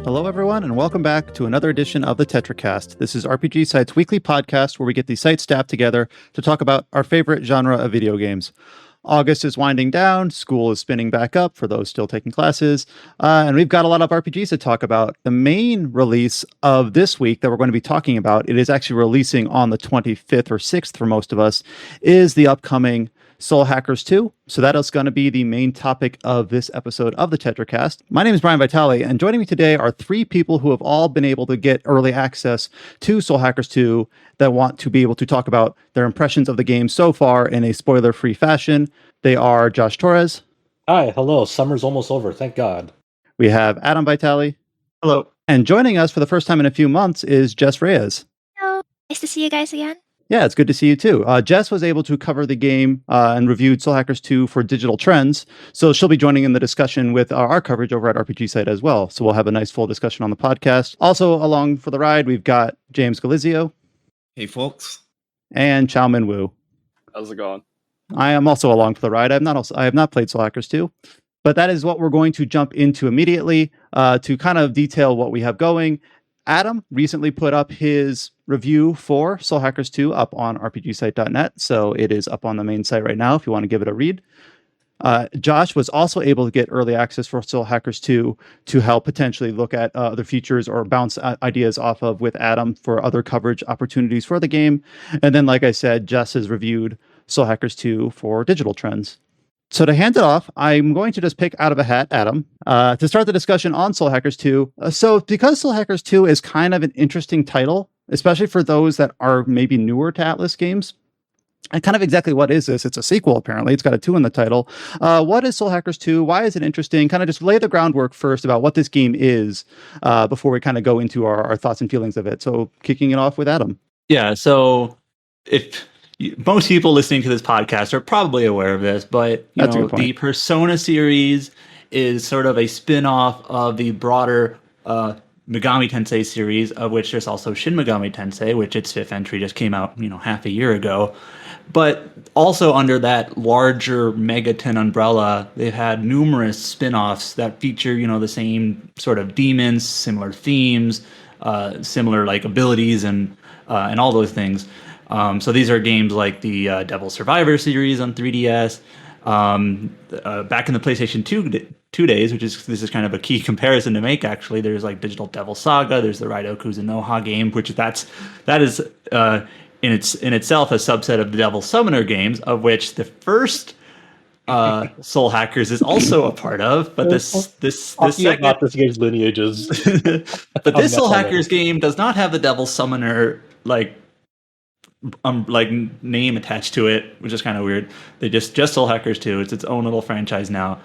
Hello, everyone, and welcome back to another edition of the Tetracast. This is RPG Site's weekly podcast where we get the site staff together to talk about our favorite genre of video games. August is winding down, school is spinning back up for those still taking classes, and we've got a lot of RPGs to talk about. The main release of this week that we're going to be talking about, it is actually releasing on the 25th or 6th for most of us, is the upcoming Soul Hackers 2. So that is going to be the main topic of this episode of the Tetracast. My name is Brian Vitale, and joining me today are three people who have all been able to get early access to Soul Hackers 2 that want to be able to talk about their impressions of the game so far in a spoiler-free fashion. They are Josh Torres. Hi, hello. Summer's almost over, thank God. We have Adam Vitale. Hello. And joining us for the first time in a few months is Jess Reyes. Hello. Nice to see you guys again. Yeah, it's good to see you too. Jess was able to cover the game and reviewed Soul Hackers 2 for Digital Trends, so she'll be joining in the discussion with our coverage over at RPG Site as well. So we'll have a nice full discussion on the podcast. Also along for the ride, we've got James Galizio. Hey, folks. And Chao Minwoo. How's it going? I am also along for the ride. I have not played Soul Hackers 2, but that is what we're going to jump into immediately to kind of detail what we have going. Adam recently put up his review for Soul Hackers 2 up on rpgsite.net, so it is up on the main site right now if you want to give it a read. Josh was also able to get early access for Soul Hackers 2 to help potentially look at other features or bounce ideas off of with Adam for other coverage opportunities for the game. And then, like I said, Jess has reviewed Soul Hackers 2 for Digital Trends. So to hand it off, I'm going to just pick out of a hat, Adam, to start the discussion on Soul Hackers 2. So because Soul Hackers 2 is kind of an interesting title, especially for those that are maybe newer to Atlas games, and kind of exactly what is this? It's a sequel, apparently. It's got a 2 in the title. What is Soul Hackers 2? Why is it interesting? Kind of just lay the groundwork first about what this game is before we kind of go into our thoughts and feelings of it. So kicking it off with Adam. Yeah, so if most people listening to this podcast are probably aware of this, but you know, the Persona series is sort of a spin-off of the broader Megami Tensei series, of which there's also Shin Megami Tensei, which its 5th entry just came out, half a year ago. But also under that larger Megaton umbrella, they've had numerous spin-offs that feature, the same sort of demons, similar themes, similar like abilities and all those things. So these are games like the Devil Survivor series on 3DS. Back in the PlayStation 2 days, this is kind of a key comparison to make. Actually, there's like Digital Devil Saga. There's the Raido Kuzunoha game, which that is in itself a subset of the Devil Summoner games, of which the first Soul Hackers is also a part of. But this segment, about this game's lineages. But this Soul Hackers game does not have the Devil Summoner like name attached to it, which is kind of weird. They just Soul Hackers 2. It's its own little franchise now.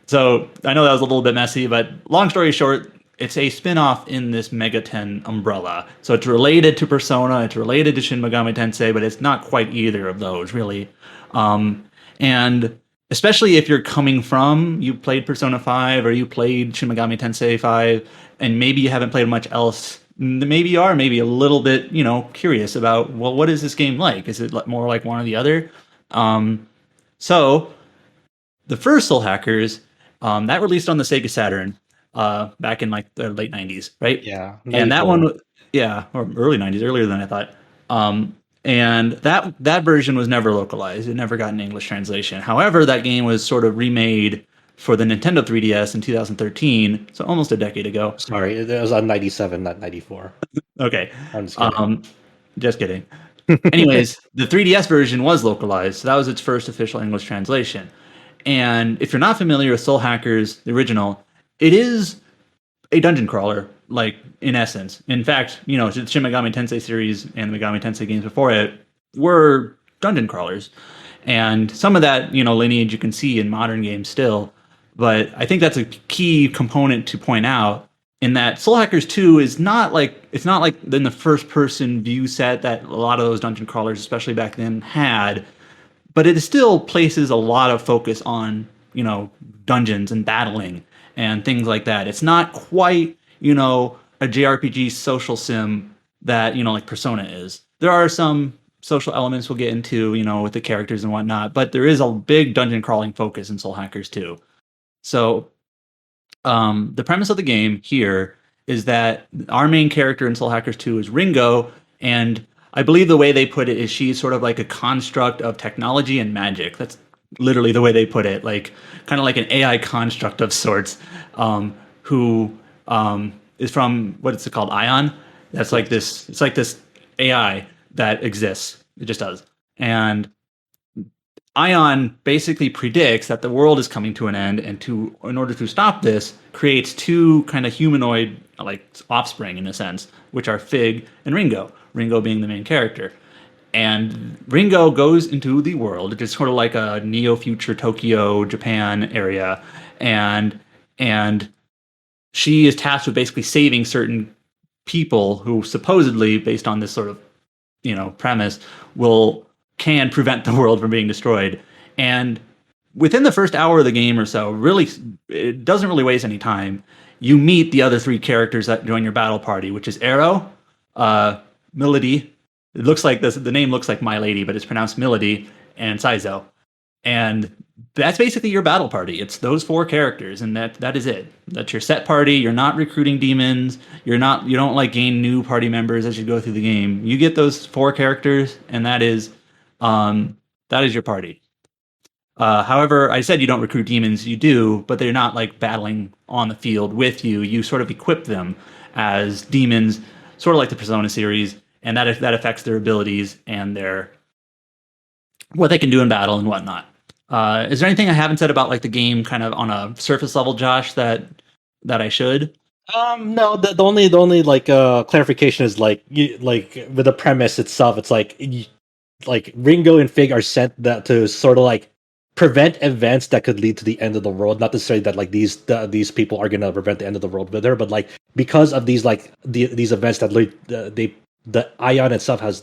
So I know that was a little bit messy, but long story short, it's a spin-off in this Megaton umbrella. So it's related to Persona, it's related to Shin Megami Tensei, but it's not quite either of those, really. And especially if you're coming from, you played Persona 5 or you played Shin Megami Tensei 5, and maybe you haven't played much else. Maybe you are maybe a little bit, curious about, well, what is this game like? Is it more like one or the other? So the first Soul Hackers, that released on the Sega Saturn back in like the late 90s, right? Yeah. 94. And that one, or early 90s, earlier than I thought. And that version was never localized. It never got an English translation. However, that game was sort of remade for the Nintendo 3DS in 2013, so almost a decade ago. Sorry, it was on 97, not 94. Okay. I'm just kidding. Just kidding. Anyways, the 3DS version was localized, so that was its first official English translation. And if you're not familiar with Soul Hackers, the original, it is a dungeon crawler, like, in essence. In fact, the Shin Megami Tensei series and the Megami Tensei games before it were dungeon crawlers. And some of that, lineage you can see in modern games still. But I think that's a key component to point out, in that Soul Hackers 2 is not like in the first person view set that a lot of those dungeon crawlers, especially back then, had, but it still places a lot of focus on, dungeons and battling and things like that. It's not quite, a JRPG social sim that, like Persona is. There are some social elements we'll get into, with the characters and whatnot, but there is a big dungeon crawling focus in Soul Hackers 2. So the premise of the game here is that our main character in Soul Hackers 2 is Ringo, and I believe the way they put it is she's sort of like a construct of technology and magic. That's literally the way they put it, like kind of like an AI construct of sorts, who is from, what is it called, Ion? That's like this. It's like this AI that exists. It just does, and Ion basically predicts that the world is coming to an end, and in order to stop this, creates two kind of humanoid like offspring in a sense, which are Fig and Ringo. Ringo being the main character. And Ringo goes into the world. It's sort of like a neo-future Tokyo, Japan area, and she is tasked with basically saving certain people who supposedly, based on this sort of premise, can prevent the world from being destroyed. And within the first hour of the game or so, really, it doesn't really waste any time. You meet the other three characters that join your battle party, which is Arrow, Melody. It looks like the name looks like My Lady, but it's pronounced Melody, and Saizo. And that's basically your battle party. It's those four characters, and that is it. That's your set party. You're not recruiting demons. You don't like gain new party members as you go through the game. You get those four characters, and that is your party. However, I said you don't recruit demons. You do, but they're not like battling on the field with you. You sort of equip them as demons, sort of like the Persona series, and that affects their abilities and what they can do in battle and whatnot. Is there anything I haven't said about like the game, kind of on a surface level, Josh, that I should? No. The only like clarification is like with the premise itself. It's like Ringo and Fig are sent that to sort of like prevent events that could lead to the end of the world. Not to say that like these people are gonna prevent the end of the world with her, but like because of these like these events that the Ion itself has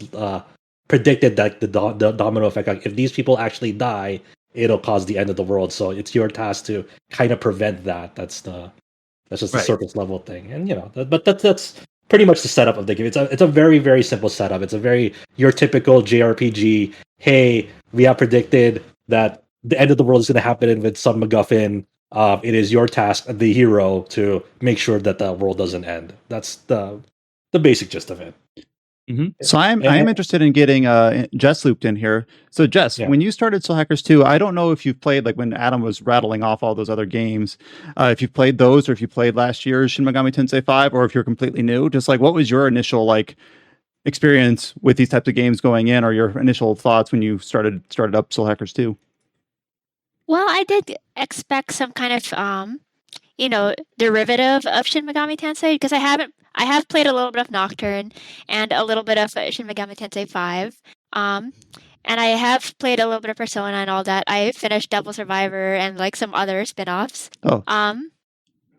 predicted that the domino effect. Like if these people actually die, it'll cause the end of the world. So it's your task to kind of prevent that. That's just a surface level thing, and but that's pretty much the setup of the game. It's a very, very simple setup. It's a very your typical JRPG. Hey, we have predicted that the end of the world is going to happen with some MacGuffin. It is your task, the hero, to make sure that the world doesn't end. That's the basic gist of it. Mm-hmm. So I am interested in getting Jess looped in here. So Jess, when you started Soul Hackers 2, I don't know if you've played, like when Adam was rattling off all those other games, if you've played those or if you played last year's Shin Megami Tensei 5, or if you're completely new. Just like, what was your initial like experience with these types of games going in, or your initial thoughts when you started up Soul Hackers 2? Well, I did expect some kind of derivative of Shin Megami Tensei, because I have played a little bit of Nocturne and a little bit of Shin Megami Tensei 5. And I have played a little bit of Persona and all that. I finished Devil Survivor and like some other spin-offs. Oh.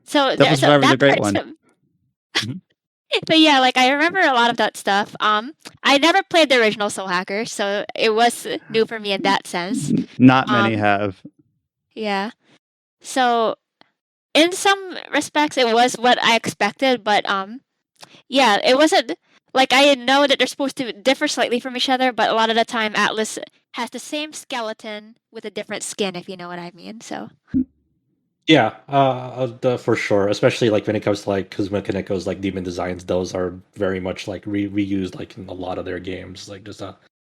So Devil Survivor is a great one. Mm-hmm. But yeah, like I remember a lot of that stuff. I never played the original Soul Hacker, so it was new for me in that sense. Not many have. Yeah. So in some respects, it was what I expected, but yeah, it wasn't like I know that they're supposed to differ slightly from each other, but a lot of the time, Atlas has the same skeleton with a different skin, if you know what I mean. So. Yeah, for sure. Especially like when it comes to like Kazuma Kaneko's like demon designs, those are very much like reused like in a lot of their games. Like just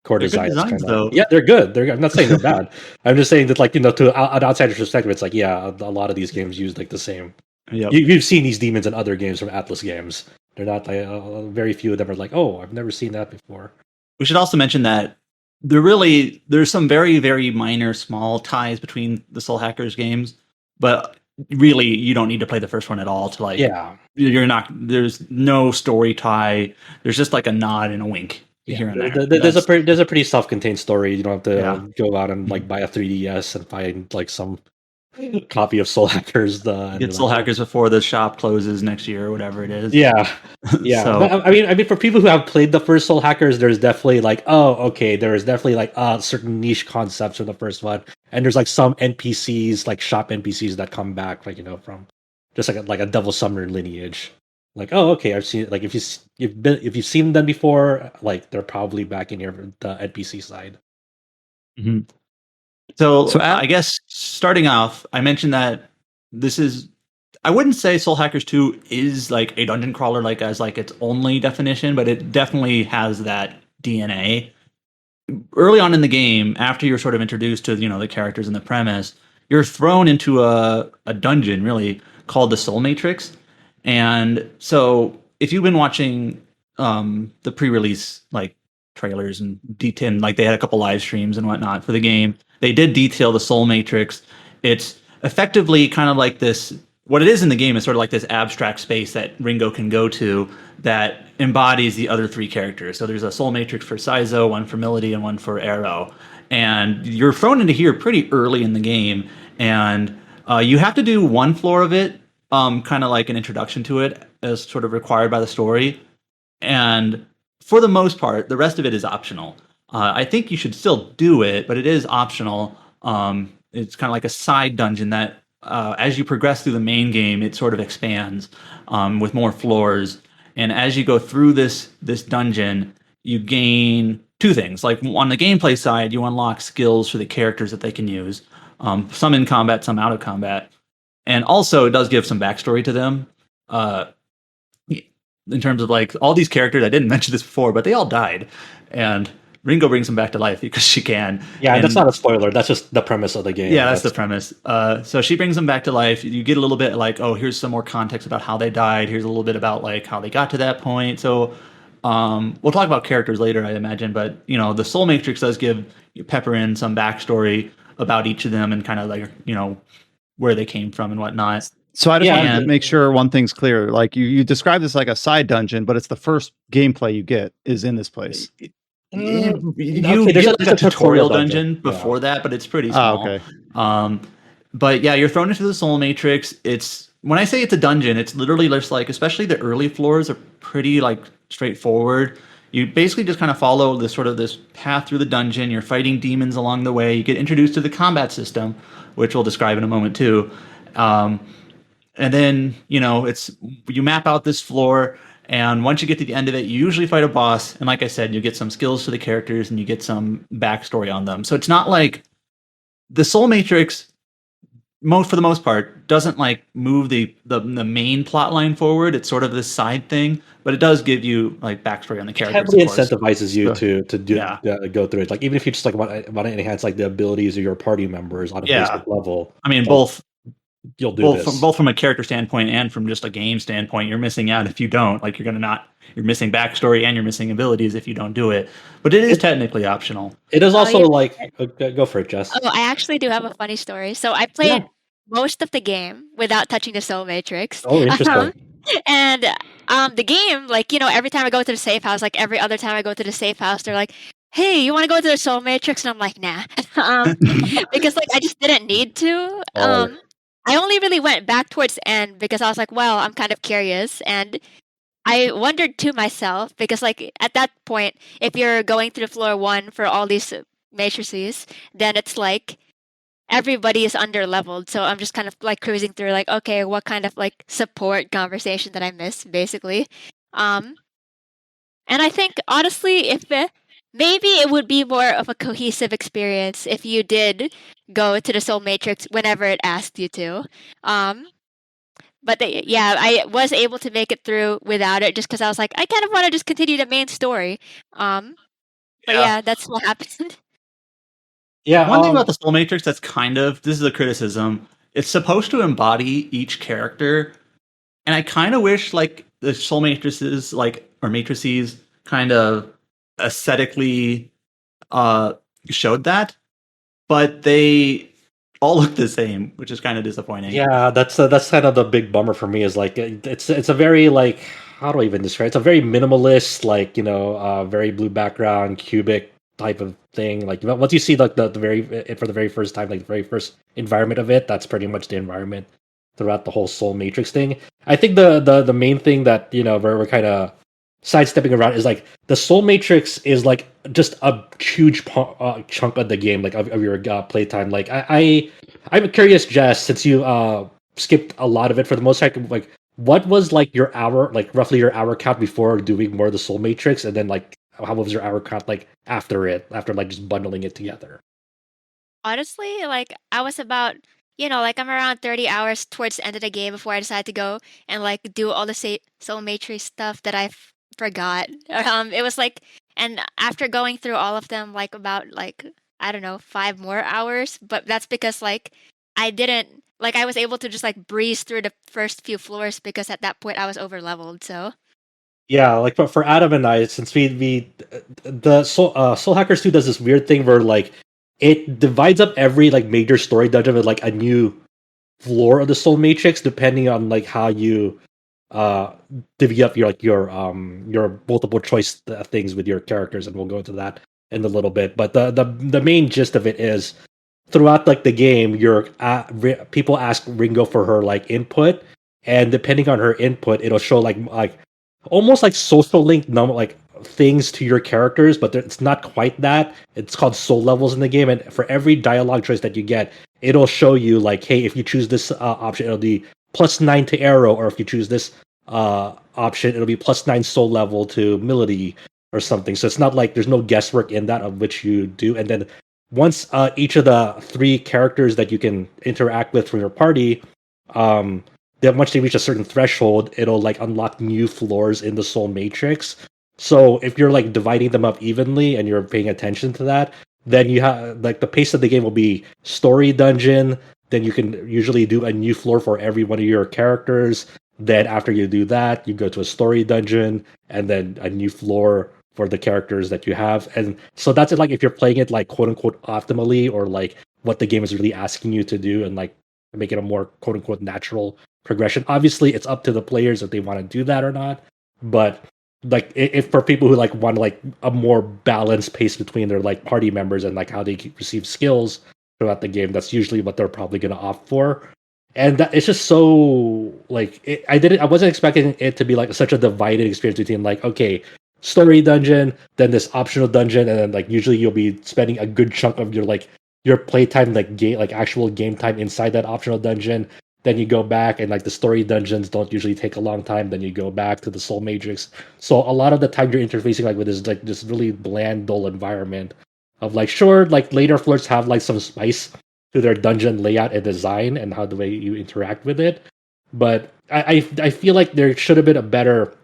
core designs, though. Yeah, they're good. I'm not saying they're bad. I'm just saying that like to an outsider's perspective, it's like a lot of these games use like the same. Yep. You've seen these demons in other games from Atlas games. They're not like very few of them are like, oh, I've never seen that before. We should also mention that there's some very, very minor small ties between the Soul Hackers games, but really you don't need to play the first one at all to like there's no story tie. There's just like a nod and a wink here and there. There's a pretty self-contained story. You don't have to go out and like buy a 3DS and find like some copy of Soul Hackers. Get Soul Hackers before the shop closes next year or whatever it is. Yeah. So, but, I mean, for people who have played the first Soul Hackers, there's definitely like, there's definitely like certain niche concepts from the first one, and there's like some NPCs, like shop NPCs that come back, like from just like a Devil Summoner lineage. Like, I've seen like if you've seen them before, like they're probably back in the NPC side. Mm-hmm. So I guess starting off, I mentioned that this is I wouldn't say Soul Hackers 2 is like a dungeon crawler like as like its only definition, but it definitely has that DNA. Early on in the game, after you're sort of introduced to, you know, the characters and the premise, you're thrown into a dungeon really called the Soul Matrix. And so if you've been watching the pre-release like trailers and detail, like they had a couple live streams and whatnot for the game, they did detail the Soul Matrix. It's effectively kind of like this, what it is in the game is sort of like this abstract space that Ringo can go to that embodies the other three characters. So there's a Soul Matrix for Saizo, one for Melody, and one for Arrow. And you're thrown into here pretty early in the game, and you have to do one floor of it, kind of like an introduction to it, as sort of required by the story. And for the most part, the rest of it is optional. I think you should still do it, but it is optional. It's kind of like a side dungeon that, as you progress through the main game, it sort of expands with more floors. And as you go through this dungeon, you gain two things. Like on the gameplay side, you unlock skills for the characters that they can use. Some in combat, some out of combat. And also, it does give some backstory to them. In terms of like all these characters, I didn't mention this before, but they all died. And Ringo brings them back to life because she can. Yeah, and that's not a spoiler. That's just the premise of the game. Yeah, that's the premise. So she brings them back to life. You get a little bit like, oh, here's some more context about how they died. Here's a little bit about like how they got to that point. So we'll talk about characters later, I imagine. But, you know, the Soul Matrix does give pepper in some backstory about each of them and kind of like, you know, where they came from and whatnot. So I just want to make sure one thing's clear. Like you describe this like a side dungeon, but it's the first gameplay you get is in this place. You get like a tutorial dungeon before that, but it's pretty small. Okay. But yeah, you're thrown into the Soul Matrix. It's, when I say it's a dungeon, it's literally just like, especially the early floors are pretty like straightforward. You basically just kind of follow this sort of this path through the dungeon. You're fighting demons along the way. You get introduced to the combat system, which we'll describe in a moment too. And then, you know, you map out this floor, and once you get to the end of it, you usually fight a boss. And like I said, you get some skills for the characters and you get some backstory on them. So it's not like the Soul Matrix, for the most part, doesn't like move the main plot line forward. It's sort of this side thing, but it does give you like backstory on the characters. It heavily incentivizes you to go through it. Like even if you just like want to enhance like the abilities of your party members on a basic level. I mean, you'll do both from a character standpoint and from just a game standpoint. You're missing out if you don't. Like you're missing backstory and you're missing abilities if you don't do it. But it is technically optional. It is also go for it, Jess. Oh, I actually do have a funny story. So I played most of the game without touching the Soul Matrix. Oh, interesting. And the game, like, you know, every time I go to the safe house, like every other time I go to the safe house, they're like, hey, you want to go to the Soul Matrix? And I'm like, nah. Because like I just didn't need to. I only really went back towards the end because I was like, well, I'm kind of curious. And I wondered to myself, because like at that point, if you're going through floor 1 for all these matrices, then it's like everybody is under leveled. So I'm just kind of like cruising through like, okay, what kind of like support conversation did I miss, basically? And I think honestly, if maybe it would be more of a cohesive experience if you did go to the Soul Matrix whenever it asked you to. But I was able to make it through without it just because I was like, I kind of want to just continue the main story. But that's what happened. Yeah. One thing about the Soul Matrix that's this is a criticism. It's supposed to embody each character. And I kind of wish like the Soul Matrices, or matrices kind of aesthetically showed that, but they all look the same, which is kind of disappointing. Yeah, that's kind of the big bummer for me. Is like it's a very like, how do I even describe it? It's a very minimalist, like, you know, very blue background, cubic type of thing. Like once you see like for the very first time, like the very first environment of it, that's pretty much the environment throughout the whole Soul Matrix thing. I think the main thing that, you know, we're kind of sidestepping around is like the Soul Matrix is like just a huge chunk of the game, like of your playtime. Like I'm curious, Jess, since you skipped a lot of it for the most part, like what was like your hour, like roughly your hour count before doing more of the Soul Matrix, and then like how was your hour count like after like just bundling it together? Honestly, like I was about like I'm around 30 hours towards the end of the game before I decide to go and like do all the soul matrix stuff that I forgot. It was like, and after going through all of them, like about like I don't know 5 more hours, but that's because like I didn't like I was able to just like breeze through the first few floors because at that point I was over leveled. So yeah, like for Adam and I, since we the Soul Hackers 2 does this weird thing where like it divides up every like major story dungeon with like a new floor of the soul matrix depending on like how you divvy up your multiple choice things with your characters, and we'll go into that in a little bit. But the main gist of it is throughout like the game, people ask Ringo for her like input, and depending on her input, it'll show like almost like social link number like things to your characters, but it's not quite that. It's called soul levels in the game, and for every dialogue choice that you get, it'll show you like, hey, if you choose this option, it'll be +9 to arrow, or if you choose this option, it'll be +9 soul level to melody or something. So it's not like there's no guesswork in that of which you do. And then once each of the 3 characters that you can interact with from your party, then once they reach a certain threshold, it'll like unlock new floors in the soul matrix. So if you're like dividing them up evenly and you're paying attention to that, then you have like the pace of the game will be story dungeon. Then you can usually do a new floor for every one of your characters. Then after you do that, you go to a story dungeon and then a new floor for the characters that you have. And so that's it. Like if you're playing it like quote unquote optimally, or like what the game is really asking you to do, and like make it a more quote unquote natural progression. Obviously, it's up to the players if they want to do that or not. But like if for people who like want like a more balanced pace between their like party members and like how they receive skills throughout the game, that's usually what they're probably going to opt for. And it's just so like I wasn't expecting it to be like such a divided experience between like, okay, story dungeon, then this optional dungeon, and then like usually you'll be spending a good chunk of your playtime like game like actual game time inside that optional dungeon. Then you go back, and like the story dungeons don't usually take a long time. Then you go back to the soul matrix. So a lot of the time you're interfacing like with this really bland, dull environment of like, sure, like later floors have like some spice to their dungeon layout and design and how the way you interact with it. But I feel like there should have been a better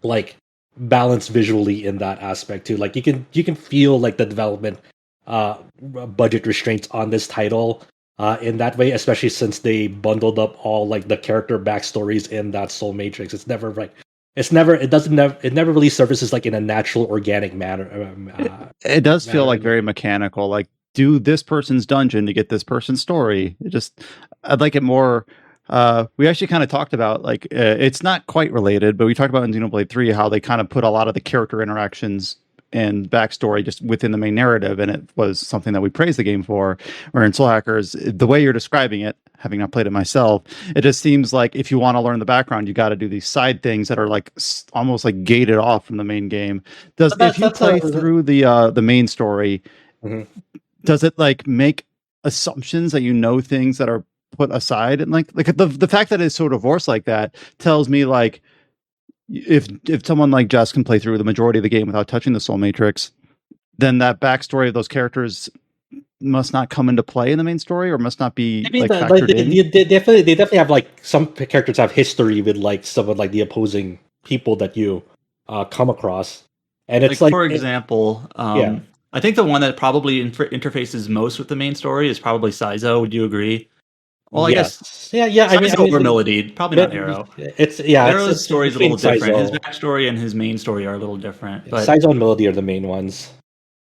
like balance visually in that aspect too. Like you can feel like the development budget restraints on this title in that way, especially since they bundled up all like the character backstories in that soul matrix. It never really surfaces like in a natural organic manner. It does feel like very mechanical, like do this person's dungeon to get this person's story. I'd like it more. We actually kind of talked about like it's not quite related, but we talked about in Xenoblade 3 how they kind of put a lot of the character interactions and backstory just within the main narrative, and it was something that we praised the game for. Where in Soul Hackers, the way you're describing it, having not played it myself, it just seems like if you want to learn the background, you got to do these side things that are like almost like gated off from the main game. If you play through the main story, does it like make assumptions that you know things that are put aside? And like the fact that it's so divorced like that tells me like if someone like Jess can play through the majority of the game without touching the soul matrix, then that backstory of those characters must not come into play in the main story, or must not be factored in. They definitely have like some characters have history with like some of like the opposing people that you come across, and it's like for example, I think the one that probably interfaces most with the main story is probably Saizo. Would you agree? Well, I guess. Yeah. Over Melody, probably not Arrow. Arrow's story is a little different. His backstory and his main story are a little different. But Saizo and Melody are the main ones.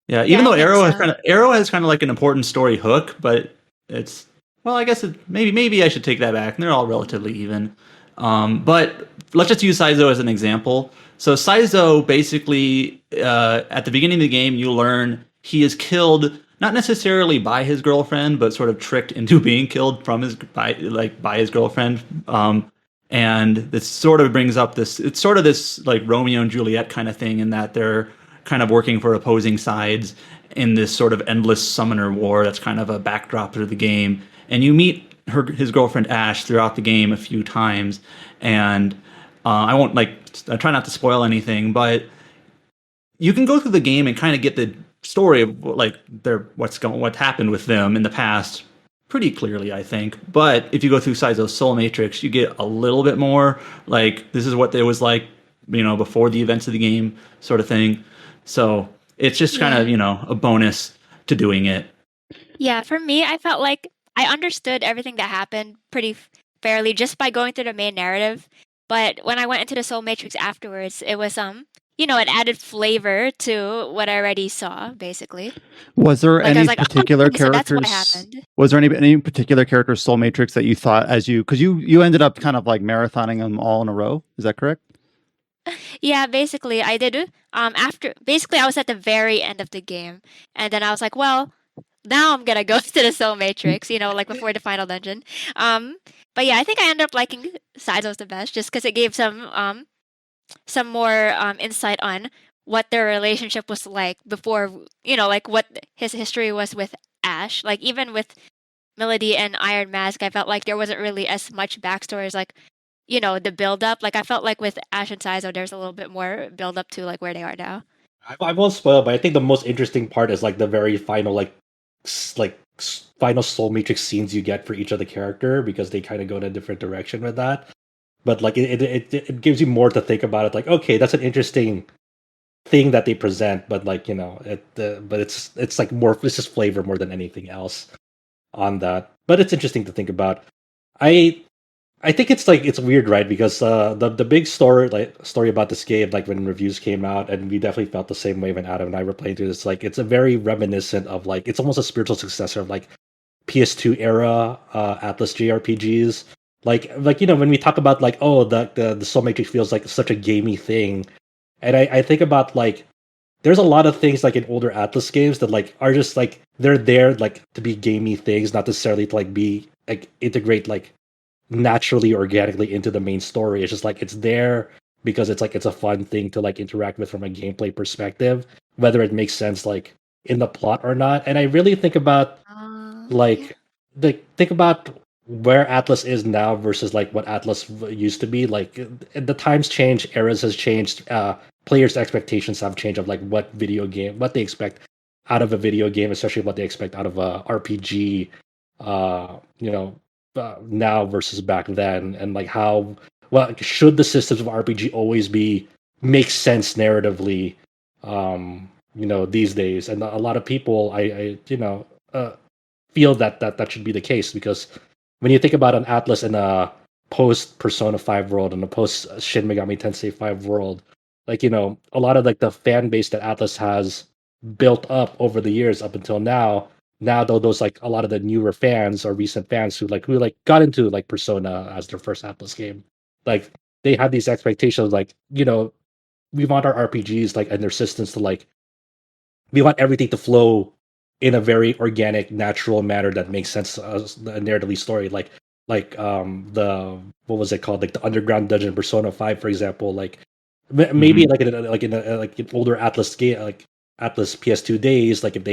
Yeah, even though Arrow has kind of like an important story hook, but it's I guess maybe I should take that back. They're all relatively even. But let's just use Saizo as an example. So Saizo basically at the beginning of the game, you learn he is killed. Not necessarily by his girlfriend, but sort of tricked into being killed by his girlfriend. And this sort of brings up it's sort of this like Romeo and Juliet kind of thing, in that they're kind of working for opposing sides in this sort of endless summoner war that's kind of a backdrop to the game. And you meet his girlfriend Ash throughout the game a few times. And I try not to spoil anything, but you can go through the game and kind of get the story of like what happened with them in the past pretty clearly, I think. But if you go through Saizo's Soul Matrix, you get a little bit more like this is what it was like, before the events of the game, sort of thing. So it's just kind of a bonus to doing it. Yeah, for me, I felt like I understood everything that happened pretty fairly just by going through the main narrative. But when I went into the Soul Matrix afterwards, it was it added flavor to what I already saw, basically. Was there any particular characters? So that's what happened. Was there any particular characters Soul Matrix that you thought because you ended up kind of like marathoning them all in a row? Is that correct? Yeah, basically I did. After I was at the very end of the game, and then I was like, well, now I'm gonna go to the Soul Matrix, like before the final dungeon. But yeah, I think I ended up liking Saizo's the best just because it gave some more insight on what their relationship was like before, like what his history was with Ash. Like even with Melody and Iron Mask, I felt like there wasn't really as much backstory as like, the build up. Like I felt like with Ash and Saizo, there's a little bit more build up to like where they are now. I won't spoil, but I think the most interesting part is like the very final final Soul Matrix scenes you get for each of the character because they kind of go in a different direction with that. But like it gives you more to think about. It like okay, that's an interesting thing that they present, but like but it's like more it's just flavor more than anything else on that. But it's interesting to think about. I think it's weird, right? Because the big story about this game, like when reviews came out, and we definitely felt the same way when Adam and I were playing through this. Like it's a very reminiscent of like it's almost a spiritual successor of like PS2 era Atlas JRPGs. Like when we talk about like the Soul Matrix feels like such a gamey thing, and I think about like there's a lot of things like in older Atlas games that like are just like they're there like to be gamey things, not necessarily to like be like integrate like naturally organically into the main story. It's just like it's there because it's a fun thing to like interact with from a gameplay perspective, whether it makes sense like in the plot or not. And I really think about think about where Atlas is now versus like what Atlas used to be. Like the times change, eras has changed, players' expectations have changed of like what they expect out of a video game, especially what they expect out of a RPG. Now versus back then, and like how should the systems of RPG always make sense narratively, these days. And a lot of people I feel that should be the case, because when you think about an Atlas in a post Persona 5 world and a post Shin Megami Tensei 5 world, like a lot of like the fan base that Atlas has built up over the years up until now though, those like a lot of the newer fans or recent fans who got into like Persona as their first Atlas game, like they have these expectations like we want our RPGs like and their systems to like we want everything to flow in a very organic, natural manner that makes sense as a narratively story. Like the what was it called, like the underground dungeon Persona 5, for example. Like maybe like in older Atlas game, like Atlas PS2 days, like if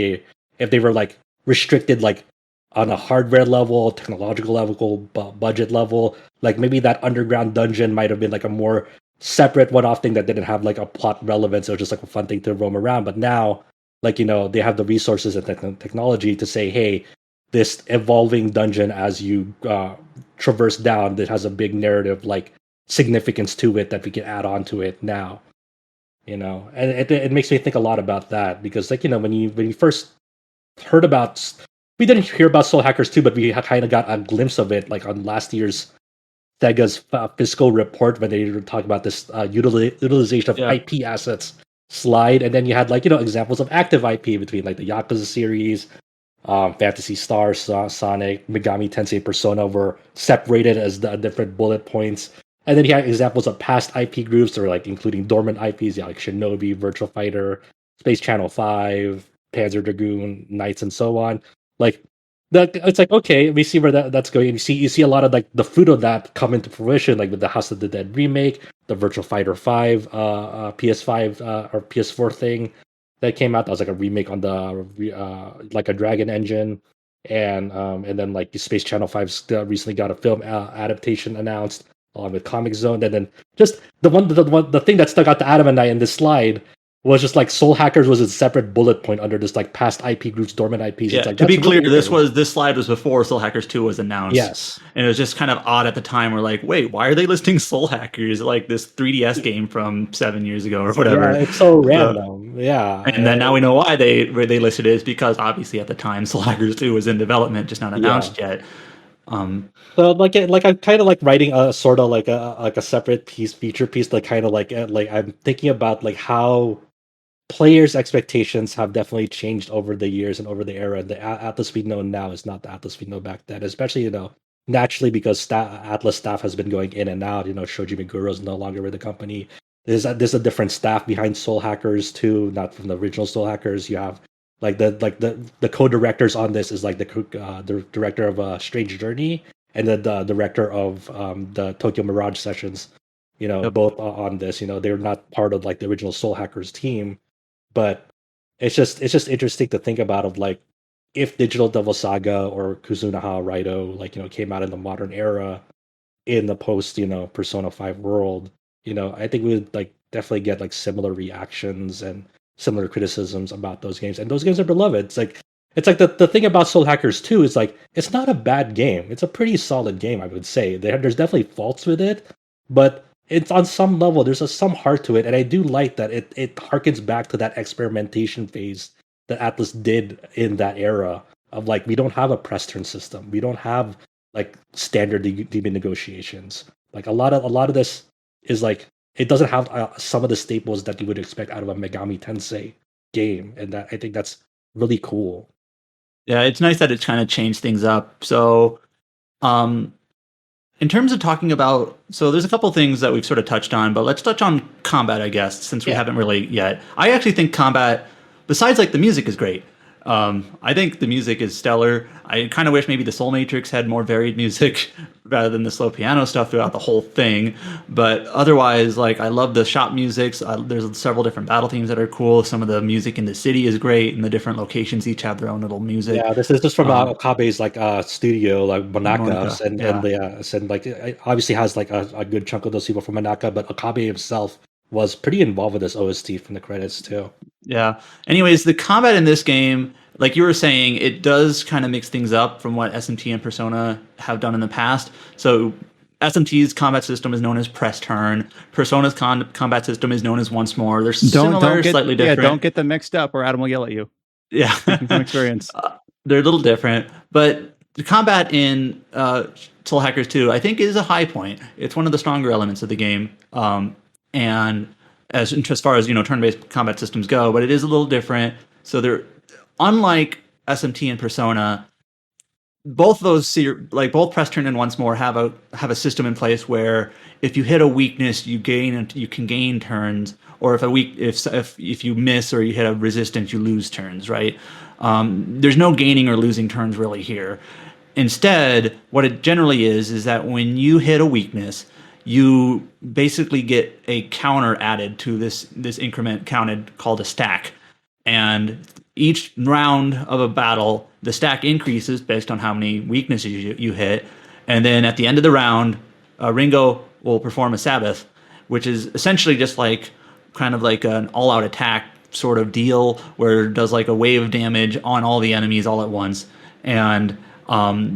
they were like restricted like on a hardware level, technological level, budget level, like maybe that underground dungeon might have been like a more separate one-off thing that didn't have like a plot relevance. It was just like a fun thing to roam around. But now, like they have the resources and technology to say, hey, this evolving dungeon as you traverse down, that has a big narrative like significance to it that we can add on to it now. And it makes me think a lot about that, because like when you first heard about, we didn't hear about Soul Hackers 2, but we kind of got a glimpse of it like on last year's Sega's fiscal report when they were talking about this utilization of IP assets slide. And then you had like examples of active IP between like the Yakuza series, Phantasy Star, Sonic, Megami Tensei, Persona were separated as the different bullet points. And then you had examples of past IP groups, or like including dormant IPs, like Shinobi, Virtual Fighter, Space Channel 5, Panzer Dragoon, Knights, and so on. Like that, it's like okay, we see where that's going. And you see a lot of like the fruit of that come into fruition, like with the House of the Dead remake, the Virtual Fighter 5 PS5 or PS4 thing that came out. That was like a remake on the like a Dragon engine, and then like the Space Channel 5 recently got a film adaptation announced along with Comic Zone. And then just the thing that stuck out to Adam and I in this slide was just like Soul Hackers was a separate bullet point under this like past IP groups, dormant IPs. Yeah, it's like, to be clear, really this slide was before Soul Hackers 2 was announced. Yes. And it was just kind of odd at the time. We're like, wait, why are they listing Soul Hackers, like this 3DS game from 7 years ago or whatever? Yeah, it's so random. Yeah. And then now we know why they listed it, is because obviously at the time Soul Hackers 2 was in development, just not announced yet. So like I'm kind of like writing a sort of like a separate feature piece, like kind of like I'm thinking about like how players' expectations have definitely changed over the years and over the era. The Atlas we know now is not the Atlas we know back then, especially naturally because Atlas staff has been going in and out. Shoji Meguro is no longer with the company. There's a different staff behind Soul Hackers too, not from the original Soul Hackers. You have like the co-directors on this is like the director of Strange Journey and the director of the Tokyo Mirage Sessions. Both on this. They're not part of like the original Soul Hackers team. But it's just interesting to think about of like if Digital Devil Saga or Kuzunoha Raito came out in the modern era in the post Persona 5 world, I think we would like definitely get like similar reactions and similar criticisms about those games. And those games are beloved. It's like the thing about Soul Hackers 2 is like it's not a bad game. It's a pretty solid game, I would say. There's definitely faults with it, but it's on some level there's some heart to it, and I do like that it harkens back to that experimentation phase that Atlas did in that era of like we don't have a press turn system, we don't have like standard demon negotiations. Like a lot of this is like it doesn't have some of the staples that you would expect out of a Megami Tensei game, and that I think that's really cool. Yeah, it's nice that it's kind of changed things up. So in terms of talking about, so there's a couple things that we've sort of touched on, but let's touch on combat, I guess, since we haven't really yet. I actually think combat, besides like the music is great. I think the music is stellar. I kind of wish maybe the Soul Matrix had more varied music rather than the slow piano stuff throughout the whole thing. But otherwise, like I love the shop musics. There's several different battle themes that are cool. Some of the music in the city is great, and the different locations each have their own little music. Yeah, this is just from Okabe's like studio, like Monaka, and like it obviously has like a good chunk of those people from Monaka, but Okabe himself was pretty involved with this OST from the credits too. Yeah. Anyways, the combat in this game, like you were saying, it does kind of mix things up from what SMT and Persona have done in the past. So SMT's combat system is known as press turn. Persona's combat system is known as once more. They're slightly different. Yeah, don't get them mixed up or Adam will yell at you. Yeah. From experience. They're a little different. But the combat in Soul Hackers 2, I think, is a high point. It's one of the stronger elements of the game. And as far as turn-based combat systems go, but it is a little different. So they're unlike SMT and Persona. Both those both press turn and once more have a system in place where if you hit a weakness, you can gain turns, or if you miss or you hit a resistance, you lose turns. Right? There's no gaining or losing turns really here. Instead, what it generally is that when you hit a weakness, you basically get a counter added to this increment counted called a stack. And each round of a battle, the stack increases based on how many weaknesses you hit. And then at the end of the round, Ringo will perform a Sabbath, which is essentially just like kind of like an all-out attack sort of deal where it does like a wave of damage on all the enemies all at once. And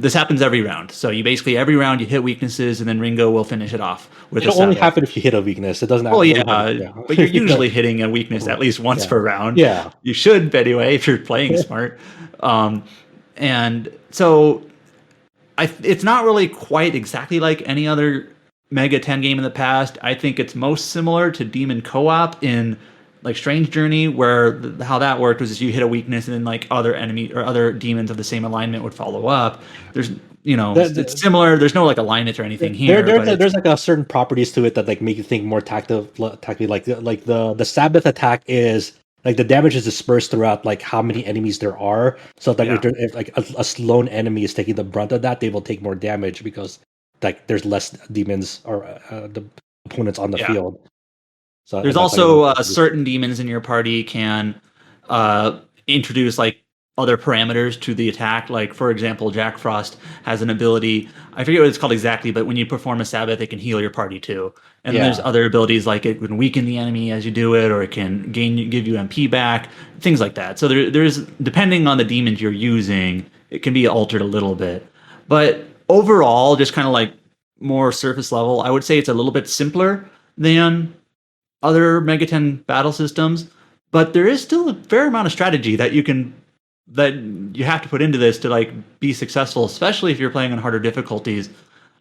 this happens every round. So you basically every round you hit weaknesses, and then Ringo will finish it off with. It'll only happen if you hit a weakness. It doesn't. Well, but you're usually hitting a weakness at least once per round. Yeah, you should anyway if you're playing smart. And so, it's not really quite exactly like any other Mega 10 game in the past. I think it's most similar to Demon Co-op in like Strange Journey, where how that worked was you hit a weakness and then like other enemy or other demons of the same alignment would follow up. There's it's similar. There's no like alignment or anything here. There's like a certain properties to it that like make you think more tactically. Like the Sabbath attack is like the damage is dispersed throughout like how many enemies there are. So if like a lone enemy is taking the brunt of that, they will take more damage because like there's less demons or the opponents on the field. So there's also certain demons in your party can introduce like other parameters to the attack. Like, for example, Jack Frost has an ability, I forget what it's called exactly, but when you perform a Sabbath, it can heal your party too. And there's other abilities like it can weaken the enemy as you do it, or it can give you MP back, things like that. So there's, depending on the demons you're using, it can be altered a little bit. But overall, just kind of like more surface level, I would say it's a little bit simpler than other Megaten battle systems, but there is still a fair amount of strategy that you have to put into this to like be successful, especially if you're playing on harder difficulties.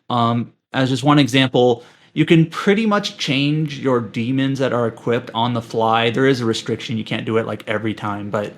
As just one example, you can pretty much change your demons that are equipped on the fly. There is a restriction; you can't do it like every time, but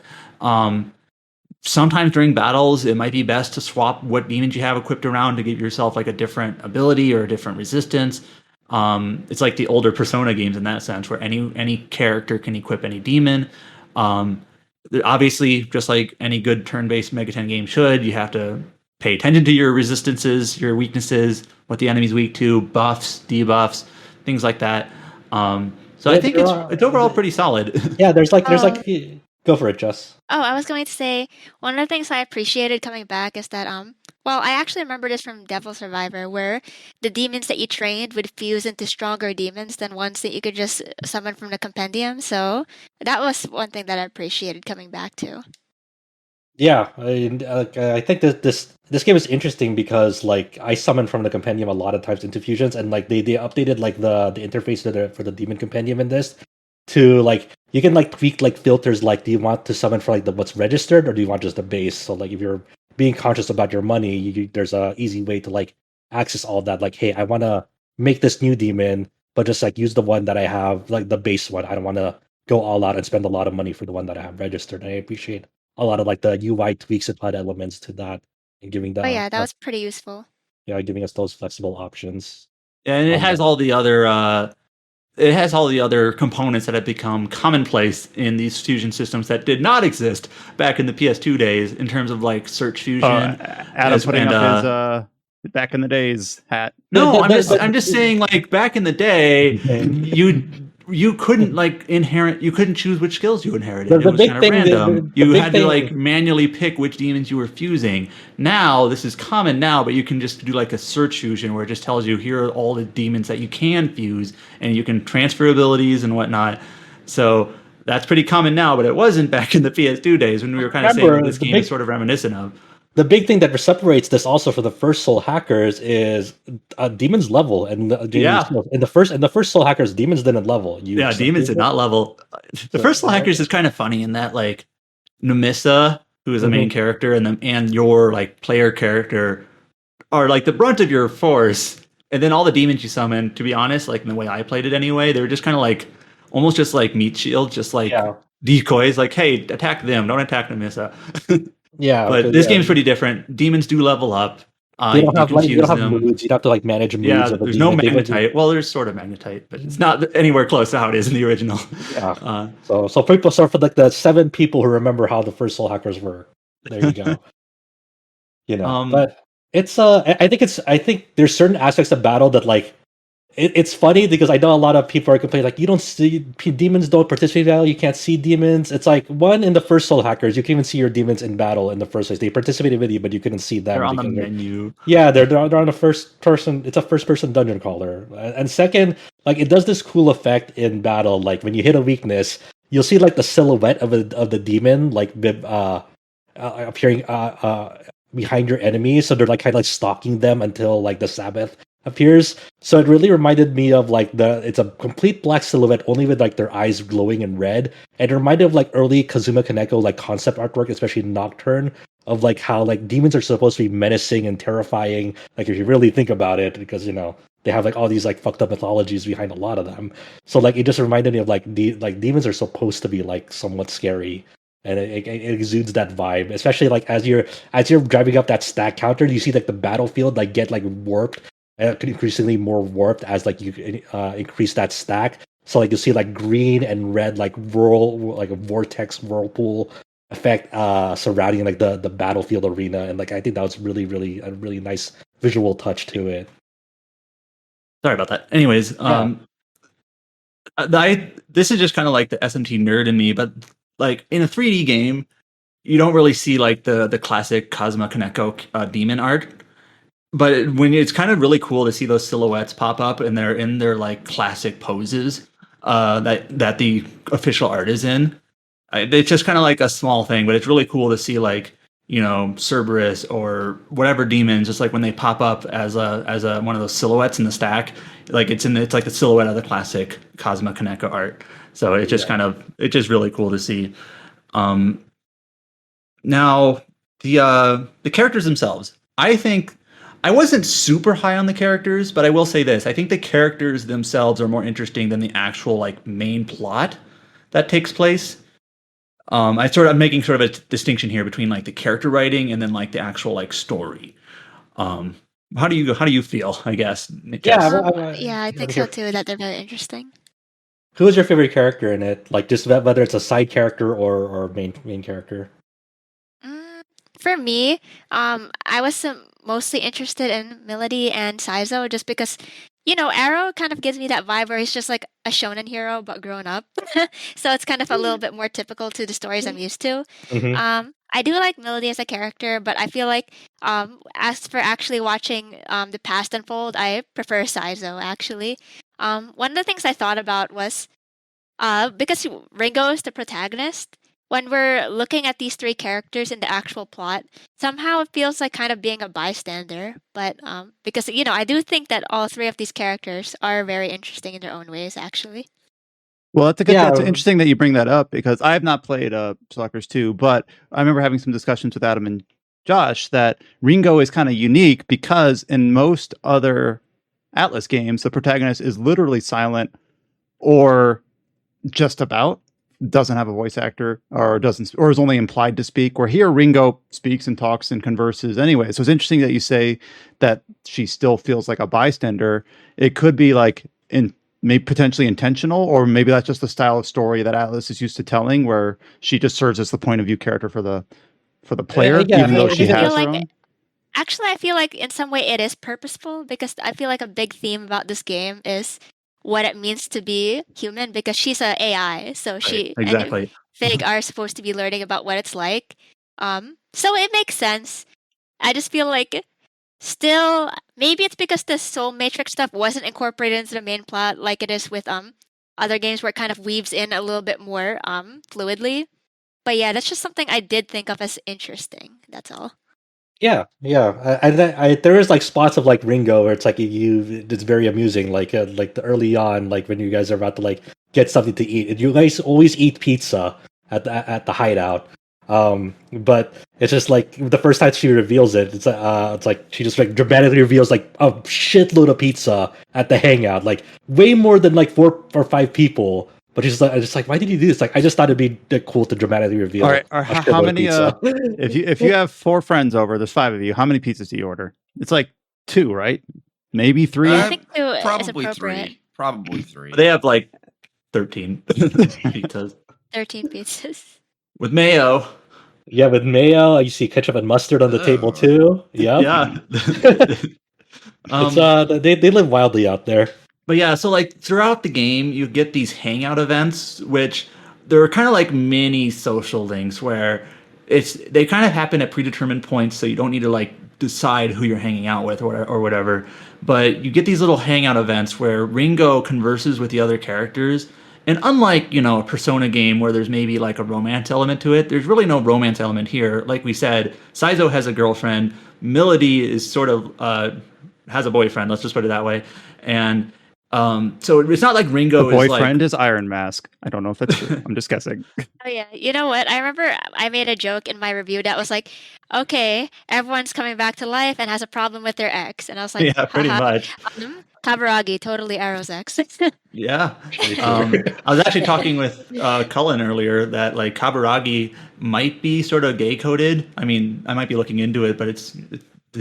sometimes during battles, it might be best to swap what demons you have equipped around to give yourself like a different ability or a different resistance. It's like the older Persona games in that sense, where any character can equip any demon. Obviously, just like any good turn-based Megaten game should, you have to pay attention to your resistances, your weaknesses, what the enemy's weak to, buffs, debuffs, things like that. So I think it's overall pretty solid. Yeah, there's like go for it, Jess. Oh, I was going to say one of the things I appreciated coming back is that well, I actually remember this from Devil Survivor, where the demons that you trained would fuse into stronger demons than ones that you could just summon from the compendium. So that was one thing that I appreciated coming back to. Yeah, I think that this game is interesting because like I summon from the compendium a lot of times into fusions, and like they updated like the interface for the demon compendium in this to like you can like tweak like filters, like do you want to summon for like the what's registered or do you want just the base? So like if you're being conscious about your money, there's a easy way to like access all that. Like, hey, I want to make this new demon, but just like use the one that I have, like the base one. I don't want to go all out and spend a lot of money for the one that I have registered. And I appreciate a lot of like the UI tweaks and HUD elements to that, and giving Oh yeah, that was pretty useful. Yeah, giving us those flexible options. And it has all the other components that have become commonplace in these fusion systems that did not exist back in the PS2 days in terms of like search fusion. Adam's putting up his back in the days hat. No, I'm just saying like back in the day, you couldn't like inherit. You couldn't choose which skills you inherited. It was kind of random. You had to like manually pick which demons you were fusing. Now this is common now, but you can just do like a search fusion where it just tells you here are all the demons that you can fuse, and you can transfer abilities and whatnot. So that's pretty common now, but it wasn't back in the PS2 days when we were kind of saying this game is sort of reminiscent of. The big thing that separates this also for the first Soul Hackers is demons level, and in the first Soul Hackers, demons didn't level. Demons did not level. The first Soul Hackers is kind of funny in that like Numisa, who is the main character, and your like player character are like the brunt of your force, and then all the demons you summon. To be honest, like in the way I played it anyway, they were just kind of like almost just like meat shields, just like decoys. Like, hey, attack them, don't attack Numisa. Yeah, but this game's pretty different. Demons do level up. You don't have moods. You'd have to like manage moods. Yeah, there's no magnetite. Well, there's sort of magnetite, but it's not anywhere close to how it is in the original. Yeah. So for like the 7 people who remember how the first Soul Hackers were, there you go. But it's I think there's certain aspects of battle that like it's funny because I know a lot of people are complaining like you don't see demons don't participate in battle, you can't see demons. It's like in the first Soul Hackers, you can even see your demons in battle in the first place. They participated with you, but you couldn't see them. They're on the menu. Yeah, they're on the first person. It's a first person dungeon crawler. And second, like it does this cool effect in battle. Like when you hit a weakness, you'll see like the silhouette of the demon like appearing behind your enemy. So they're like kind of like stalking them until like the Sabbath appears. So it really reminded me of like it's a complete black silhouette only with like their eyes glowing in red. And it reminded of like early Kazuma Kaneko like concept artwork, especially Nocturne, of like how like demons are supposed to be menacing and terrifying, like if you really think about it, because they have like all these like fucked up mythologies behind a lot of them. So like it just reminded me of like demons are supposed to be like somewhat scary. And it exudes that vibe, especially like as you're driving up that stack counter, you see like the battlefield like get like warped, increasingly more warped as like you increase that stack. So like you see like green and red like like a vortex whirlpool effect surrounding like the battlefield arena, and like I think that was really a really nice visual touch to it. Sorry about that. Anyways, this is just kind of like the SMT nerd in me, but like in a 3D game, you don't really see like the classic Kazuma Kaneko demon art. But when it's kind of really cool to see those silhouettes pop up and they're in their like classic poses that the official art is in. It's just kind of like a small thing, but it's really cool to see like, you know, Cerberus or whatever demons, just like when they pop up as a one of those silhouettes in the stack, like it's like the silhouette of the classic Kazuma Kaneko art. So it's just it's just really cool to see. Now the characters themselves, I think I wasn't super high on the characters, but I will say this: I think the characters themselves are more interesting than the actual like main plot that takes place. I'm making sort of a distinction here between like the character writing and then like the actual like story. How do you feel? I guess. Yeah, I think so too. That they're very interesting. Who is your favorite character in it? Like just whether it's a side character or main character. For me, I was mostly interested in Melody and Saizo just because, you know, Arrow kind of gives me that vibe where he's just like a shonen hero but grown up. So it's kind of a little bit more typical to the stories I'm used to. Mm-hmm. I do like Melody as a character, but I feel like as for actually watching the past unfold, I prefer Saizo actually. One of the things I thought about was because Ringo is the protagonist, when we're looking at these three characters in the actual plot, somehow it feels like kind of being a bystander. But because, you know, I do think that all three of these characters are very interesting in their own ways, actually. Well, that's interesting that you bring that up because I have not played Stalkers 2, but I remember having some discussions with Adam and Josh that Ringo is kind of unique because in most other Atlas games, the protagonist is literally silent or just about doesn't have a voice actor or is only implied to speak, where here Ringo speaks and talks and converses anyway. So it's interesting that you say that she still feels like a bystander. It could be like maybe potentially intentional, or maybe that's just the style of story that Atlas is used to telling, where she just serves as the point of view character for the player, even though she has her own. Actually, I feel like in some way it is purposeful because I feel like a big theme about this game is what it means to be human, because she's an AI, so she exactly. and Fig are supposed to be learning about what it's like. So it makes sense. I just feel like still maybe it's because the Soul Matrix stuff wasn't incorporated into the main plot like it is with other games where it kind of weaves in a little bit more fluidly. But yeah, that's just something I did think of as interesting. That's all. Yeah. I there is like spots of like Ringo where it's like it's very amusing. Like the early on, like when you guys are about to like get something to eat, and you guys always eat pizza at the hideout. But it's just like the first time she reveals it, it's like she just like dramatically reveals like a shitload of pizza at the hangout, like way more than like 4 or 5 people. But she's like, why did you do this? Like, I just thought it'd be cool to dramatically reveal. All right, how many? If you have 4 friends over, there's 5 of you. How many pizzas do you order? It's like 2, right? Maybe 3. I think 2 probably is appropriate. 3. Probably 3. They have like 13 pizzas. 13 pizzas with mayo. Yeah, with mayo. You see ketchup and mustard on the table too. Yep. Yeah. They live wildly out there. But yeah, so like throughout the game, you get these hangout events, which they're kind of like mini social links where they kind of happen at predetermined points, so you don't need to like decide who you're hanging out with or whatever. But you get these little hangout events where Ringo converses with the other characters. And unlike, you know, a Persona game where there's maybe like a romance element to it, there's really no romance element here. Like we said, Saizo has a girlfriend. Melody is sort of has a boyfriend. Let's just put it that way. And so it's not like Ringo the boyfriend is Iron Mask. I don't know if that's true. I'm just guessing. Oh yeah, you know what? I remember I made a joke in my review that was like, okay, everyone's coming back to life and has a problem with their ex, and I was like, yeah, pretty much. Kaburagi, totally Arrow's ex. Yeah. I was actually talking with Cullen earlier that like Kaburagi might be sort of gay coded. I mean, I might be looking into it, but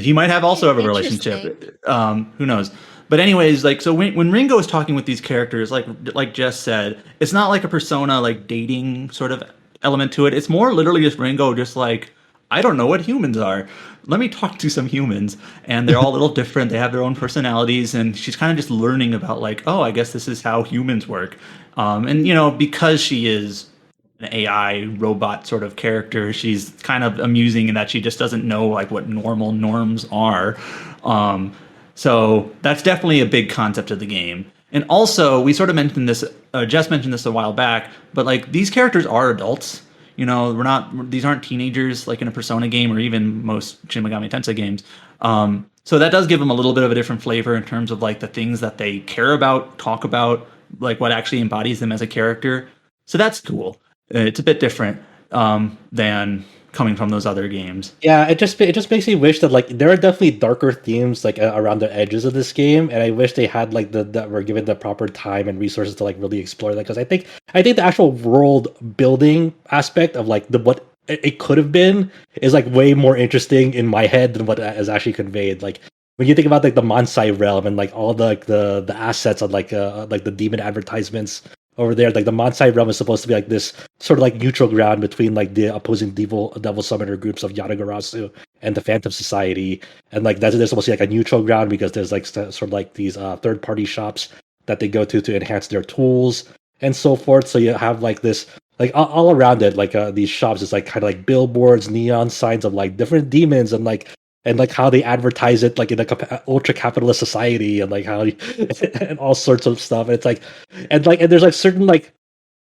he might have also have a relationship. Who knows? But anyways, like, so when Ringo is talking with these characters, like Jess said, it's not like a Persona like dating sort of element to it. It's more literally just Ringo just like, I don't know what humans are. Let me talk to some humans. And they're all a little different. They have their own personalities. And she's kind of just learning about like, oh, I guess this is how humans work. And, you know, because she is an AI robot sort of character. She's kind of amusing in that she just doesn't know like what normal norms are. So that's definitely a big concept of the game. And also, we sort of mentioned this, Jess mentioned this a while back, but like these characters are adults. You know, these aren't teenagers like in a Persona game or even most Shin Megami Tensei games. So that does give them a little bit of a different flavor in terms of like the things that they care about, talk about, like what actually embodies them as a character. So that's cool. It's a bit different than coming from those other games. Yeah, it just makes me wish that like there are definitely darker themes like around the edges of this game, and I wish they had like that were given the proper time and resources to like really explore that, because I think the actual world building aspect of like what it could have been is like way more interesting in my head than what is actually conveyed. Like when you think about like the Mansai realm and like all the assets of like the demon advertisements over there, like the Mansai realm is supposed to be like this sort of like neutral ground between like the opposing devil summoner groups of Yatagarasu and the Phantom Society, and like there's supposed to be like a neutral ground because there's like sort of like these third party shops that they go to enhance their tools and so forth. So you have like this like all around it, like these shops is like kind of like billboards, neon signs of like different demons and like how they advertise it like in a ultra capitalist society, and like how and all sorts of stuff. And it's like and there's like certain like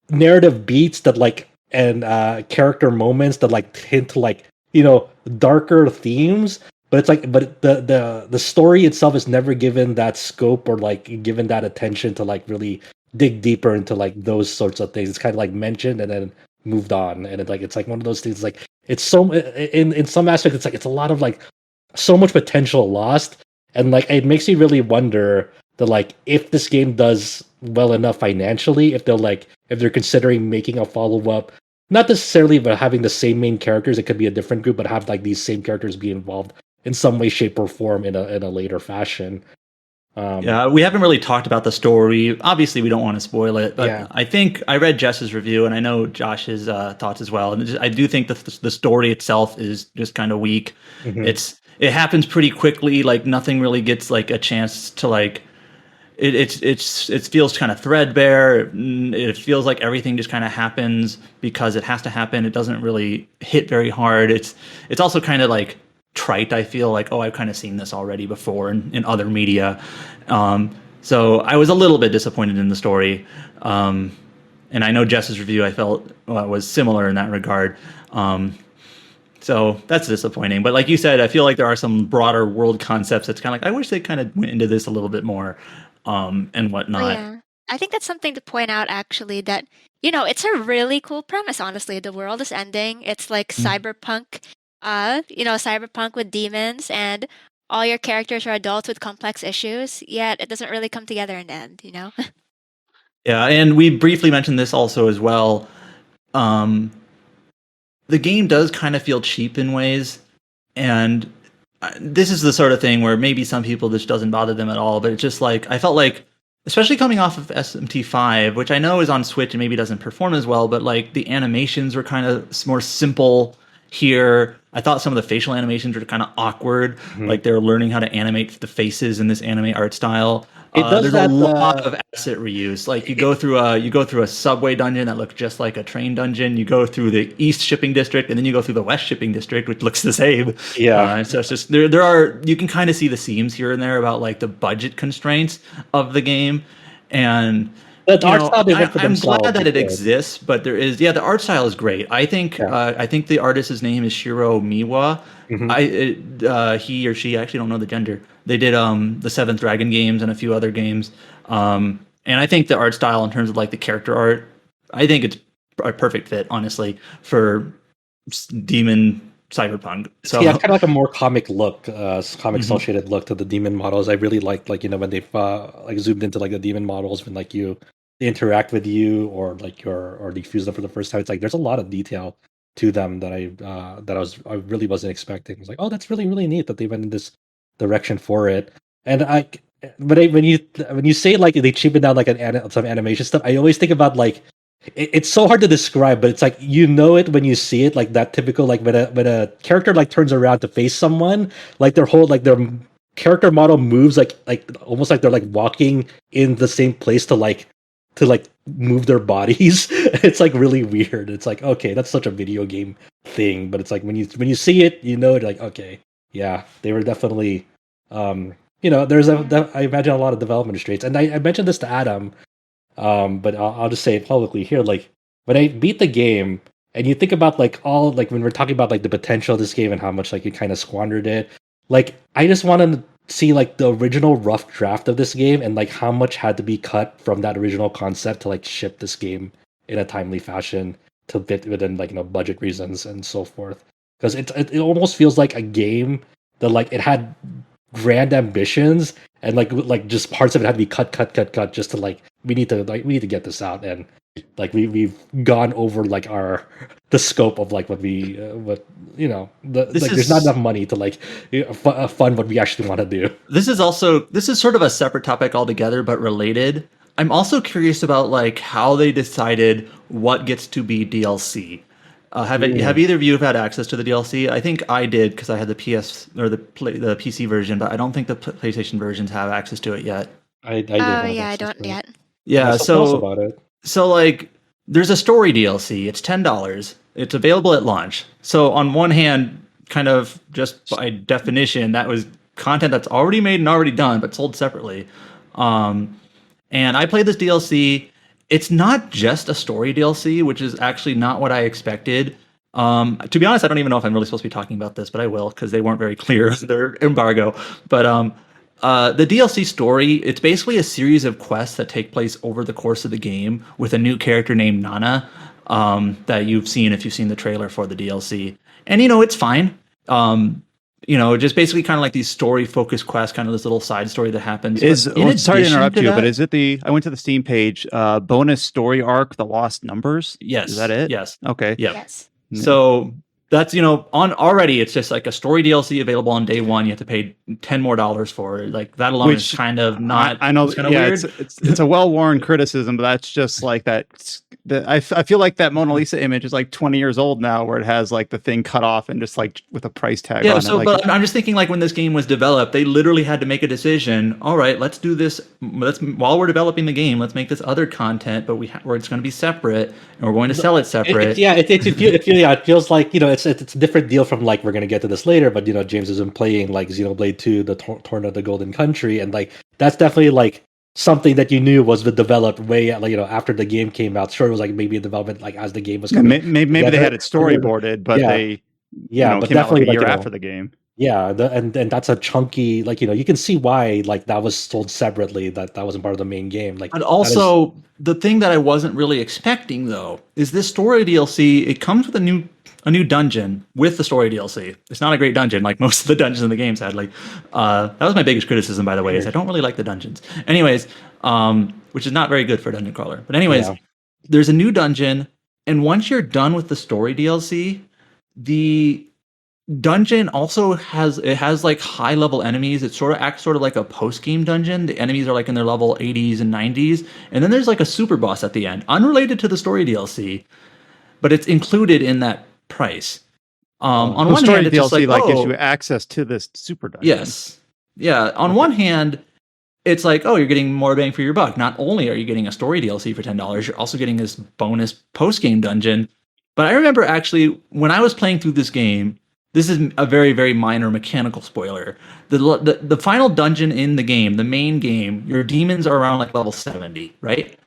narrative beats that like and character moments that like hint to like, you know, darker themes, but it's like the story itself is never given that scope or like given that attention to like really dig deeper into like those sorts of things. It's kind of like mentioned and then moved on, and it's like one of those things like it's so in some aspects it's like it's a lot of like so much potential lost, and like it makes me really wonder that like if this game does well enough financially, if they're considering making a follow-up, not necessarily but having the same main characters, it could be a different group, but have like these same characters be involved in some way, shape, or form in a later fashion. Yeah, we haven't really talked about the story. Obviously, we don't want to spoil it, but yeah. I think I read Jess's review, and I know Josh's thoughts as well. And I do think that the story itself is just kind of weak. Mm-hmm. It happens pretty quickly. Like nothing really gets like a chance to like. It feels kind of threadbare. It feels like everything just kind of happens because it has to happen. It doesn't really hit very hard. It's also kind of like trite. I feel like, oh, I've kind of seen this already before in other media. So I was a little bit disappointed in the story. And I know Jess's review I felt was similar in that regard. So that's disappointing. But like you said, I feel like there are some broader world concepts that's kind of like, I wish they kind of went into this a little bit more and whatnot. Oh, yeah. I think that's something to point out, actually, that, you know, it's a really cool premise, honestly. The world is ending. It's like cyberpunk, cyberpunk with demons, and all your characters are adults with complex issues, yet it doesn't really come together in the end, you know? Yeah, and we briefly mentioned this also as well. The game does kind of feel cheap in ways, and this is the sort of thing where maybe some people this doesn't bother them at all, but it's just like I felt like, especially coming off of SMT5, which I know is on Switch and maybe doesn't perform as well, but like the animations were kind of more simple here. I thought some of the facial animations were kind of awkward, like they were learning how to animate the faces in this anime art style. There's a lot of asset reuse. Like you go through a subway dungeon that looks just like a train dungeon. You go through the East Shipping District, and then you go through the West Shipping District, which looks the same. Yeah. So it's just you can kind of see the seams here and there about like the budget constraints of the game, and the art style I'm glad that it exists, but there is the art style is great. I think the artist's name is Shiro Miwa. He or she, I actually don't know the gender. They did the Seventh Dragon games and a few other games, and I think the art style in terms of like the character art, I think it's a perfect fit, honestly, for demon cyberpunk. So yeah, kind of like a more comic look, comic cel shaded look to the demon models. I really like when they've like zoomed into like the demon models when like they interact with you or like or they fuse them for the first time. It's like there's a lot of detail to them that I really wasn't expecting. It's like, oh, that's really, really neat that they went in this direction for it. And when you say like they cheapen down like some animation stuff, I always think about like it's so hard to describe, but it's like it when you see it, like that typical like when a character like turns around to face someone, like their character model moves like almost like they're like walking in the same place to like to like move their bodies. It's like really weird. It's like, okay, that's such a video game thing, but it's like when you see it, you know, like, okay, yeah, they were definitely there's I imagine a lot of development restraints. And I mentioned this to Adam, but I'll just say it publicly here. Like when I beat the game, and you think about like all like when we're talking about like the potential of this game and how much like you kind of squandered it, like I just wanted to see like the original rough draft of this game and like how much had to be cut from that original concept to like ship this game in a timely fashion to fit within like budget reasons and so forth. Because it almost feels like a game that like it had grand ambitions and like just parts of it had to be cut just to like we need to get this out, and like we've gone over like the scope of like there's not enough money to like fund what we actually want to do. This is sort of a separate topic altogether, but related. I'm also curious about like how they decided what gets to be DLC. Have either of you had access to the DLC? I think I did because I had the PS or the PC version, but I don't think the PlayStation versions have access to it yet. I don't yet. Yeah, so about it. So like there's a story DLC. It's $10. It's available at launch. So on one hand, kind of just by definition, that was content that's already made and already done, but sold separately. And I played this DLC. It's not just a story DLC, which is actually not what I expected. To be honest, I don't even know if I'm really supposed to be talking about this, but I will because they weren't very clear. Their embargo. But the DLC story, it's basically a series of quests that take place over the course of the game with a new character named Nana that you've seen if you've seen the trailer for the DLC. And, it's fine. Just basically kind of like these story-focused quests, kind of this little side story that happens. Sorry to interrupt you, but is it I went to the Steam page, bonus story arc, The Lost Numbers? Yes. Is that it? Yes. Okay. Yep. Yes. So that's, on already, it's just like a story DLC available on day one. You have to pay $10 more for it. Like that alone is kind of not. I know. It's kind of weird. It's a well-worn criticism, but that's just like that. I feel like that Mona Lisa image is like 20 years old now, where it has like the thing cut off and just like with a price tag on it. So, but I'm just thinking like when this game was developed, they literally had to make a decision. All right, let's do this. While we're developing the game, let's make this other content, but where it's going to be separate and we're going to sell it separate. It feels like it's a different deal from like we're going to get to this later, but James has been playing like Xenoblade 2, the Torna, the Golden Country, and like that's definitely like something that you knew was developed way after the game came out. Sure, it was like maybe a development like as the game was coming. Maybe they had it storyboarded, but they but came out like definitely a year after the game. Yeah, and that's a chunky you can see why like that was sold separately. That wasn't part of the main game. Like, and also the thing that I wasn't really expecting though is this story DLC. It comes with a new dungeon with the story DLC. It's not a great dungeon like most of the dungeons in the games had. Like that was my biggest criticism, by the way, is I don't really like the dungeons. Anyways, which is not very good for a dungeon crawler. But anyways, there's a new dungeon, and once you're done with the story DLC, the dungeon also has like high level enemies. It sort of acts sort of like a post game dungeon. The enemies are like in their level 80s and 90s, and then there's like a super boss at the end, unrelated to the story DLC, but it's included in that price. On one hand, it's DLC just like gives you access to this super dungeon. Yes, yeah. On one hand, it's like, you're getting more bang for your buck. Not only are you getting a story DLC for $10, you're also getting this bonus post game dungeon. But I remember actually when I was playing through this game, this is a very, very minor mechanical spoiler. The final dungeon in the game, the main game, your demons are around like level 70, right?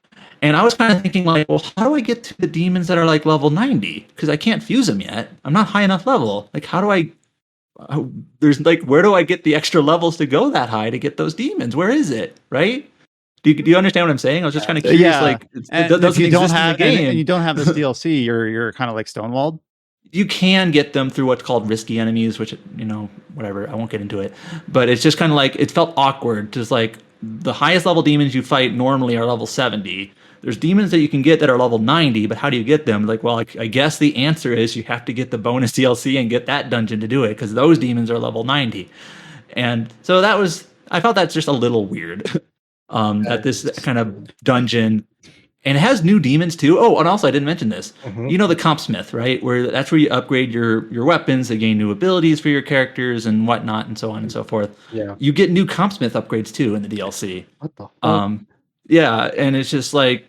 And I was kind of thinking like, well, how do I get to the demons that are like level 90? Because I can't fuse them yet. I'm not high enough level. Like, how do I... where do I get the extra levels to go that high to get those demons? Where is it, right? Do you understand what I'm saying? I was just kind of curious. Yeah. Like, it doesn't exist in the game. And you don't have this DLC, you're kind of like stonewalled. You can get them through what's called risky enemies, which, whatever, I won't get into it. But it's just kind of like, it felt awkward. Just like, the highest level demons you fight normally are level 70. There's demons that you can get that are level 90, but how do you get them? Like, well, I guess the answer is you have to get the bonus DLC and get that dungeon to do it, because those demons are level 90. And so I felt that's just a little weird. That this kind of dungeon, and it has new demons too. Oh, and also I didn't mention this. Mm-hmm. The Comp Smith, right? That's where you upgrade your weapons, they gain new abilities for your characters and whatnot, and so on and so forth. Yeah. You get new Comp Smith upgrades too in the DLC. What the fuck? Yeah, and it's just like,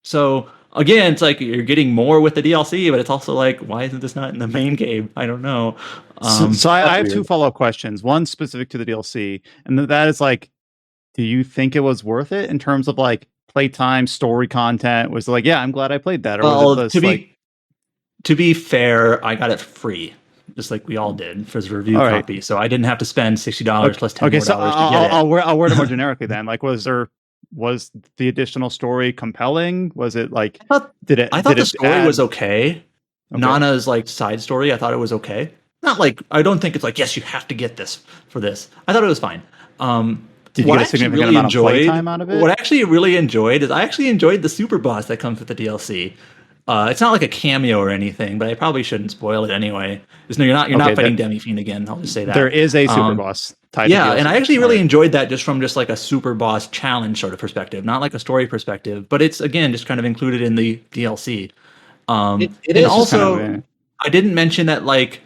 So again, it's like you're getting more with the DLC, but it's also like, why isn't this not in the main game? I don't know. So I have two follow-up questions. One specific to the DLC, and that is like, do you think it was worth it in terms of like playtime, story content? Was it like, yeah, I'm glad I played that, or was it just to be fair, I got it free, just like we all did for the review copy. So I didn't have to spend $60 plus $10 more to get it. I'll word it more generically then. Like, was the additional story compelling? Was it like, I thought the story was okay. Nana's like side story, I thought it was okay. Not like, I don't think it's like, yes, you have to get this for this. I thought it was fine. Did you get a significant amount of playtime out of it? What I actually really enjoyed is I actually enjoyed the super boss that comes with the DLC. It's not like a cameo or anything, but I probably shouldn't spoil it anyway. You're not fighting Demi-Fiend again. I'll just say that there is a super boss tied. Yeah, and I actually really enjoyed that just from just like a super boss challenge sort of perspective, not like a story perspective. But it's again just kind of included in the DLC. It is also kind of I didn't mention that like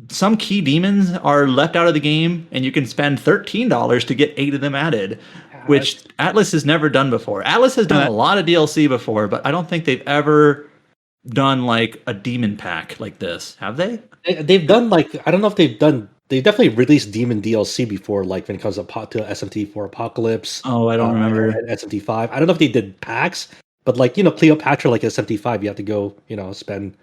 some key demons are left out of the game, and you can spend $13 to get 8 of them added, which Atlus has never done before. Atlus has done a lot of DLC before, but I don't think they've ever done like a demon pack like this. Have they? They've done like, I don't know if they've done. They definitely released demon DLC before, like when it comes to SMT4 Apocalypse. Oh, I don't remember. SMT5. I don't know if they did packs, but like Cleopatra, like SMT5, you have to go spend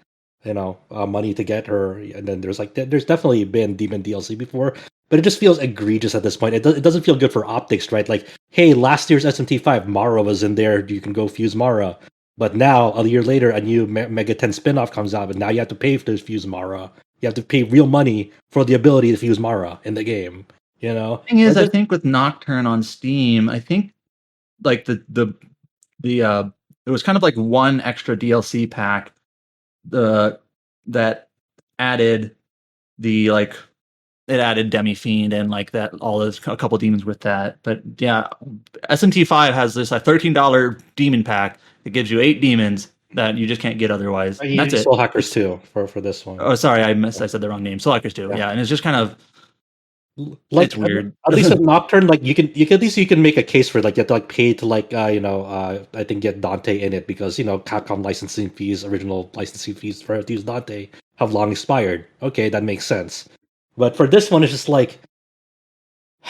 money to get her, and then there's definitely been demon DLC before, but it just feels egregious at this point. It doesn't feel good for optics, right? Like, hey, last year's SMT5 Mara was in there, you can go fuse Mara, but now a year later a new Mega 10 spin-off comes out, but now you have to pay to fuse Mara. You have to pay real money for the ability to fuse Mara in the game. The thing is, I think with Nocturne on Steam, I think like the it was kind of like one extra DLC pack that added it added Demi-Fiend and like that, all those a couple demons with that. But yeah, SMT5 has this $13 demon pack that gives you 8 demons that you just can't get otherwise. That's it. Soul Hackers 2 for this one. Oh, sorry, I said the wrong name. Soul Hackers 2. Yeah, and it's just kind of like, it's weird. At least with Nocturne, like you can at least you can make a case for it. Like you have to like pay to like I think get Dante in it because Capcom original licensing fees for to use Dante have long expired. Okay, that makes sense. But for this one, it's just like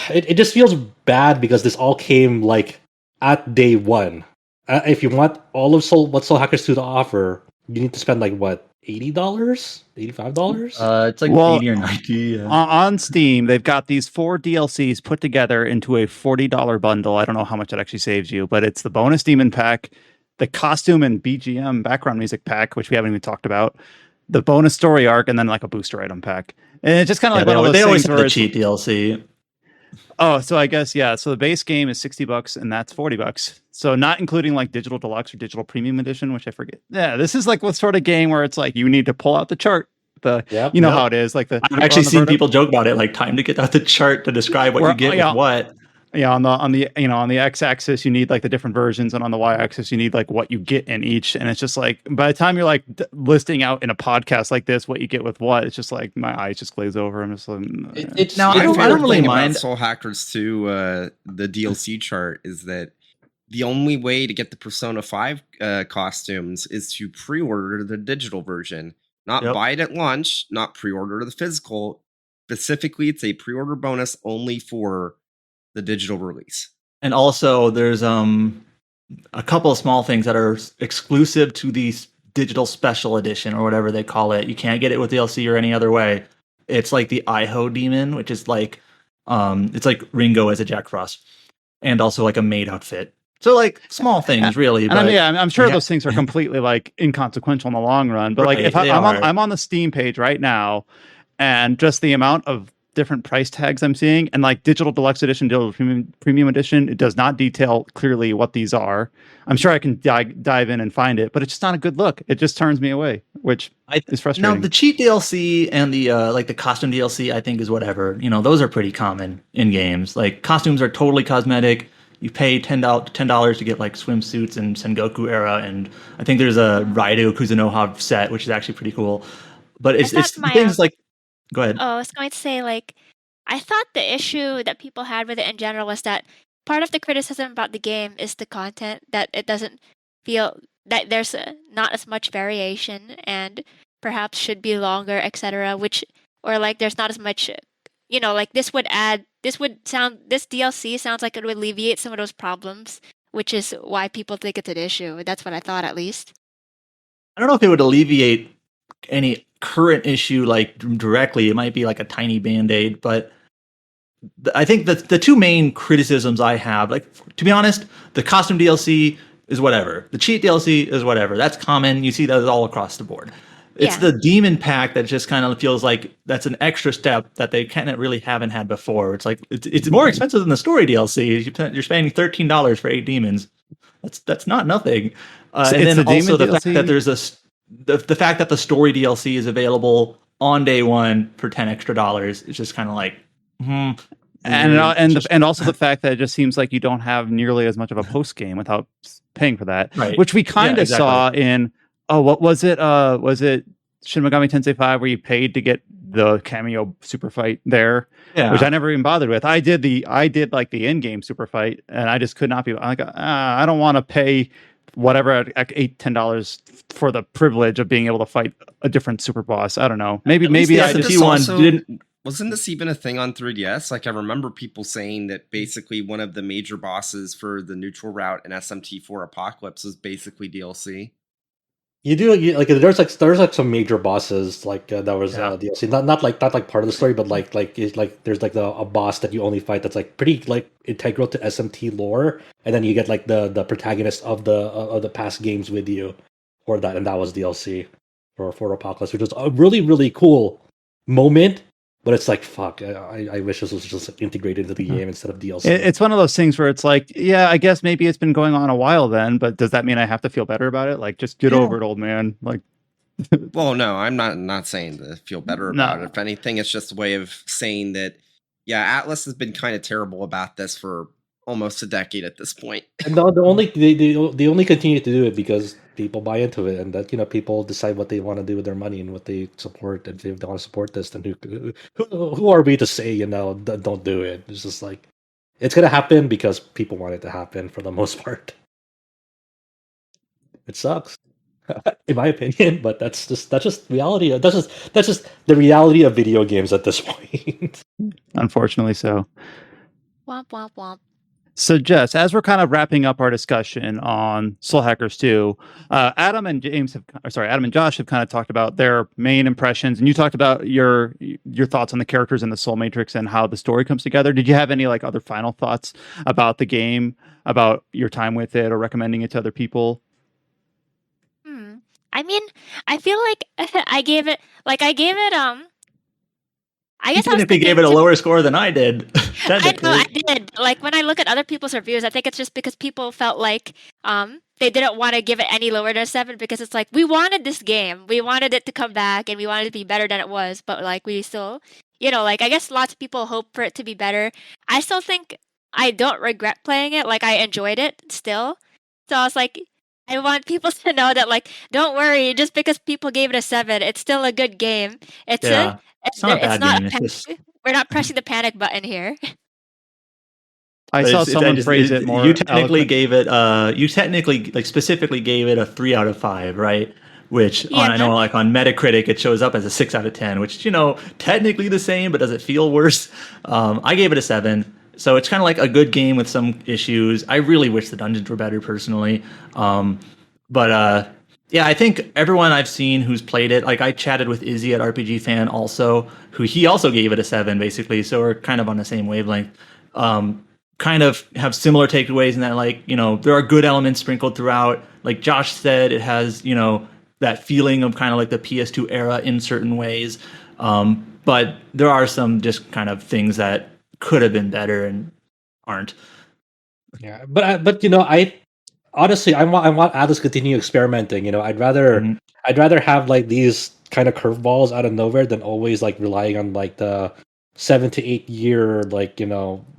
it just feels bad because this all came like at day one. If you want all of what Soul Hackers 2 to offer, you need to spend like what, $80, $85? It's like 80 or 90. Yeah. On Steam, they've got these 4 DLCs put together into a $40 bundle. I don't know how much it actually saves you, but it's the bonus demon pack, the costume and BGM background music pack, which we haven't even talked about, the bonus story arc, and then like a booster item pack. And it's just kind of like one of those they always things have the cheat DLC. Oh, so I guess, yeah. So the base game is $60 and that's $40. So not including like digital deluxe or digital premium edition, which I forget. Yeah, this is like what sort of game where it's like you need to pull out the chart. How it is. Like I've actually seen people joke about it, like time to get out the chart to describe what you get with what. Yeah, on the x-axis you need like the different versions, and on the y-axis you need like what you get in each. And it's just like by the time you're like listing out in a podcast like this what you get with what, it's just like my eyes just glaze over. I'm just like, I don't really mind Soul Hackers 2. The DLC chart is that the only way to get the Persona 5 costumes is to pre-order the digital version, not buy it at launch, not pre-order the physical. Specifically, it's a pre-order bonus only for the digital release. And also there's a couple of small things that are exclusive to the digital special edition or whatever they call it. You can't get it with DLC or any other way. It's like the Iho demon, which is like it's like Ringo as a Jack Frost, and also like a maid outfit. So like small things really. But I'm sure those things are completely like inconsequential in the long run. But like if I'm on the Steam page right now, and just the amount of different price tags I'm seeing, and like digital deluxe edition, digital premium edition, it does not detail clearly what these are. I'm sure I can dive in and find it, but it's just not a good look. It just turns me away, which is frustrating. Now the cheat DLC and the like the costume DLC, I think is whatever. Those are pretty common in games. Like costumes are totally cosmetic. You pay $10 to get like swimsuits and Sengoku era, and I think there's a Raido Kuzunoha set, which is actually pretty cool. But it's things like. Go ahead. Oh, I was going to say, like, I thought the issue that people had with it in general was that part of the criticism about the game is the content, that it doesn't feel that there's not as much variation and perhaps should be longer, etc. Which or like there's not as much, like this DLC sounds like it would alleviate some of those problems, which is why people think it's an issue. That's what I thought, at least. I don't know if it would alleviate any current issue like directly. It might be like a tiny band-aid, but I think that the two main criticisms I have, like, to be honest, the costume DLC is whatever. The cheat DLC is whatever. That's common. You see that all across the board. It's the demon pack that just kind of feels like that's an extra step that they kind of really haven't had before. It's like it's more expensive than the story DLC. You're spending $13 for 8 demons. That's not nothing. And then also the fact that there's the fact that the story DLC is available on day one for $10 extra is just kind of like. And also the fact that it just seems like you don't have nearly as much of a post game without paying for that, right? Which we kind of saw in what was it? Was it Shin Megami Tensei 5 where you paid to get the cameo super fight there? Yeah. Which I never even bothered with. I did like the in-game super fight, and I just could not be like, I don't want to pay whatever at $8-10 for the privilege of being able to fight a different super boss. I don't know. Maybe I just didn't. Wasn't this even a thing on 3DS? Like, I remember people saying that basically one of the major bosses for the neutral route in SMT4 Apocalypse was basically DLC. There's some major bosses that was DLC, not like part of the story, but there's a boss that you only fight that's like pretty like integral to SMT lore, and then you get like the protagonist of the past games with you for that, and that was DLC for Apocalypse, which was a really, really cool moment. But it's like, fuck, I wish this was just integrated into the game instead of DLC. It's one of those things where it's like, yeah, I guess maybe it's been going on a while then, but does that mean I have to feel better about it? Like, just get over it, old man. Like, well, no, I'm not saying to feel better about it. If anything, it's just a way of saying that, yeah, Atlus has been kind of terrible about this for almost a decade at this point. And they only continue to do it because people buy into it, and that people decide what they want to do with their money and what they support. And if they want to support this, then who are we to say don't do it? It's just like it's gonna happen because people want it to happen for the most part. It sucks, in my opinion, but that's just reality. That's just the reality of video games at this point. Unfortunately, so. Womp womp womp. So, Jess, as we're kind of wrapping up our discussion on Soul Hackers 2, Adam and Josh have kind of talked about their main impressions, and you talked about your thoughts on the characters in the Soul Matrix and how the story comes together. Did you have any like other final thoughts about the game, about your time with it, or recommending it to other people? I mean, I feel like I gave it. I guess even if he gave it a lower score than I did. I know I did. Like when I look at other people's reviews, I think it's just because people felt like they didn't want to give it any lower than a 7 because it's like we wanted this game, we wanted it to come back, and we wanted it to be better than it was. But like we still, I guess lots of people hope for it to be better. I still think I don't regret playing it. Like I enjoyed it still. So I was like, I want people to know that like, don't worry, just because people gave it a 7, it's still a good game. It's not a bad game. We're not pressing the panic button here. I saw someone phrase it more. You technically gave it. You technically specifically gave it a 3 out of 5, right? Which I know like on Metacritic it shows up as a 6 out of 10, which technically the same, but does it feel worse? I gave it a 7. So it's kind of like a good game with some issues. I really wish the dungeons were better personally. But I think everyone I've seen who's played it, like I chatted with Izzy at RPG Fan also, who he also gave it a 7 basically. So we're kind of on the same wavelength. Kind of have similar takeaways in that like, there are good elements sprinkled throughout. Like Josh said, it has, that feeling of kind of like the PS2 era in certain ways. But there are some just kind of things that could have been better and aren't. Yeah, but I honestly I want Atlus to continue experimenting. I'd rather have like these kind of curveballs out of nowhere than always like relying on like the 7 to 8 year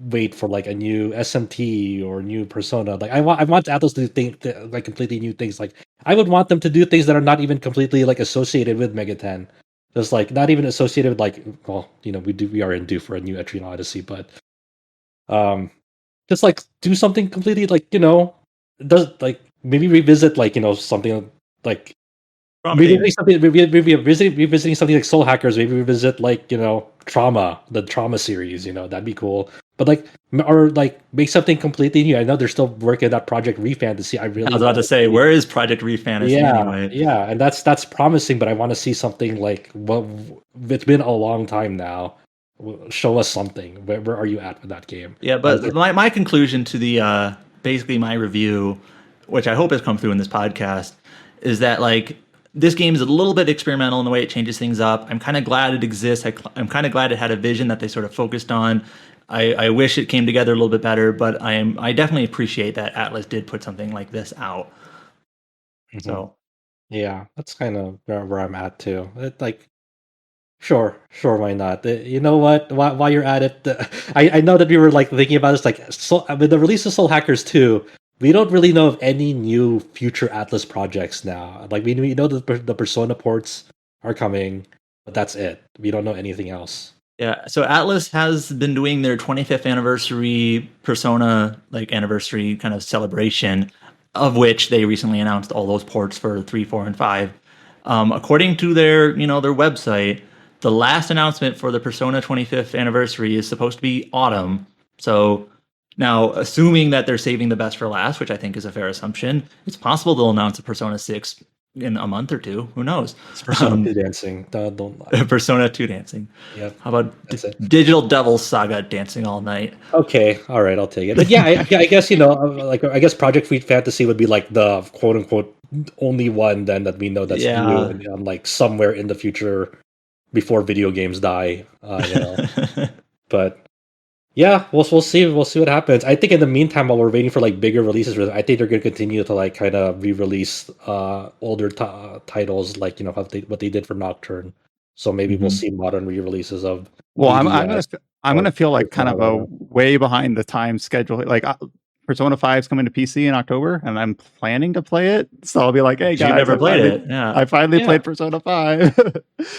wait for like a new SMT or new Persona. Like I want Atlus to think like completely new things. Like I would want them to do things that are not even completely like associated with Mega 10. Just like not even associated with like, well, we are in due for a new Etrian Odyssey, but just like do something completely like does like maybe revisit like something like revisiting something like Soul Hackers. Maybe revisit like Trauma, the Trauma series. That'd be cool. But like or like make something completely new. I know they're still working on that Project Refantasy. I was about to say, where is Project Refantasy anyway? Yeah, and that's promising. But I want to see something like it's been a long time now. Show us something. Where are you at with that game? Yeah, but my conclusion to the basically my review, which I hope has come through in this podcast, is that like this game is a little bit experimental in the way it changes things up. I'm kind of glad it exists. I'm kind of glad it had a vision that they sort of focused on. I wish it came together a little bit better, but I definitely appreciate that Atlus did put something like this out. Mm-hmm. So, yeah, that's kind of where I'm at too. Sure, why not? You know what? While you're at it, I know that we were like thinking about this, like with the release of Soul Hackers 2, we don't really know of any new future Atlus projects now. Like we know that the Persona ports are coming, but that's it. We don't know anything else. Yeah, so Atlus has been doing their 25th anniversary Persona anniversary kind of celebration, of which they recently announced all those ports for 3, 4, and 5. According to their their website, the last announcement for the Persona 25th anniversary is supposed to be autumn. So now, assuming that they're saving the best for last, which I think is a fair assumption, it's possible they'll announce a Persona 6 in a month or two. Who knows? It's Persona 2 dancing. Don't lie. Persona 2 dancing. Yep. How about Digital Devil Saga dancing all night? Okay, all right, I'll take it. But yeah, I guess I guess Project Fantasy would be like the quote unquote only one then that we know that's new and like somewhere in the future before video games die. But yeah, we'll see what happens. I think in the meantime, while we're waiting for like bigger releases, I think they're going to continue to like kind of re-release older titles, like what they did for Nocturne. So maybe we'll see modern re-releases of. Well, I'm gonna feel like kind of a way behind the time schedule. Like Persona 5 is coming to PC in October, and I'm planning to play it. So I'll be like, "Hey guys, you never played it? Yeah, I finally played Persona 5.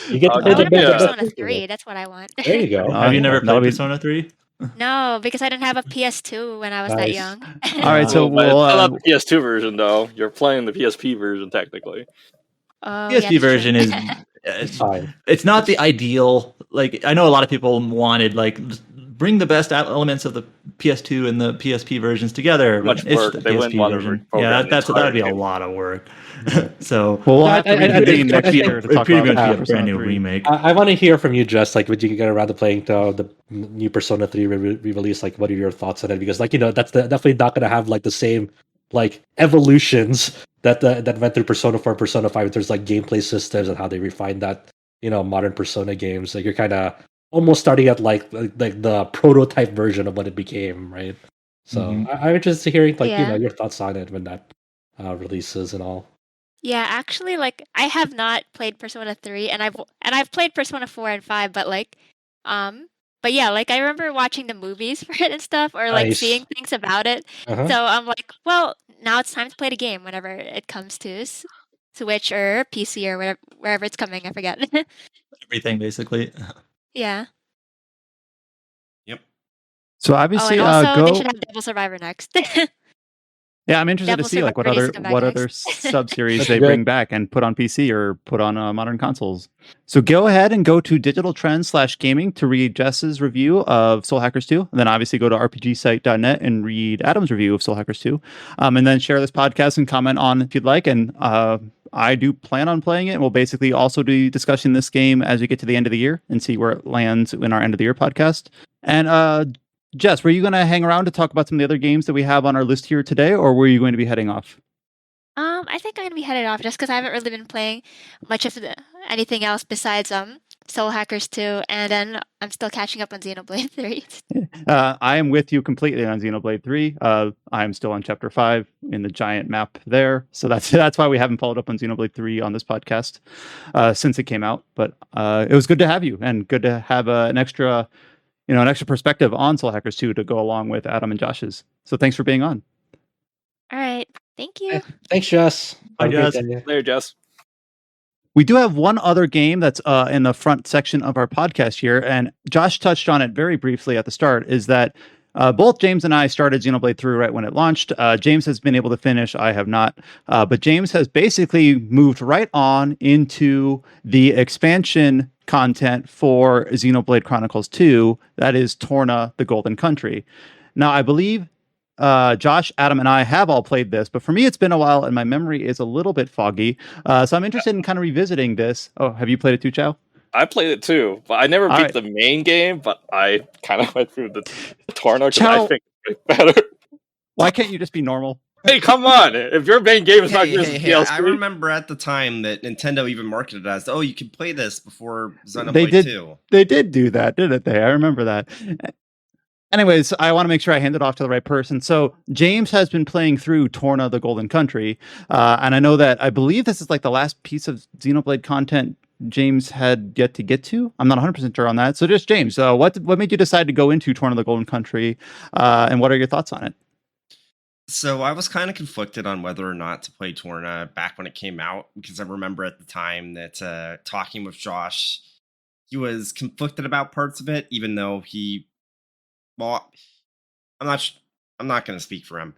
You get to play Persona 3. That's what I want. There you go. Have you never played Persona 3? No, because I didn't have a PS2 when I was that young. All right, so we'll not the PS2 version though. You're playing the PSP version technically. PSP version is fine. It's not the ideal. Like I know a lot of people wanted bring the best elements of the PS2 and the PSP versions together. Much work. The they PSP wouldn't want version. to Yeah, that'd be a lot of work. So we'll have to reconvene next year to talk about a brand new remake. I want to hear from you, Jess. Like, would you get around to playing the new Persona 3 re-release? Like, what are your thoughts on it? Because that's definitely not going to have like the same like evolutions that went through Persona 4 and Persona 5. There's like gameplay systems and how they refined that modern Persona games. Like you're kind of almost starting at like the prototype version of what it became, right? So I'm interested in hearing your thoughts on it when that releases and all. Yeah, actually, like I have not played Persona 3, and I've played Persona 4 and 5, but yeah, like I remember watching the movies for it and stuff, or like seeing things about it. Uh-huh. So I'm like, well, now it's time to play the game whenever it comes to Switch or PC or wherever it's coming. I forget. Everything basically. Yeah. Yep. So obviously, and also they should have Devil Survivor next. Yeah, I'm interested to see like what other sub-series they bring back and put on PC or put on modern consoles. So go ahead and go to digitaltrends/gaming to read Jess's review of Soul Hackers 2. And then obviously go to rpgsite.net and read Adam's review of Soul Hackers 2. And then share this podcast and comment on if you'd like. And I do plan on playing it. We'll basically also be discussing this game as we get to the end of the year and see where it lands in our end of the year podcast. And Jess, were you going to hang around to talk about some of the other games that we have on our list here today, or were you going to be heading off? I think I'm going to be headed off just because I haven't really been playing much of anything else besides Soul Hackers 2, and then I'm still catching up on Xenoblade 3. I am with you completely on Xenoblade 3. I'm still on Chapter 5 in the giant map there, so that's why we haven't followed up on Xenoblade 3 on this podcast since it came out. But it was good to have you, and good to have an extra perspective on Soul Hackers 2 to go along with Adam and Josh's. So thanks for being on. All right. Thank you. Thanks, Jess. Bye, Jess. Later, Jess. We do have one other game that's in the front section of our podcast here, and Josh touched on it very briefly at the start, is that Both James and I started Xenoblade 3 right when it launched. James has been able to finish. I have not. But James has basically moved right on into the expansion content for Xenoblade Chronicles 2. That is Torna, the Golden Country. Now, I believe Josh, Adam, and I have all played this, but for me, it's been a while and my memory is a little bit foggy. So I'm interested in kind of revisiting this. Oh, have you played it too, Chao? I played it too, but I never beat the main game, but I kind of went through the Torna because I think it's better. Why can't you just be normal? Hey, come on! If your main game is not just DLC... I remember at the time that Nintendo even marketed it as, oh, you can play this before Xenoblade 2. They did do that, didn't they? I remember that. Anyways, I want to make sure I hand it off to the right person. So James has been playing through Torna, the Golden Country, and I know that I believe this is like the last piece of Xenoblade content James had yet to get to. I'm not 100% sure on that. So just James, what made you decide to go into Torna, the Golden Country, and what are your thoughts on it? So I was kind of conflicted on whether or not to play Torna back when it came out, because I remember at the time that talking with Josh, he was conflicted about parts of it, even though well, I'm not going to speak for him.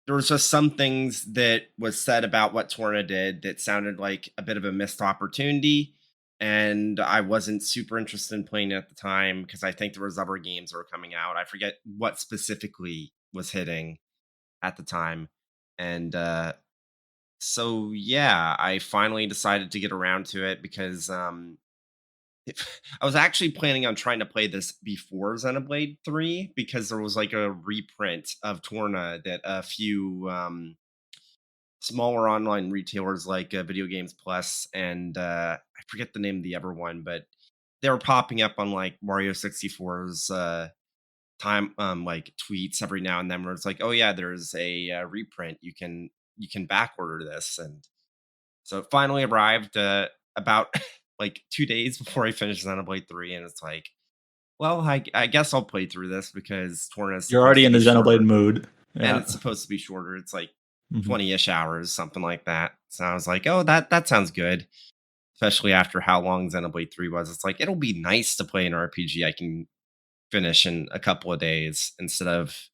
There was just some things that was said about what Torna did that sounded like a bit of a missed opportunity, and I wasn't super interested in playing it at the time because I think there was other games that were coming out. I forget what specifically was hitting at the time, and so yeah, I finally decided to get around to it because I was actually planning on trying to play this before Xenoblade 3 because there was like a reprint of Torna that a few smaller online retailers like Video Games Plus and I forget the name of the other one, but they were popping up on like Mario 64's time like tweets every now and then where it's like, oh yeah, there's a reprint. You can back order this, and so it finally arrived about like 2 days before I finished Xenoblade 3, and it's like, well, I guess I'll play through this because Torna's... You're already in the Xenoblade mood. Yeah. And it's supposed to be shorter. It's like 20-ish hours, something like that. So I was like, oh, that sounds good. Especially after how long Xenoblade 3 was. It's like, it'll be nice to play an RPG I can finish in a couple of days instead of,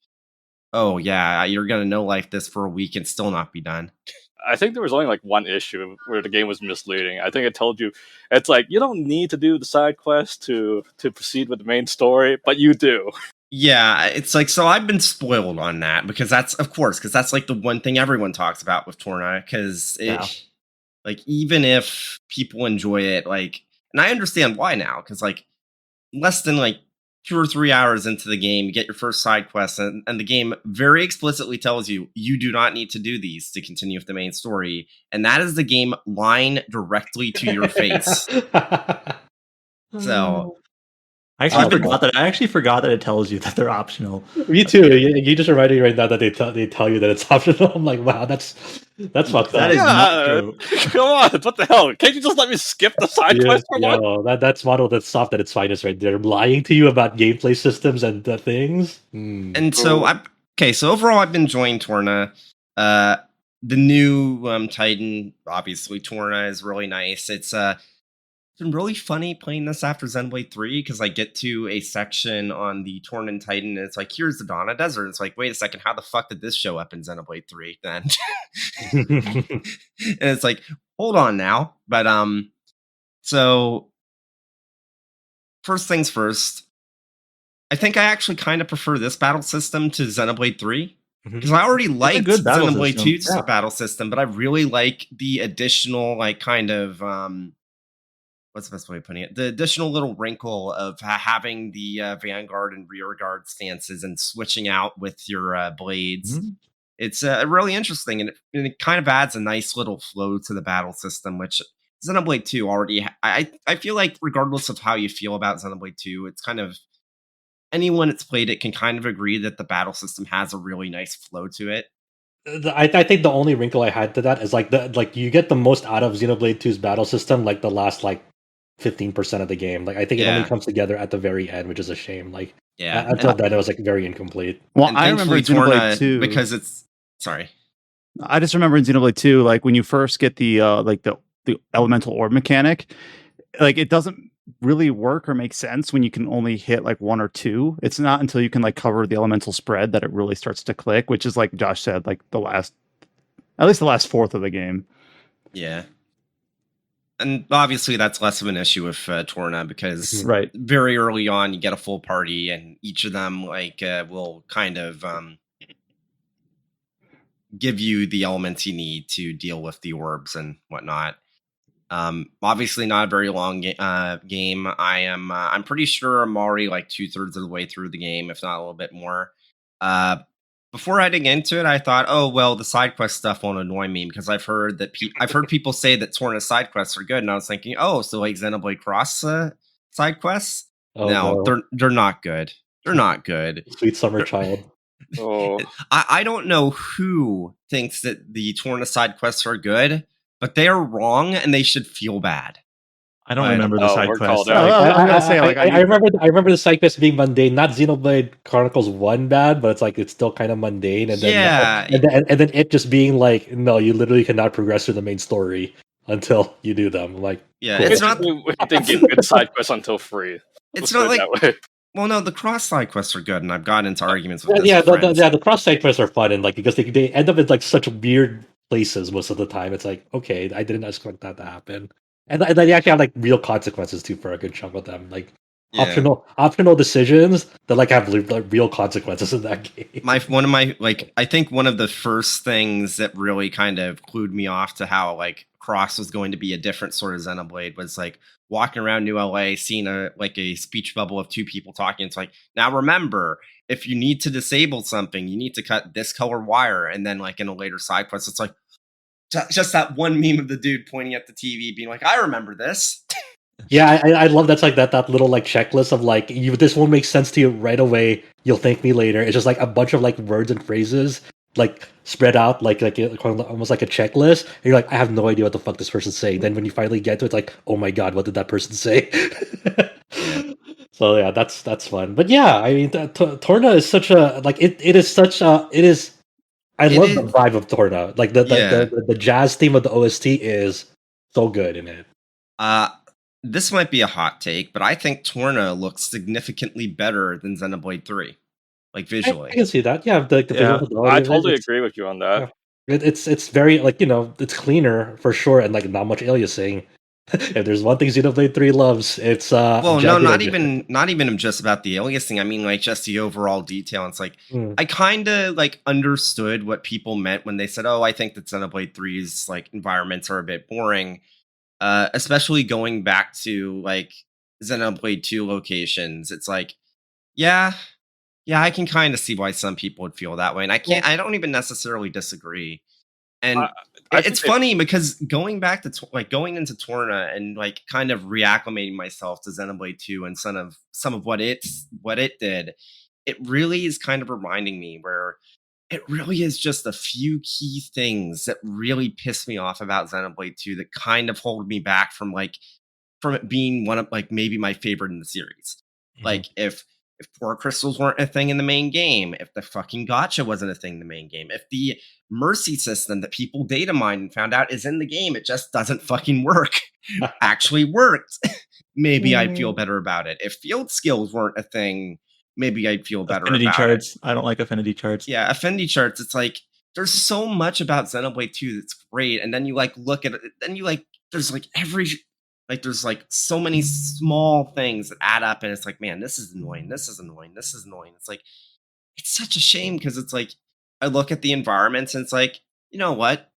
oh, yeah, you're going to know life this for a week and still not be done. I think there was only like one issue where the game was misleading. I think it told you, it's like, you don't need to do the side quest to proceed with the main story, but you do. Yeah, it's like, so I've been spoiled on that because that's like the one thing everyone talks about with Torna, because like, even if people enjoy it, like, and I understand why now, because like less than like 2 or 3 hours into the game, you get your first side quest, and the game very explicitly tells you do not need to do these to continue with the main story, and that is the game lying directly to your face. So I actually forgot that it tells you that they're optional. Me too. You just reminded me right now that they tell you that it's optional. I'm like, wow, that's fucked up. That is not true. Come on, what the hell? Can't you just let me skip the side quest for one? That's model that's soft at its finest right there. Lying to you about gameplay systems and things. And so so overall I've been enjoying Torna. The new Titan, obviously Torna, is really nice. It's been really funny playing this after Xenoblade 3 because I get to a section on the Torna Titan and it's like, here's the Donna Desert. It's like, wait a second, how the fuck did this show up in Xenoblade 3 then? And it's like, hold on now. But so first things first, I think I actually kind of prefer this battle system to Xenoblade 3. Because I already liked Xenoblade 2's battle system, but I really like the additional, like, kind of what's the best way of putting it? The additional little wrinkle of having the vanguard and rear guard stances and switching out with your blades. It's really interesting, and it kind of adds a nice little flow to the battle system, which Xenoblade 2 already... I feel like regardless of how you feel about Xenoblade 2, it's kind of... anyone that's played it can kind of agree that the battle system has a really nice flow to it. I think the only wrinkle I had to that is like you get the most out of Xenoblade 2's battle system like the last like 15% of the game. Like I think it only comes together at the very end, which is a shame. Like until then it was like very incomplete. Well, I remember Xenoblade 2 because it's sorry. I just remember in Xenoblade 2, like when you first get the elemental orb mechanic, like it doesn't really work or make sense when you can only hit like one or two. It's not until you can like cover the elemental spread that it really starts to click, which is like Josh said, like at least the last fourth of the game. Yeah. And obviously that's less of an issue with Torna because right. very early on you get a full party and each of them like will kind of give you the elements you need to deal with the orbs and whatnot. Obviously not a very long game. I'm pretty sure I'm already like 2/3 of the way through the game, if not a little bit more. Before heading into it, I thought, oh well, the side quest stuff won't annoy me because I've heard people say that Torna side quests are good, and I was thinking, oh, so like Xenoblade Cross side quests? Oh, no, they're not good. They're not good. Sweet summer child. Oh, I don't know who thinks that the Torna side quests are good, but they are wrong and they should feel bad. I don't remember the side quests. I remember the side quests being mundane. Not Xenoblade Chronicles 1 bad, but it's like it's still kind of mundane. And then and then it just being like, no, you literally cannot progress through the main story until you do them. Like, yeah, cool. It's not. They give good side quests until free. It's not like. Well, no, the cross side quests are good, and I've gotten into arguments with the cross side quests are fun, and like because they end up in like such weird places most of the time. It's like, okay, I didn't expect that to happen. And they actually have like real consequences too for a good chunk of them, like optional decisions that like have real consequences in that game. I think one of the first things that really kind of clued me off to how like Cross was going to be a different sort of Xenoblade was like walking around New LA, seeing a speech bubble of two people talking. It's like, now remember, if you need to disable something, you need to cut this color wire, and then like in a later side quest, it's like. Just that one meme of the dude pointing at the TV being like, I remember this. Yeah, I love that's like that little like checklist of like, this won't make sense to you right away. You'll thank me later. It's just like a bunch of like words and phrases like spread out like almost like a checklist. And you're like, I have no idea what the fuck this person's saying. Then when you finally get to it, it's like, oh my god, what did that person say? So yeah, that's fun. But yeah, I mean, Torna is such a like it is. I love the vibe of Torna. Like the jazz theme of the OST is so good in it. This might be a hot take, but I think Torna looks significantly better than Xenoblade 3. Like visually. I can see that. Yeah, I totally agree with you on that. Yeah. It's very like, it's cleaner for sure and like not much aliasing. If there's one thing Xenoblade 3 loves, it's not even just about the aliasing. I mean, like just the overall detail. It's like I kind of like understood what people meant when they said, "Oh, I think that Xenoblade 3's like environments are a bit boring," especially going back to like Xenoblade 2 locations. It's like, yeah, I can kind of see why some people would feel that way, and I don't even necessarily disagree. And it's funny because going back to going into Torna and like kind of reacclimating myself to Xenoblade 2 and some of what it did, it really is kind of reminding me where it really is just a few key things that really piss me off about Xenoblade 2 that kind of hold me back from it being one of like maybe my favorite in the series. Mm-hmm. Like if core crystals weren't a thing in the main game, if the fucking gacha wasn't a thing in the main game, if the mercy system that people data mined and found out is in the game, it just doesn't fucking work, actually worked, maybe I'd feel better about it. If field skills weren't a thing, maybe I'd feel better affinity about charts. It. I don't like affinity charts. Yeah, affinity charts, it's like, there's so much about Xenoblade 2 that's great, and then you like look at it, then you like, there's like there's like so many small things that add up, and it's like, man, this is annoying. This is annoying. This is annoying. It's like, it's such a shame because it's like, I look at the environments and it's like, you know what?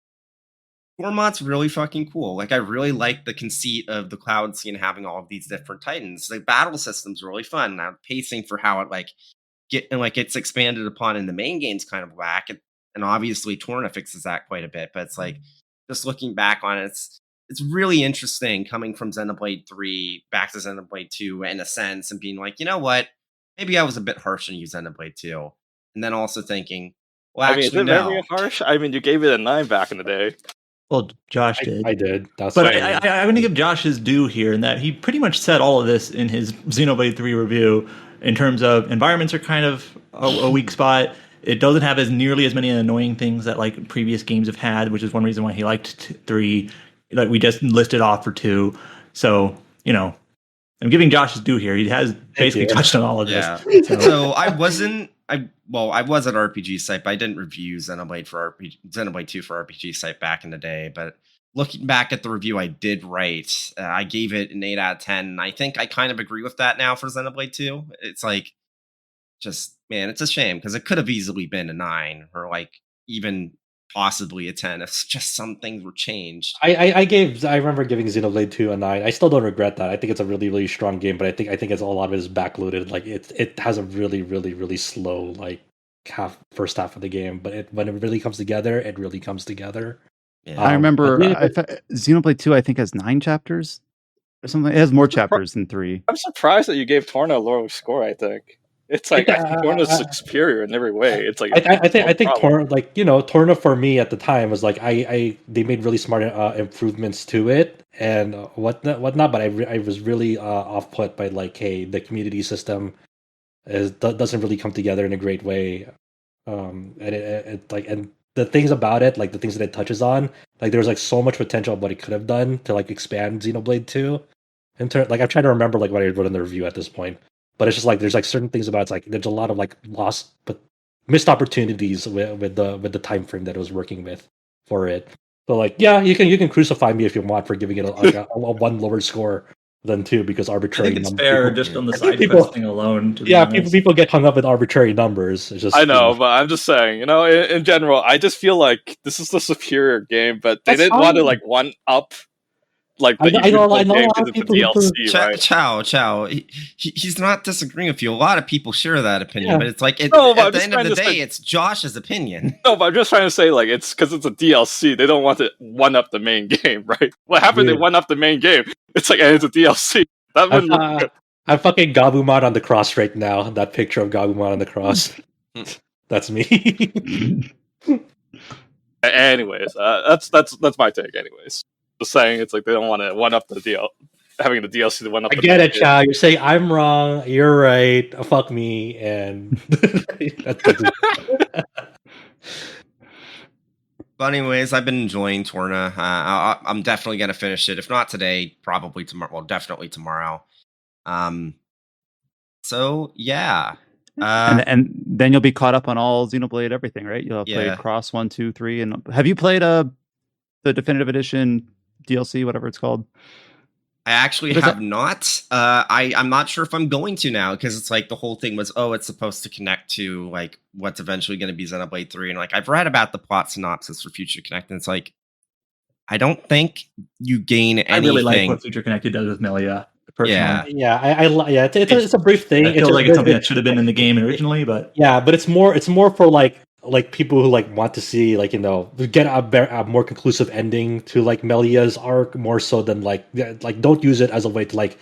Gormot's really fucking cool. Like, I really like the conceit of the Cloud Sea and having all of these different Titans. The battle system's really fun. Now, pacing for how it gets expanded upon in the main game's kind of whack. And obviously, Torna fixes that quite a bit. But it's like, just looking back on it, it's really interesting coming from Xenoblade 3 back to Xenoblade 2 in a sense and being like, you know what? Maybe I was a bit harsh on you, Xenoblade 2. And then also thinking, well, actually, is it very harsh? I mean, you gave it a 9 back in the day. Well, Josh did. I did. But I'm going to give Josh his due here in that he pretty much said all of this in his Xenoblade 3 review in terms of environments are kind of a weak spot. It doesn't have nearly as many annoying things that like previous games have had, which is one reason why he liked 3. Like we just listed off for 2. So, I'm giving Josh his due here. He has basically touched on all of this. Yeah. So I was at RPG Site, but I didn't review Xenoblade 2 for RPG Site back in the day. But looking back at the review I did write, I gave it an 8 out of 10. And I think I kind of agree with that now for Xenoblade 2. It's like, just, man, it's a shame because it could have easily been a 9 or like even possibly a 10 if just some things were changed. I remember giving Xenoblade 2 a 9. I still don't regret that. I think it's a really, really strong game, but I think it's a lot of it is backloaded. Like it has a really, really, really slow like first half of the game, but when it really comes together, it really comes together. Yeah. I remember Xenoblade 2 I think has 9 chapters or something. It has more chapters than 3. I'm surprised that you gave Torna a lower score, I think. It's like I think Torna's superior in every way. It's like I think Torna, like, you know, Torna for me at the time was like they made really smart improvements to it and whatnot. But I was really off put by like, hey, the community system doesn't really come together in a great way. And it like, and the things about it, like the things that it touches on, like there was like so much potential of what it could have done to like expand Xenoblade 2. Like I'm trying to remember like what I wrote in the review at this point. But it's just like there's like certain things about it's like there's a lot of like lost but missed opportunities with the time frame that it was working with for it. So like, yeah, you can crucify me if you want for giving it a 1 lower score than 2 because arbitrary. I think it's fair just on the side quest thing alone. People get hung up with arbitrary numbers. It's just, I know, but I'm just saying, you know, in general, I just feel like this is the superior game, but they didn't want to like one up. Like I know a lot of people DLC, right? Chao. He's not disagreeing with you. A lot of people share that opinion, but it's like at the end of the day, it's Josh's opinion. No, but I'm just trying to say, like, it's because it's a DLC. They don't want to one up the main game, right? What happened? They one up the main game. It's like, and it's a DLC. That would look good. I'm fucking Gabumon on the cross right now. That picture of Gabumon on the cross. That's me. Anyways, that's my take. Anyways. Just saying, it's like they don't want to one up the having the DLC to one up. I get it, Chao. You're saying I'm wrong. You're right. Fuck me, and But anyways, I've been enjoying Torna. I'm definitely gonna finish it. If not today, probably tomorrow. Well, definitely tomorrow. So yeah. And then you'll be caught up on all Xenoblade everything, right? You'll have played Cross 1, 2, 3, and have you played the definitive edition DLC, whatever it's called? I actually have not. I'm not sure if I'm going to now because it's like the whole thing was, it's supposed to connect to like what's eventually going to be Xenoblade 3. And like I've read about the plot synopsis for Future Connect, and it's like I don't think you gain anything. I really like what Future Connected does with Melia. Personally. It's a brief thing. I feel like it's something that should have been in the game originally, but but it's more for like people who like want to see like, you know, get a more conclusive ending to like Melia's arc more so than like don't use it as a way to like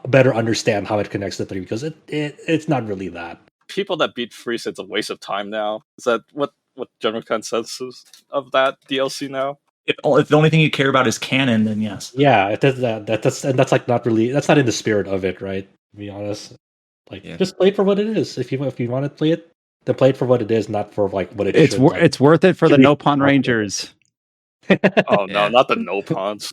better understand how it connects to 3 because it's not really that. People that beat 3 say it's a waste of time now. Is that what general consensus of that DLC now? If the only thing you care about is canon, then yes. Yeah, that's like not really, that's not in the spirit of it, right? To be honest, like just play it for what it is. If you want to play it, then play it for what it is, not for like what it is. It's worth it for the Nippon Rangers. Oh no, not the Nippons.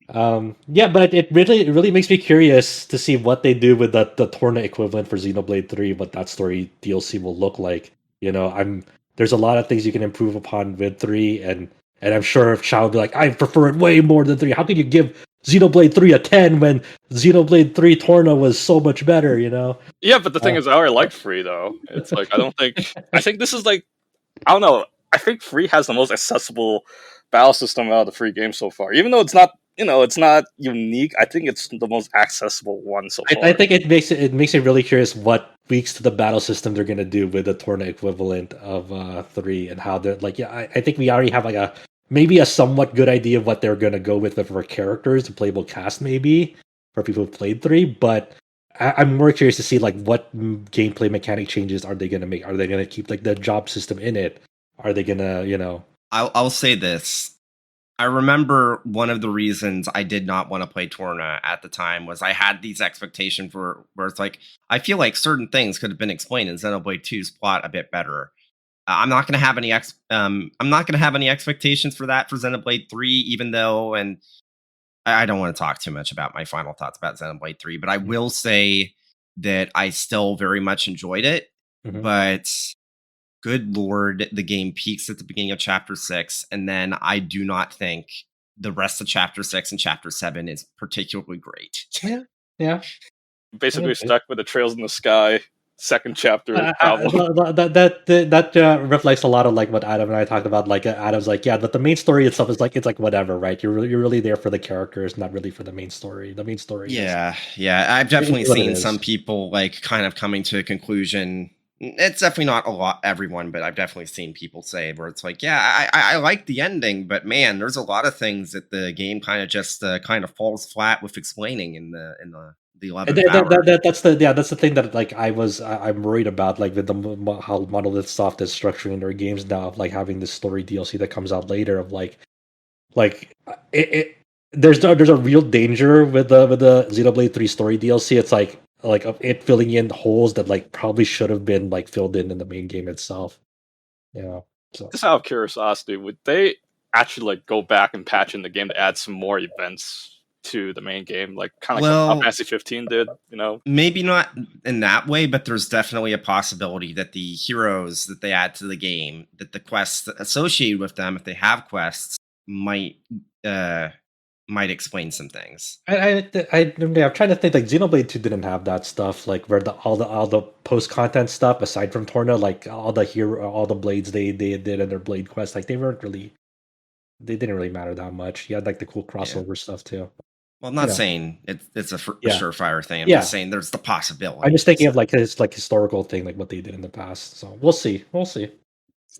But it really makes me curious to see what they do with the Torna equivalent for Xenoblade 3, what that story DLC will look like. You know, there's a lot of things you can improve upon with 3, and I'm sure if Chao will be like, I prefer it way more than 3. How could you give Xenoblade 3 a 10 when Xenoblade 3 Torna was so much better, you know? Yeah, but the thing is, I already like 3, though. It's like, I think this is like, I don't know, I think 3 has the most accessible battle system out of the 3 games so far. Even though it's not, you know, it's not unique, I think it's the most accessible one so far. I think it makes it really curious what tweaks to the battle system they're going to do with the Torna equivalent of 3 and how they're like, I think we already have like maybe a somewhat good idea of what they're going to go with for characters, the playable cast maybe, for people who've played 3, but I'm more curious to see like what gameplay mechanic changes are they going to make? Are they going to keep like the job system in it? Are they going to, you know... I'll say this. I remember one of the reasons I did not want to play Torna at the time was I had these expectations where it's like, I feel like certain things could have been explained in Xenoblade 2's plot a bit better. I'm not going to have any expectations for that for Xenoblade 3, even though, and I don't want to talk too much about my final thoughts about Xenoblade 3, but I will say that I still very much enjoyed it. But good lord, the game peaks at the beginning of Chapter 6, and then I do not think the rest of Chapter 6 and Chapter 7 is particularly great. Yeah. Basically stuck with the Trails in the Sky second chapter that reflects a lot of like what Adam and I talked about. Like Adam's like, yeah, but the main story itself is like, it's like whatever, right? You're really there for the characters, not really for the main story. The main story I've definitely seen some people like kind of coming to a conclusion. It's definitely not everyone, but I've definitely seen people say where it's like, yeah, I like the ending, but man, there's a lot of things that the game kind of just kind of falls flat with explaining in the 11th hour. That's the thing that like I'm worried about, like with how Monolith Soft is structuring their games now, of like having this story DLC that comes out later, of like there's a real danger with the Xenoblade 3 story DLC. It's like it filling in holes that like probably should have been like filled in the main game itself. Yeah. So just out of curiosity, would they actually like go back and patch in the game to add some more events to the main game, like kind of like what Final Fantasy 15 did, you know? Maybe not in that way, but there's definitely a possibility that the heroes that they add to the game, that the quests associated with them, if they have quests, might explain some things. I'm trying to think, like Xenoblade 2 didn't have that stuff, like where all the post content stuff aside from Torna, like all the blades they did in their blade quest, like they didn't really matter that much. You had like the cool crossover stuff too. Well, I'm not saying it's a surefire thing. I'm just saying there's the possibility. I'm just thinking of like his like historical thing, like what they did in the past. So we'll see.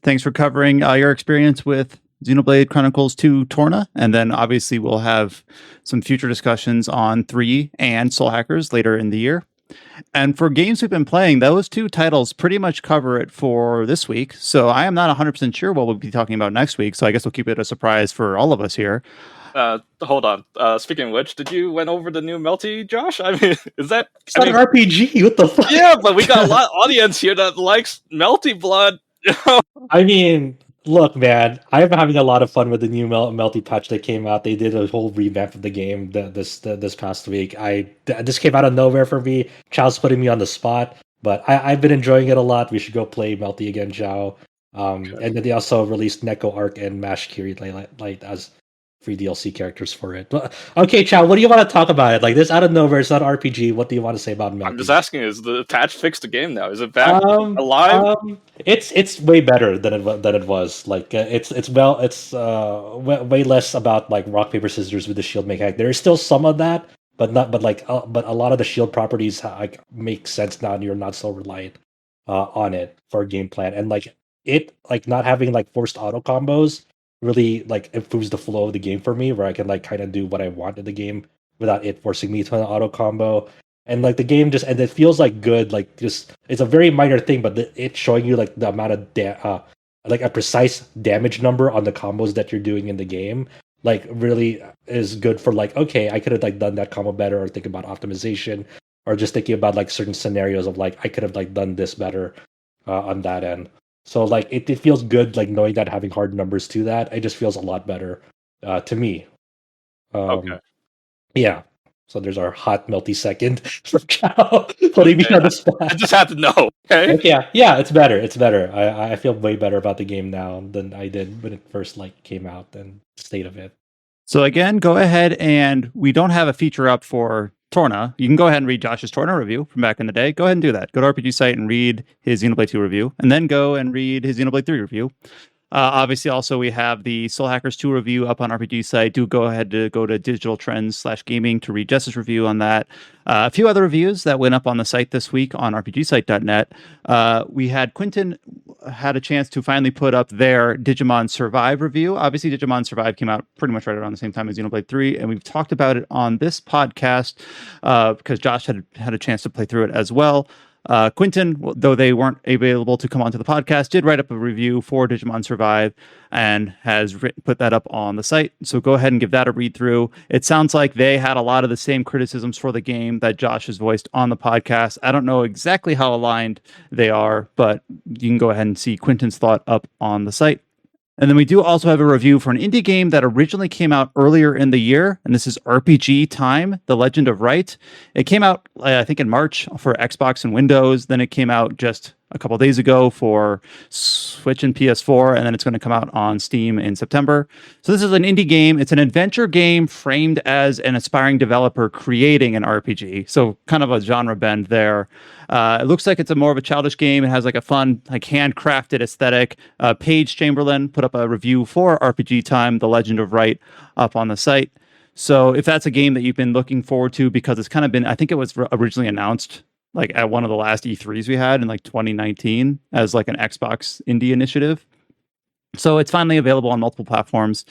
Thanks for covering your experience with Xenoblade Chronicles 2 Torna, and then obviously we'll have some future discussions on 3 and Soul Hackers later in the year. And for games we've been playing, those two titles pretty much cover it for this week. So I am not 100% sure what we'll be talking about next week. So I guess we'll keep it a surprise for all of us here. Hold on. Speaking of which, did you went over the new Melty, Josh? I mean, it's not an RPG. What the fuck? Yeah, but we got a lot of audience here that likes Melty Blood. I mean, look, man, I'm having a lot of fun with the new Melty patch that came out. They did a whole revamp of the game this past week. This came out of nowhere for me. Chao's putting me on the spot, but I've been enjoying it a lot. We should go play Melty again, Chao. And then they also released Neko Arc and Mash Kiri Light as free DLC characters for it. But okay, Chao, what do you want to talk about it? Like this out of nowhere, it's not RPG. What do you want to say about Melty? I'm just asking, is the patch fixed the game now? Is it back alive? It's way better than it was. Like it's way less about like rock paper scissors with the shield mechanic. There is still some of that, but a lot of the shield properties like make sense now, and you're not so reliant on it for game plan. And like it like not having like forced auto combos really like improves the flow of the game for me, where I can like kind of do what I want in the game without it forcing me to an auto combo. And like the game just, and it feels like good, like just it's a very minor thing, but it's showing you like the amount of like a precise damage number on the combos that you're doing in the game, like really is good for like, okay, I could have like done that combo better, or think about optimization, or just thinking about like certain scenarios of like I could have like done this better on that end. So like it feels good, like knowing that, having hard numbers to that, it just feels a lot better to me. Okay. Yeah. So there's our hot Melty second from Chao, putting me on the spot. I just had to know. Okay. Yeah, it's better. It's better. I feel way better about the game now than I did when it first like came out, and the state of it. So again, go ahead, and we don't have a feature up for Torna. You can go ahead and read Josh's Torna review from back in the day. Go ahead and do that. Go to RPG site and read his Xenoblade 2 review, and then go and read his Xenoblade 3 review. Obviously, also we have the Soul Hackers 2 review up on RPG site. Do go ahead to go to Digital Trends/Gaming to read Jess's review on that. A few other reviews that went up on the site this week on rpgsite.net. We had Quentin had a chance to finally put up their Digimon Survive review. Obviously, Digimon Survive came out pretty much right around the same time as Xenoblade 3, and we've talked about it on this podcast because Josh had a chance to play through it as well. Quentin, though they weren't available to come onto the podcast, did write up a review for Digimon Survive and has put that up on the site. So go ahead and give that a read through. It sounds like they had a lot of the same criticisms for the game that Josh has voiced on the podcast. I don't know exactly how aligned they are, but you can go ahead and see Quentin's thought up on the site. And then we do also have a review for an indie game that originally came out earlier in the year, and this is RPG Time: The Legend of Wright. It came out, I think, in March for Xbox and Windows. Then it came out just a couple days ago for Switch and PS4, and then it's going to come out on Steam in September. So this is an indie game. It's an adventure game framed as an aspiring developer creating an RPG. So kind of a genre bend there. It looks like it's a more of a childish game. It has like a fun, like handcrafted aesthetic. Paige Chamberlain put up a review for RPG Time: The Legend of Wright up on the site. So if that's a game that you've been looking forward to, because it's kind of been, I think it was originally announced like at one of the last E3s we had in like 2019 as like an Xbox indie initiative. So it's finally available on multiple platforms.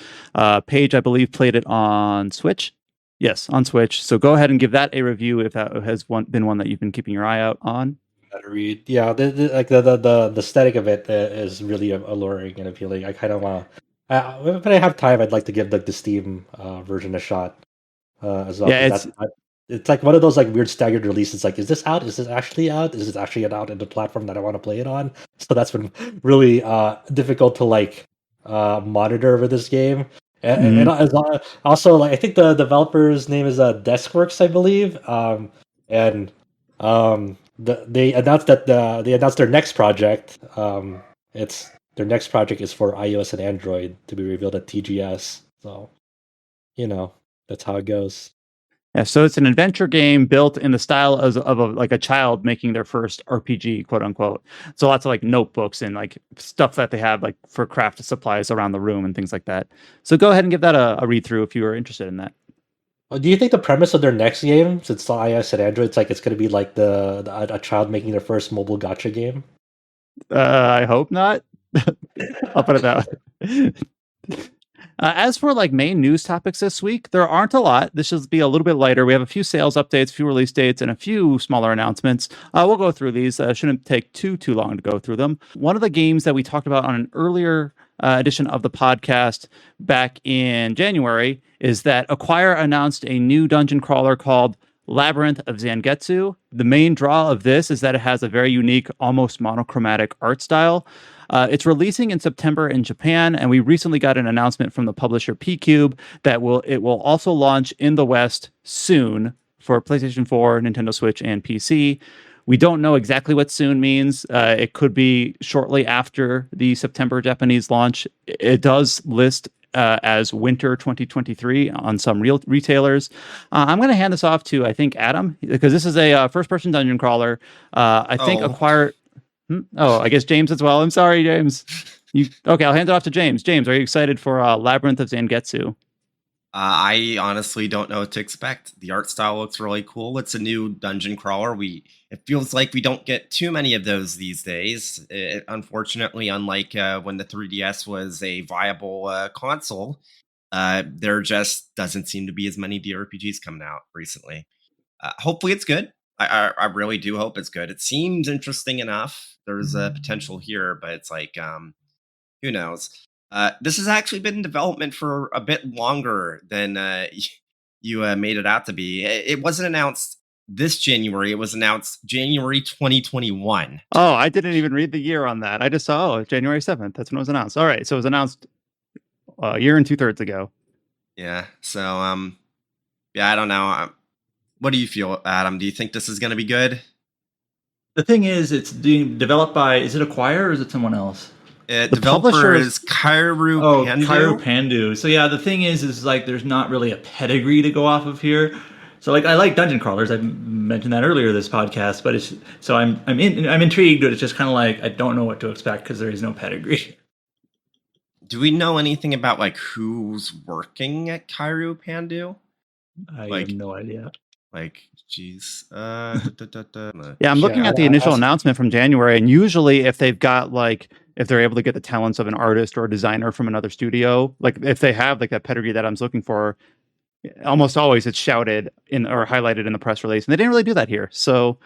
Paige, I believe, played it on Switch. Yes, on Switch. So go ahead and give that a review if that has been one that you've been keeping your eye out on. Read, yeah, the aesthetic of it is really alluring and appealing. I kind of want to. If I have time, I'd like to give the Steam version a shot as well. Yeah, it's like one of those like weird staggered releases. Like, is this out? Is this actually out? Is this actually out in the platform that I want to play it on? So that's been really difficult to like monitor with this game. And also, like, I think the developer's name is Deskworks, I believe. They announced that they announced their next project. Their next project is for iOS and Android to be revealed at TGS. So, that's how it goes. Yeah, so it's an adventure game built in the style of a child making their first RPG, quote unquote. So lots of like notebooks and like stuff that they have like for craft supplies around the room and things like that. So go ahead and give that a read through if you are interested in that. Do you think the premise of their next game, since it's iOS and Android, it's going to be like a child making their first mobile gacha game? I hope not. I'll put it that way. As for like main news topics this week, there aren't a lot. This should be a little bit lighter. We have a few sales updates, a few release dates, and a few smaller announcements. We'll go through these. Shouldn't take too long to go through them. One of the games that we talked about on an earlier edition of the podcast back in January is that Acquire announced a new dungeon crawler called Labyrinth of Zangetsu. The main draw of this is that it has a very unique, almost monochromatic art style. It's releasing in September in Japan, and we recently got an announcement from the publisher PQube that it will also launch in the West soon for PlayStation 4, Nintendo Switch, and PC. We don't know exactly what soon means. It could be shortly after the September Japanese launch. It does list as winter 2023 on some real retailers. I'm going to hand this off to, I think, Adam, because this is a first-person dungeon crawler. I think Acquire... Oh, I guess James as well. I'm sorry, James. Okay, I'll hand it off to James. James, are you excited for Labyrinth of Zangetsu? I honestly don't know what to expect. The art style looks really cool. It's a new dungeon crawler. It feels like we don't get too many of those these days. Unfortunately, unlike when the 3DS was a viable console, there just doesn't seem to be as many JRPGs coming out recently. Hopefully it's good. I really do hope it's good. It seems interesting enough. There's a potential here, but it's like, who knows? This has actually been in development for a bit longer than you made it out to be. It wasn't announced this January. It was announced January 2021. Oh, I didn't even read the year on that. I just saw, January 7th. That's when it was announced. All right, so it was announced a year and 2/3 ago. Yeah, so, I don't know. What do you feel, Adam? Do you think this is going to be good? The thing is, it's being developed by, is it Acquire or is it someone else? The developer is Kairu Pandu. Kairu Pandu. So yeah, the thing is like there's not really a pedigree to go off of here. So like I like dungeon crawlers. I mentioned that earlier this podcast, but I'm intrigued, but it's just kind of like I don't know what to expect because there is no pedigree. Do we know anything about like who's working at Kairu Pandu? I have no idea. Like, geez. Yeah, I'm looking at the initial announcement from January, and usually if they've got if they're able to get the talents of an artist or a designer from another studio, like if they have like that pedigree that I'm looking for, almost always it's shouted or highlighted in the press release, and they didn't really do that here. So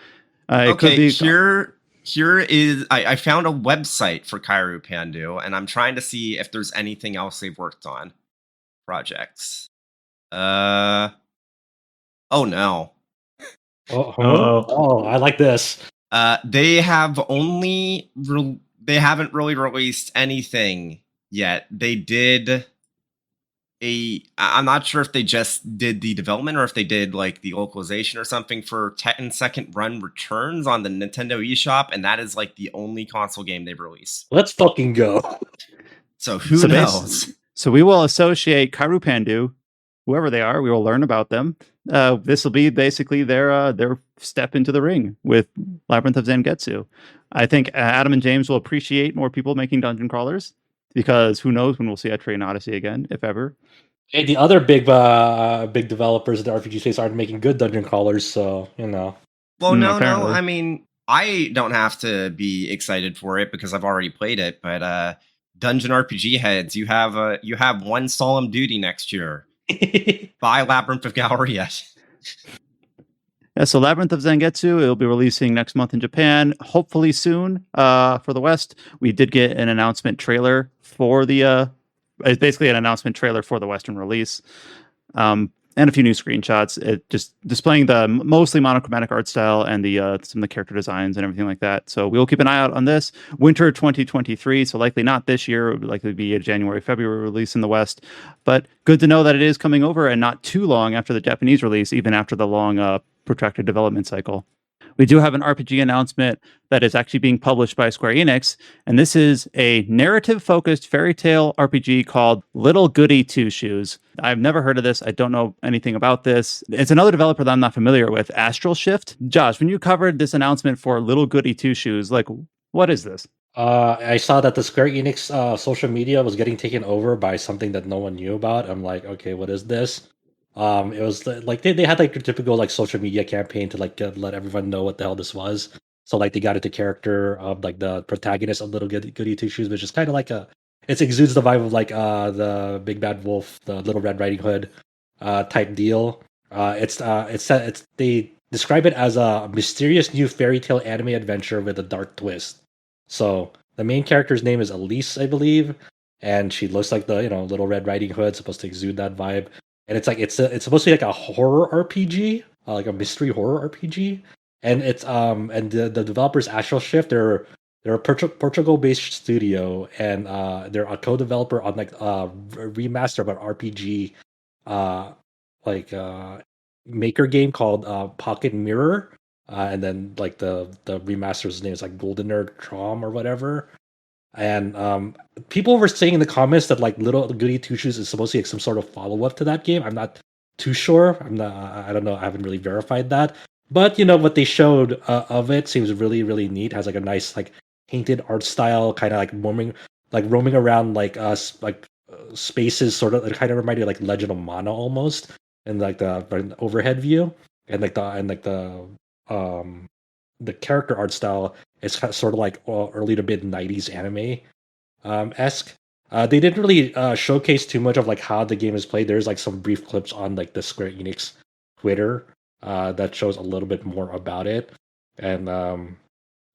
it could be here is I found a website for Kairu Pandu, and I'm trying to see if there's anything else they've worked on projects. Oh no. I like this. They haven't really released anything yet. They did I'm not sure if they just did the development or if they did like the localization or something for 10-second run returns on the Nintendo eShop, and that is like the only console game they've released. Let's fucking go. So who knows? So we will associate Kairu Pandu, whoever they are, we will learn about them. This will be basically their step into the ring with Labyrinth of Zangetsu. I think Adam and James will appreciate more people making dungeon crawlers, because who knows when we'll see a Train Odyssey again, if ever. And the other big developers of the RPG space aren't making good dungeon crawlers, so, you know. Well, no. I mean, I don't have to be excited for it because I've already played it, but Dungeon RPG heads, you have one solemn duty next year. Buy Labyrinth of Galleria. Yeah, so Labyrinth of Zangetsu, it'll be releasing next month in Japan, hopefully soon for the West. We did get an announcement trailer for the, it's basically an announcement trailer for the Western release, and a few new screenshots. It just displaying the mostly monochromatic art style and the some of the character designs and everything like that. So we'll keep an eye out on this. Winter 2023, so likely not this year. It would likely be a January, February release in the West. But good to know that it is coming over and not too long after the Japanese release, even after the long protracted development cycle. We do have an RPG announcement that is actually being published by Square Enix, and this is a narrative-focused fairy tale RPG called Little Goody Two Shoes. I've never heard of this. I don't know anything about this. It's another developer that I'm not familiar with, AstralShift. Josh, when you covered this announcement for Little Goody Two Shoes, like, what is this? I saw that the Square Enix social media was getting taken over by something that no one knew about. I'm like, okay, what is this? It was like they had like a typical like social media campaign to like let everyone know what the hell this was. So like they got into character of like the protagonist of Little Goody Two Shoes, which is kind of like it exudes the vibe of like the Big Bad Wolf, the Little Red Riding Hood type deal. It's they describe it as a mysterious new fairy tale anime adventure with a dark twist. So the main character's name is Elise, I believe, and she looks like the Little Red Riding Hood, supposed to exude that vibe. And it's like it's supposed to be like a horror RPG, like a mystery horror RPG. And it's and the developers AstralShift, they're a Portugal-based studio, and they're a co-developer on like a remaster of an RPG maker game called Pocket Mirror. And then like the remaster's name is like Golden Nerd Trom or whatever. And people were saying in the comments that like Little Goody Two Shoes is supposed to be like some sort of follow-up to that game. I'm not too sure. I don't know. I haven't really verified that. But what they showed of it seems really, really neat. It has like a nice like painted art style, kind of like roaming around like spaces, sort of. It kind of reminded me of like Legend of Mana almost, and like the overhead view, and the character art style is kind of sort of like early to mid 90s anime esque. They didn't really showcase too much of like how the game is played. There's like some brief clips on like the Square Enix Twitter that shows a little bit more about it, and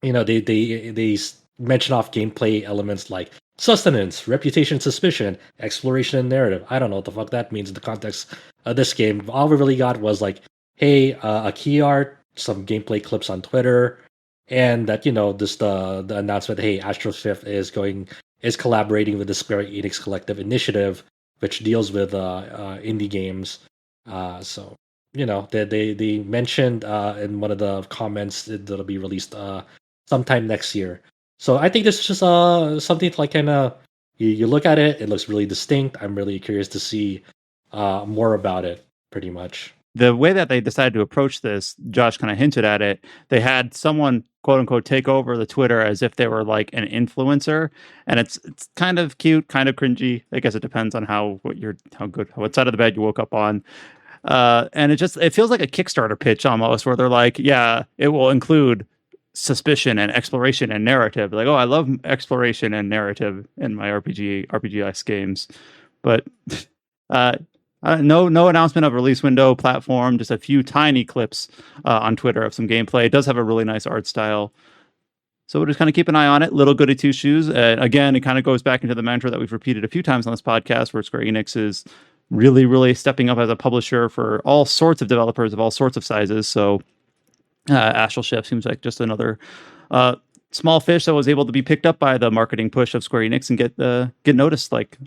they mention off gameplay elements like sustenance, reputation, suspicion, exploration, and narrative. I don't know what the fuck that means in the context of this game. All we really got was like, hey, a key art, some gameplay clips on Twitter, and that just the announcement. Hey, AstralShift is collaborating with the Square Enix Collective Initiative, which deals with indie games. So they mentioned in one of the comments that'll be released sometime next year. So I think this is just something to like kind of you look at it. It looks really distinct. I'm really curious to see more about it. Pretty much. The way that they decided to approach this, Josh kind of hinted at it. They had someone, quote unquote, take over the Twitter as if they were like an influencer, and it's kind of cute, kind of cringy. I guess it depends on what side of the bed you woke up on. And it feels like a Kickstarter pitch almost, where they're like, yeah, it will include suspicion and exploration and narrative. Like, oh, I love exploration and narrative in my RPG-esque games, but no announcement of release window, platform, just a few tiny clips on Twitter of some gameplay. It does have a really nice art style. So we'll just kind of keep an eye on it. Little Goody Two Shoes. Again, it kind of goes back into the mantra that we've repeated a few times on this podcast, where Square Enix is really, really stepping up as a publisher for all sorts of developers of all sorts of sizes. So AstralShift seems like just another small fish that was able to be picked up by the marketing push of Square Enix and get noticed like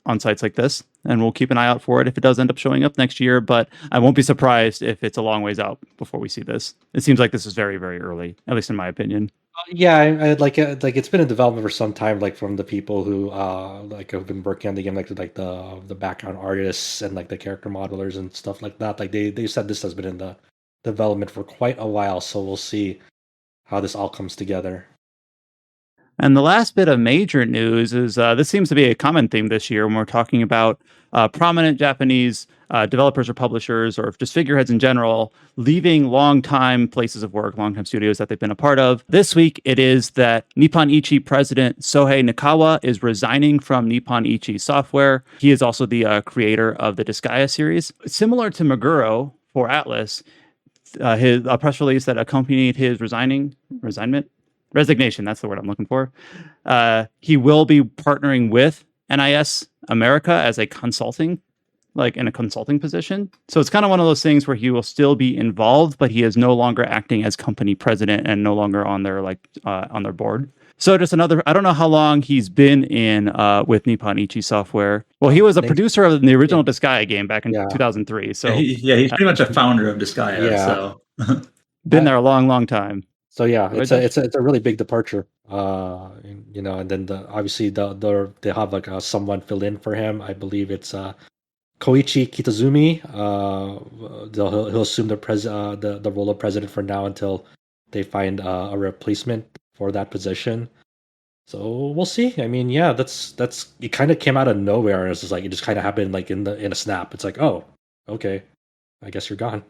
on sites like this. And we'll keep an eye out for it if it does end up showing up next year. But I won't be surprised if it's a long ways out before we see this. It seems like this is very, very early, at least in my opinion. Yeah, I like it's been in development for some time, like from the people who like have been working on the game, like the background artists and like the character modelers and stuff like that. Like they said this has been in the development for quite a while, so we'll see how this all comes together. And the last bit of major news is this seems to be a common theme this year when we're talking about prominent Japanese developers or publishers or just figureheads in general leaving long-time places of work, long-time studios that they've been a part of. This week, it is that Nippon Ichi president Sohei Niikawa is resigning from Nippon Ichi Software. He is also the creator of the Disgaea series. Similar to Meguro for Atlas, his press release that accompanied his resignation, that's the word I'm looking for. He will be partnering with NIS America as a consulting, like in a consulting position. So it's kind of one of those things where he will still be involved, but he is no longer acting as company president and no longer on their on their board. So just another, I don't know how long he's been in with Nippon Ichi Software. Well, he was a producer of the original Disgaea game back in 2003. So he's pretty much a founder of Disgaea. Yeah. So been there a long, long time. So yeah, it's a really big departure, and then obviously they have like someone fill in for him. I believe it's Koichi Kitazumi. He'll assume the role of president for now until they find a replacement for that position. So we'll see. I mean, yeah, that's it. Kind of came out of nowhere. It's just like it just kind of happened like in a snap. It's like, oh, okay, I guess you're gone.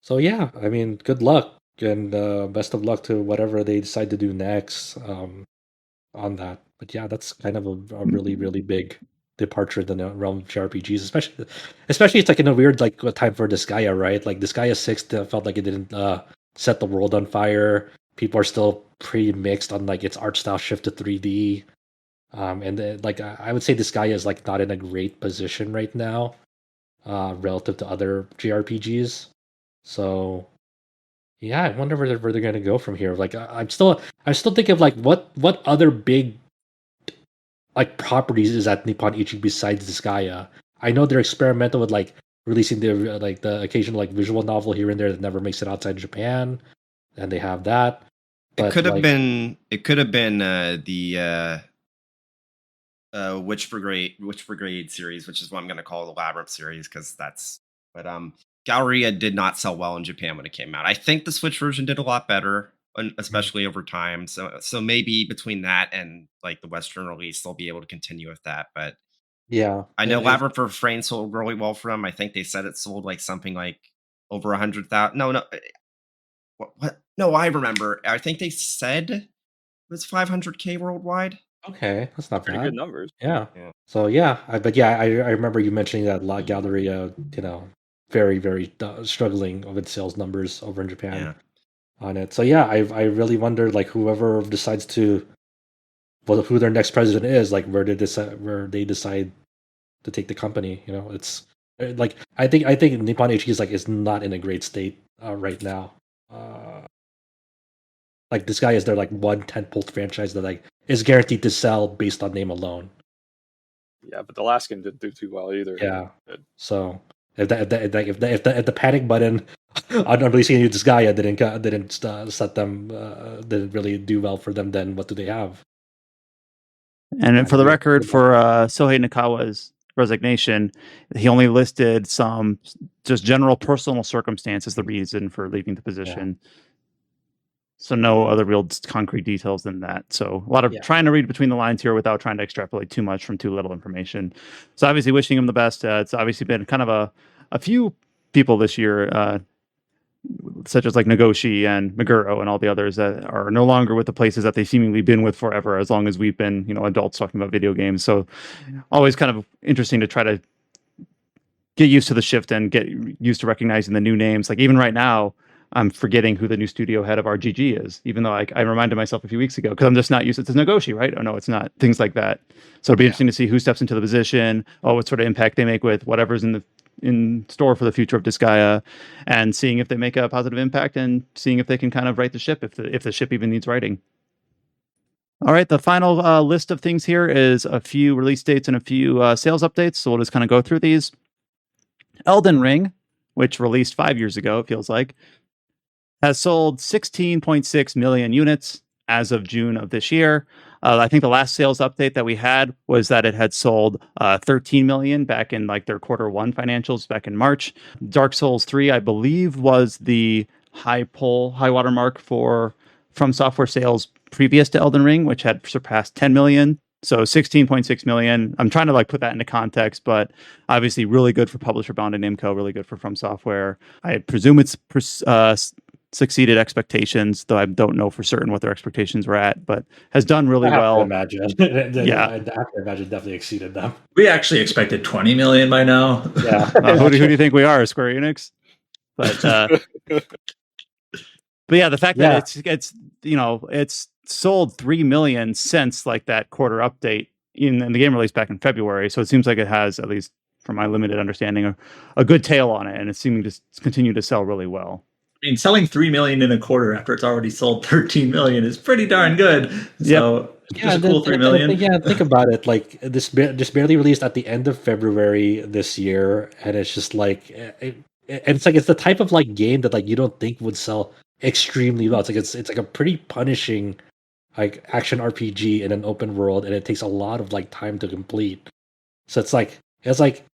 So yeah, I mean, good luck. And best of luck to whatever they decide to do next on that. But yeah, that's kind of a really, really big departure in the realm of JRPGs, especially it's like in a weird like time for Disgaea, right? Like Disgaea 6 felt like it didn't set the world on fire. People are still pretty mixed on like its art style shift to 3D. And like I would say Disgaea is like not in a great position right now relative to other JRPGs. So yeah, I wonder where they're going to go from here. Like, I'm still thinking of like what other big like properties is at Nippon Ichi besides Disgaea. I know they're experimental with like releasing the occasional like visual novel here and there that never makes it outside of Japan, and they have that. But, it could have been the Witch Brigade series, which is what I'm going to call the Labyrinth series because that's. But Galleria did not sell well in Japan when it came out. I think the Switch version did a lot better, especially over time. So maybe between that and like the Western release, they'll be able to continue with that. But yeah, I know Labyrinth of Frame sold really well for them. I think they said it sold like something like over 100,000. No. What? No, I remember. I think they said it was 500K worldwide. Okay, that's not pretty bad. Good numbers. Yeah. So yeah, I remember you mentioning that La Galleria, very, very struggling with sales numbers over in Japan on it. So yeah, I really wonder like whoever decides to, who their next president is, like where they decide to take the company. It's like I think Nippon Ichi is not in a great state right now. Like this guy is their like one tentpole franchise that like is guaranteed to sell based on name alone. Yeah, but the last game didn't do too well either. Yeah. So if the panic button on releasing a new Disgaea didn't set them didn't really do well for them, then what do they have? And for the record, for Sohei Niikawa's resignation, he only listed some just general personal circumstances the reason for leaving the position. Yeah. So no other real concrete details than that. So a lot of trying to read between the lines here without trying to extrapolate too much from too little information. So obviously wishing him the best. It's obviously been kind of a few people this year, such as like Nagoshi and Meguro and all the others that are no longer with the places that they've seemingly been with forever, as long as we've been, adults talking about video games. So always kind of interesting to try to get used to the shift and get used to recognizing the new names. Like even right now, I'm forgetting who the new studio head of RGG is, even though I reminded myself a few weeks ago, because I'm just not used to it. It's Nagoshi, right? Oh, no, it's not. Things like that. So it'll be interesting to see who steps into the position, what sort of impact they make with whatever's in in store for the future of Disgaea, and seeing if they make a positive impact and seeing if they can kind of right the ship if the ship even needs righting. All right, the final list of things here is a few release dates and a few sales updates. So we'll just kind of go through these. Elden Ring, which released 5 years ago, it feels like, has sold 16.6 million units as of June of this year. I think the last sales update that we had was that it had sold 13 million back in like their Q1 financials back in March. Dark Souls 3, I believe, was the high watermark for From Software sales previous to Elden Ring, which had surpassed 10 million. So 16.6 million. I'm trying to like put that into context, but obviously really good for publisher bound and Namco, really good for From Software. I presume it's succeeded expectations, though I don't know for certain what their expectations were at, but has done really well. I imagine. Yeah, I have to imagine definitely exceeded them. We actually expected 20 million by now. Yeah. Who do you think we are, Square Enix? But yeah, the fact that it's it's sold 3 million since like that quarter update in the game release back in February, so it seems like it has, at least from my limited understanding, a good tail on it, and it's seeming to continue to sell really well. I mean, selling 3 million in a quarter after it's already sold 13 million is pretty darn good. So just a cool 3 million. Think about it. Like this barely released at the end of February this year, and it's just like it's the type of like game that like you don't think would sell extremely well. It's like a pretty punishing like action RPG in an open world, and it takes a lot of like time to complete. So it's like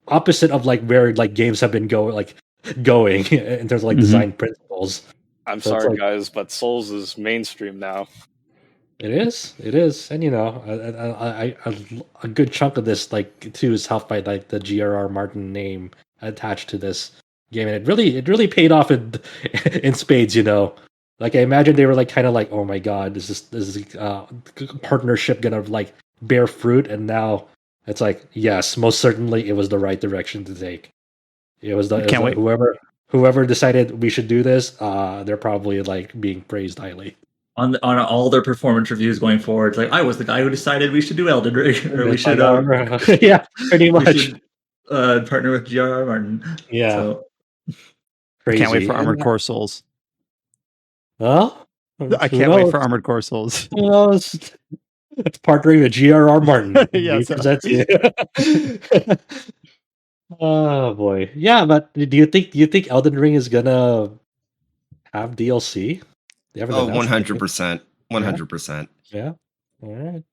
opposite of like where like games have been going in terms of like design principles. I'm sorry, guys, but Souls is mainstream now. It is, and a good chunk of this like too is helped by like the G.R.R. Martin name attached to this game, and it really paid off in spades. Like I imagine they were like kind of like, oh my god, is this partnership gonna like bear fruit? And now it's like, yes, most certainly it was the right direction to take. It was whoever decided we should do this. They're probably like being praised highly on all their performance reviews going forward. It's like, I was the guy who decided we should do Elden Ring, or we should yeah, pretty much partner with G.R.R. Martin. Yeah, so, crazy. Can't wait for Armored Core Souls. Well, I can't wait for Armored Core Souls. It's partnering with G.R.R. Martin. Yes. Oh boy, yeah. But do you think Elden Ring is gonna have DLC? 100%, 100%. Yeah. All right.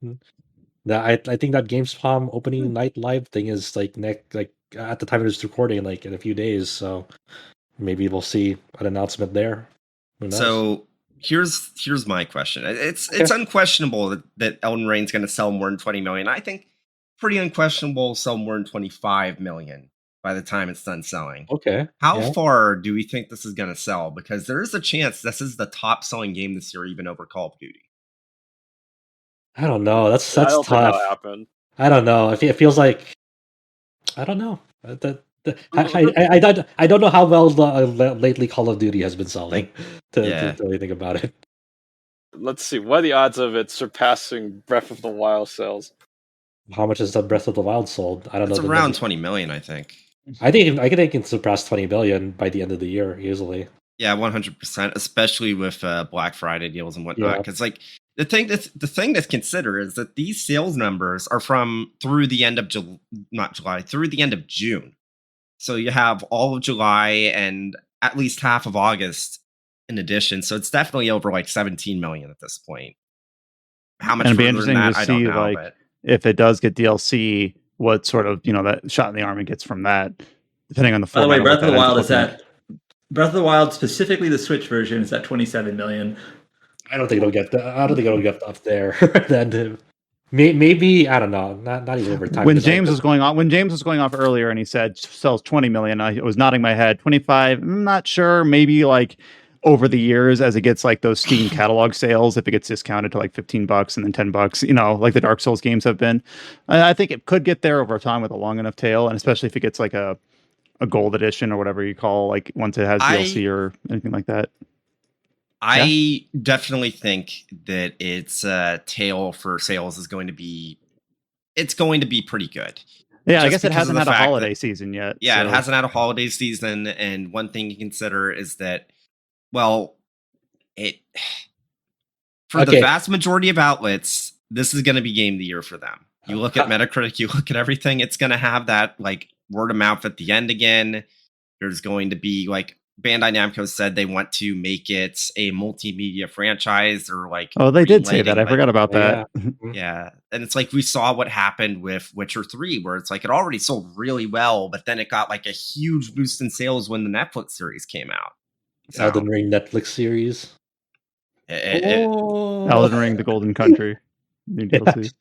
I think that Gamescom opening night live thing is like at the time of this recording, like in a few days. So maybe we'll see an announcement there. So here's my question. It's unquestionable that Elden Ring's going to sell more than 20 million. I think pretty unquestionable sell more than 25 million by the time it's done selling. Okay. How far do we think this is going to sell? Because there is a chance this is the top selling game this year, even over Call of Duty. I don't know. That's tough. Think that'll happen. I don't know. It feels like I don't know. I don't know how well lately Call of Duty has been selling. To really think about it. Let's see. What are the odds of it surpassing Breath of the Wild sales? How much is the Breath of the Wild sold? I don't know. It's around 20 million, I think. I think it can surpass 20 million by the end of the year easily. Yeah, 100%, especially with Black Friday deals and whatnot. Because like the thing to consider is that these sales numbers are through the end of through the end of June. So you have all of July and at least half of August in addition. So it's definitely over like 17 million at this point. How much? And it'd be interesting to see like if it does get DLC, what sort of that shot in the arm it gets from that, depending on the. By the way, Breath of the Wild is at Breath of the Wild, specifically the Switch version, is at 27 million. I don't think it'll get. I don't think it'll get up there. Then maybe I don't know. Not even over time. When James was going off earlier, and he said sells 20 million, I was nodding my head. 25, I'm not sure. Maybe like over the years, as it gets like those Steam catalog sales, if it gets discounted to like $15 and then $10, like the Dark Souls games have been. I think it could get there over time with a long enough tail, and especially if it gets like a gold edition or whatever you call, like once it has DLC or anything like that. I definitely think that its tail for sales is going to be pretty good. Yeah, I guess it hasn't had a holiday season yet. Yeah, so. It hasn't had a holiday season, and one thing to consider is that, well, for the vast majority of outlets, this is going to be game of the year for them. You look at Metacritic, you look at everything, it's going to have that like word of mouth at the end again. There's going to be like Bandai Namco said they want to make it a multimedia franchise, or like they did say that. I forgot about that. Yeah, and it's like we saw what happened with Witcher 3, where it's like it already sold really well, but then it got like a huge boost in sales when the Netflix series came out. So, Elden Ring Netflix series. Elden Ring: The Golden Country. New DLC.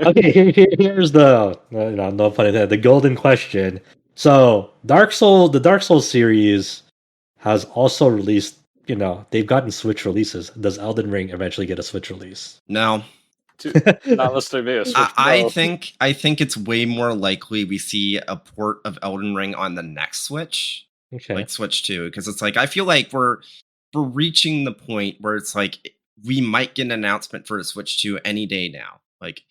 Okay, here's the no pun intended, the golden question. So the Dark Souls series has also released, they've gotten Switch releases. Does Elden Ring eventually get a Switch release? No. Not unless they made a Switch. I think it's way more likely we see a port of Elden Ring on the next Switch. Okay. Like Switch 2. Because it's like I feel like we're reaching the point where it's like we might get an announcement for a Switch 2 any day now. Like,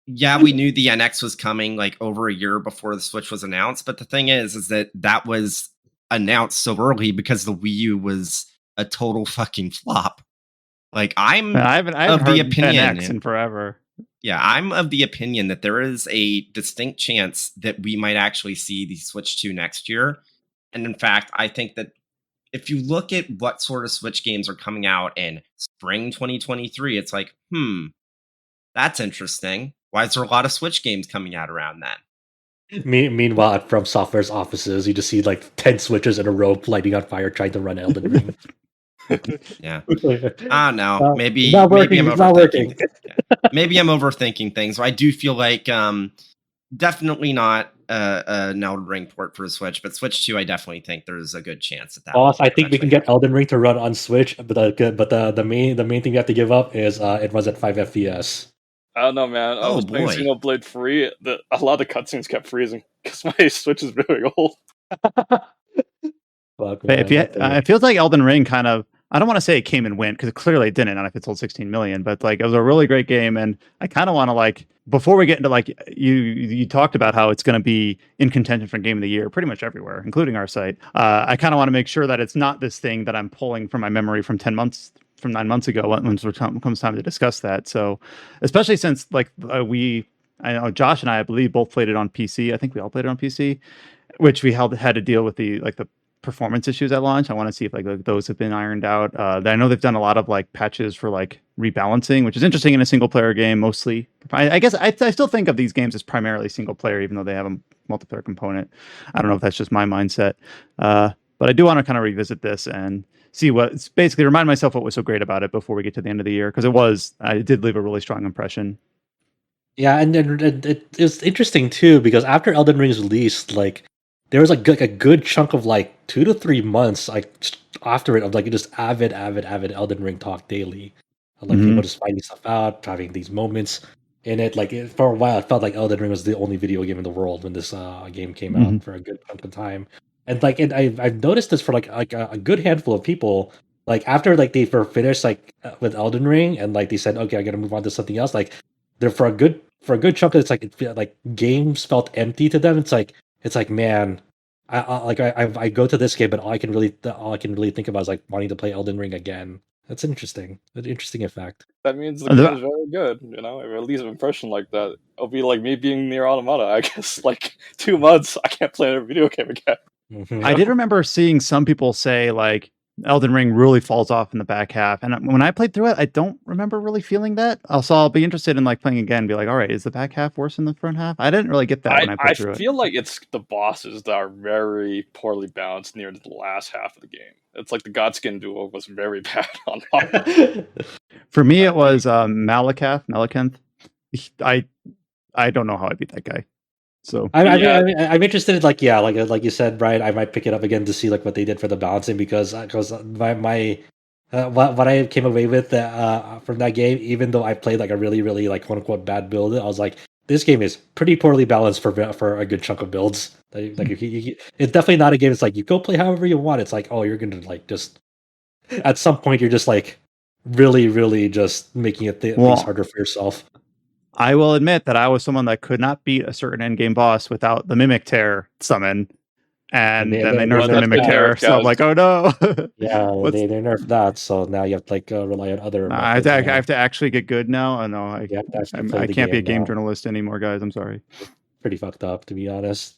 yeah, we knew the NX was coming like over a year before the Switch was announced, but the thing is that was announced so early because the Wii U was a total fucking flop. Like, I haven't of the opinion NX in forever. Yeah, I'm of the opinion that there is a distinct chance that we might actually see the Switch 2 next year. And in fact, I think that if you look at what sort of Switch games are coming out in spring 2023, it's like, that's interesting. Why is there a lot of Switch games coming out around then? Meanwhile, at From Software's offices, you just see like 10 Switches in a row lighting on fire trying to run Elden Ring. Yeah. I don't know. Maybe I'm overthinking. Maybe I'm overthinking things. I do feel like definitely not an Elden Ring port for the Switch, but Switch 2, I definitely think there's a good chance at that. Boss, I think we can get Elden Ring to run on Switch, but the main thing you have to give up is it runs at 5 FPS. I don't know, man. I was playing Xenoblade free. A lot of the cutscenes kept freezing because my Switch is really old. Fuck, man, it feels like Elden Ring kind of, I don't want to say it came and went, because it clearly didn't, and if it sold 16 million, but like it was a really great game, and I kind of want to, like, before we get into, like, you talked about how it's going to be in contention for Game of the Year pretty much everywhere, including our site. I kind of want to make sure that it's not this thing that I'm pulling from my memory from 9 months ago when it comes time to discuss that. So, especially since, like, I know Josh and I believe both played it on PC. I think we all played it on PC, which we had to deal with the performance issues at launch. I want to see if like those have been ironed out. I know they've done a lot of like patches for like rebalancing, which is interesting in a single player game mostly. I guess I still think of these games as primarily single player, even though they have a multiplayer component. I don't know if that's just my mindset, but I do want to kind of revisit this and see what's basically remind myself what was so great about it before we get to the end of the year, because it did leave a really strong impression. Yeah, and it's interesting too, because after Elden Ring's release, like, there was like a good chunk of like 2 to 3 months like after it of like just avid Elden Ring talk daily. Like people just finding stuff out, having these moments in it. Like for a while, it felt like Elden Ring was the only video game in the world when this game came out for a good chunk of time. And like, I've noticed this for like a good handful of people. Like after like they were finished like with Elden Ring, and like they said, okay, I got to move on to something else. Like they're for a good chunk, it's like like games felt empty to them. It's like, man, I go to this game, but all I can really think about is like wanting to play Elden Ring again. That's an interesting effect. That means the game is very good, you know. It leaves an impression like that. It'll be like me being near Automata. I guess like 2 months, I can't play a video game again. Mm-hmm. I did remember seeing some people say like Elden Ring really falls off in the back half, and when I played through it, I don't remember really feeling that. Also, I'll be interested in like playing again and be like, all right, is the back half worse than the front half? I didn't really get that when I played through it. I feel like it's the bosses that are very poorly balanced near the last half of the game. It's like the Godskin duo was very bad on For me, it was Malakanth. I don't know how I beat that guy. So I'm interested in like you said, Brian. I might pick it up again to see like what they did for the balancing, because my what I came away with from that game, even though I played like a really like quote unquote bad build, I was like, this game is pretty poorly balanced for a good chunk of builds. Like it's definitely not a game. It's like you go play however you want. It's like, oh, you're gonna like just at some point you're just like really just making it things harder for yourself. I will admit that I was someone that could not beat a certain endgame boss without the Mimic Tear summon. And then they nerfed the Mimic Terror, so I'm like, oh no. Yeah, they nerfed that, so now you have to like rely on other. I have to actually get good now. No, I can't be a game journalist anymore, guys. I'm sorry. Pretty fucked up, to be honest.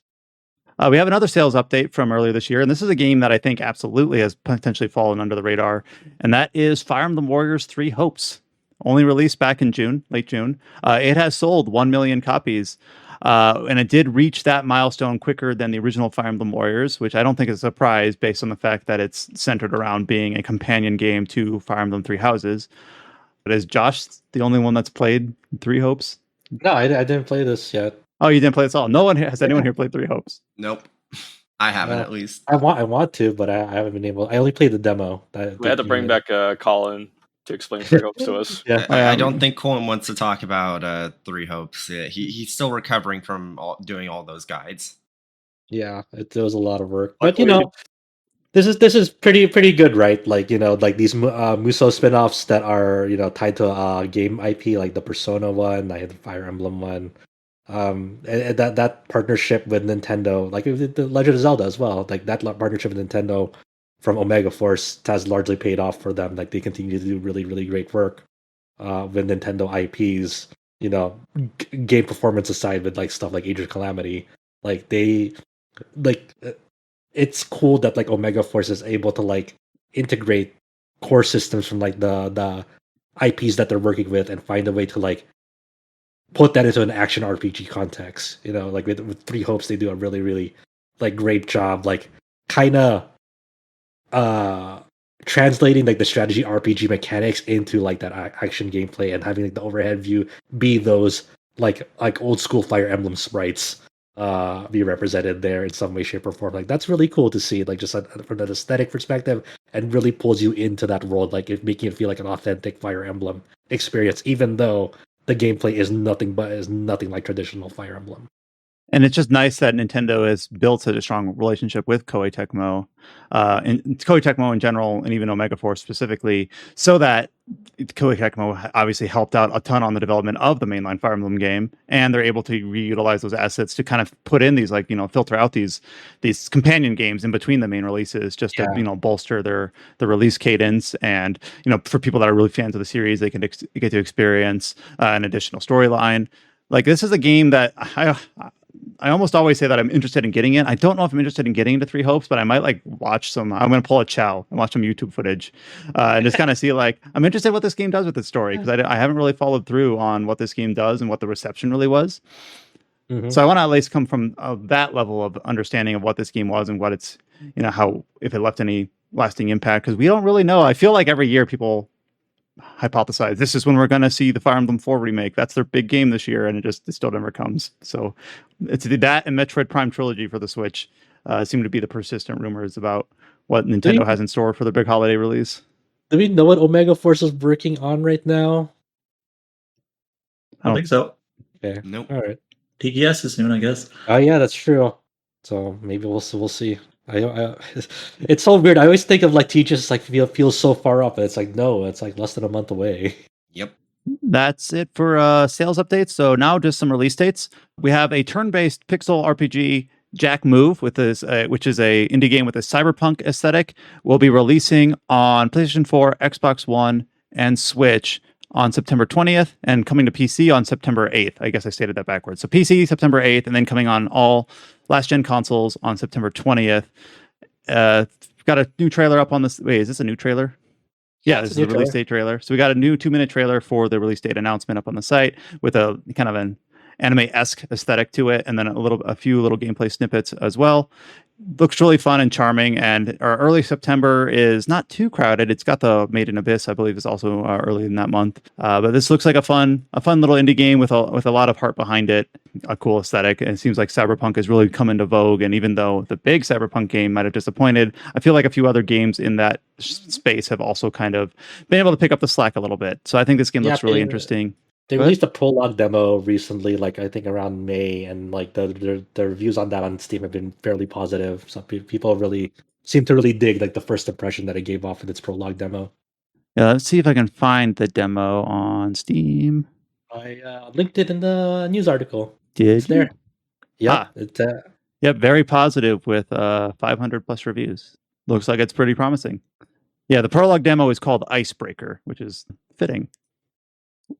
We have another sales update from earlier this year, and this is a game that I think absolutely has potentially fallen under the radar, and that is Fire Emblem Warriors 3 Hopes. Only released back in June, late June. It has sold 1 million copies. And it did reach that milestone quicker than the original Fire Emblem Warriors, which I don't think is a surprise based on the fact that it's centered around being a companion game to Fire Emblem Three Houses. But is Josh the only one that's played Three Hopes? No, I didn't play this yet. Oh, you didn't play this all? No one has anyone here played Three Hopes? Nope. I haven't, at least. I want to, but I haven't been able. I only played the demo. We had to bring back Colin to explain Three Hopes to us. Yeah, I don't think Colin wants to talk about Three Hopes. He's still recovering from doing all those guides. Yeah, it was a lot of work, but this is pretty good, right? Like like these Muso spinoffs that are tied to a game IP, like the Persona one, I had the Fire Emblem one. And that partnership with Nintendo, like the Legend of Zelda as well, like that partnership with Nintendo from Omega Force has largely paid off for them. Like they continue to do really, really great work with Nintendo IPs. Game performance aside, with like stuff like Age of Calamity, like it's cool that like Omega Force is able to like integrate core systems from like the IPs that they're working with and find a way to like put that into an action RPG context. Like with Three Hopes, they do a really, really like great job, like kind of translating like the strategy RPG mechanics into like that action gameplay and having like the overhead view be those like old school Fire Emblem sprites be represented there in some way, shape, or form. Like that's really cool to see, like just from an aesthetic perspective, and really pulls you into that world, like making it feel like an authentic Fire Emblem experience, even though the gameplay is nothing like traditional Fire Emblem. And it's just nice that Nintendo has built such a strong relationship with Koei Tecmo, and Koei Tecmo in general, and even Omega Force specifically, so that Koei Tecmo obviously helped out a ton on the development of the mainline Fire Emblem game, and they're able to reutilize those assets to kind of put in these, like, filter out these companion games in between the main releases, just to bolster the release cadence, and for people that are really fans of the series, they can get to experience an additional storyline. Like, this is a game that I almost always say that I'm interested in getting it. I don't know if I'm interested in getting into Three Hopes, but I might like watch some. I'm going to pull a Chao and watch some YouTube footage and just kind of see, like, I'm interested in what this game does with its story, because I haven't really followed through on what this game does and what the reception really was. Mm-hmm. So I want to at least come from that level of understanding of what this game was and what it's, how, if it left any lasting impact, because we don't really know. I feel like every year people hypothesize this is when we're going to see the Fire Emblem 4 remake. That's their big game this year, and it still never comes. So it's that and Metroid Prime Trilogy for the Switch seem to be the persistent rumors about what Nintendo has in store for their big holiday release. Do we know what Omega Force is working on right now? I don't think so. Okay. Nope. All right. TGS is soon, I guess. Oh yeah, that's true. So maybe we'll see. It's so weird. I always think of like TGS like feels so far up, but it's like no, it's like less than a month away. Yep. That's it for sales updates. So now just some release dates. We have a turn-based pixel RPG Jack Move, with this, which is a indie game with a cyberpunk aesthetic. Will be releasing on PlayStation 4, Xbox One, and Switch on September 20th, and coming to PC on September 8th. I guess I stated that backwards. So PC September 8th, and then coming on all last-gen consoles on September 20th. Got a new trailer up on this. Wait, is this a new trailer? Yeah, this is a release date trailer. So we got a new 2-minute trailer for the release date announcement up on the site, with a kind of an anime-esque aesthetic to it, and then a few little gameplay snippets as well. Looks really fun and charming, and our early September is not too crowded. It's got the Made in Abyss, I believe, is also early in that month. But this looks like a fun little indie game with a lot of heart behind it, a cool aesthetic. And it seems like Cyberpunk has really come into vogue. And even though the big Cyberpunk game might have disappointed, I feel like a few other games in that space have also kind of been able to pick up the slack a little bit. So I think this game looks really interesting. They released a prologue demo recently, like I think around May, and like the reviews on that on Steam have been fairly positive. So people really seem to really dig like the first impression that it gave off with its prologue demo. Yeah, let's see if I can find the demo on Steam. I linked it in the news article. It's there. Yeah, it's Yep, very positive with 500 plus reviews. Looks like it's pretty promising. Yeah, the prologue demo is called Icebreaker, which is fitting.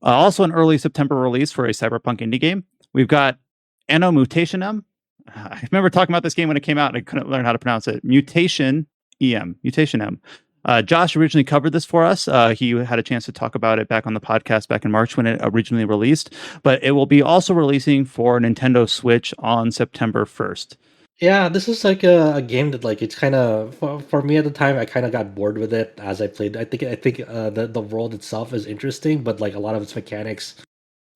Also an early September release for a cyberpunk indie game. We've got ANNO Mutationem. I remember talking about this game when it came out and I couldn't learn how to pronounce it. Mutationem. Josh originally covered this for us. He had a chance to talk about it back on the podcast back in March when it originally released, but it will be also releasing for Nintendo Switch on September 1st. Yeah, this is like a game that like it's kind of for me at the time. I kind of got bored with it as I played. I think the world itself is interesting, but like a lot of its mechanics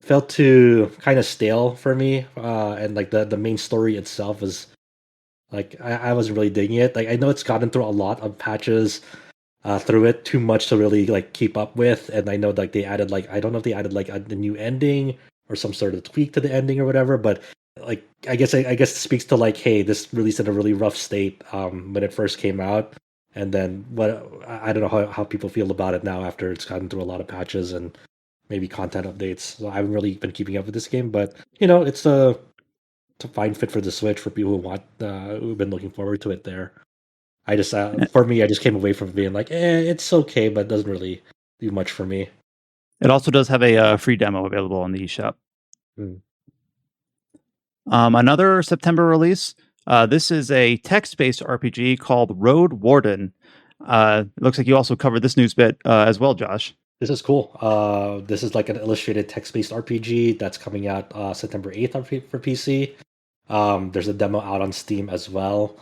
felt too kind of stale for me. And like the main story itself is like I wasn't really digging it. Like I know it's gotten through a lot of patches through it, too much to really like keep up with. And I know like they added like I don't know if they added like a new ending or some sort of tweak to the ending or whatever, but like I guess it speaks to like, hey, this released in a really rough state when it first came out, and then what I don't know how people feel about it now after it's gotten through a lot of patches and maybe content updates. So I haven't really been keeping up with this game, but you know, it's a fine fit for the Switch for people who've been looking forward to it. There, I just for me, I just came away from being like, it's okay, but it doesn't really do much for me. It also does have a free demo available on the eShop. Another September release. This is a text-based RPG called Roadwarden. It looks like you also covered this news bit as well, Josh. This is cool. This is like an illustrated text-based RPG that's coming out September 8th for PC. There's a demo out on Steam as well.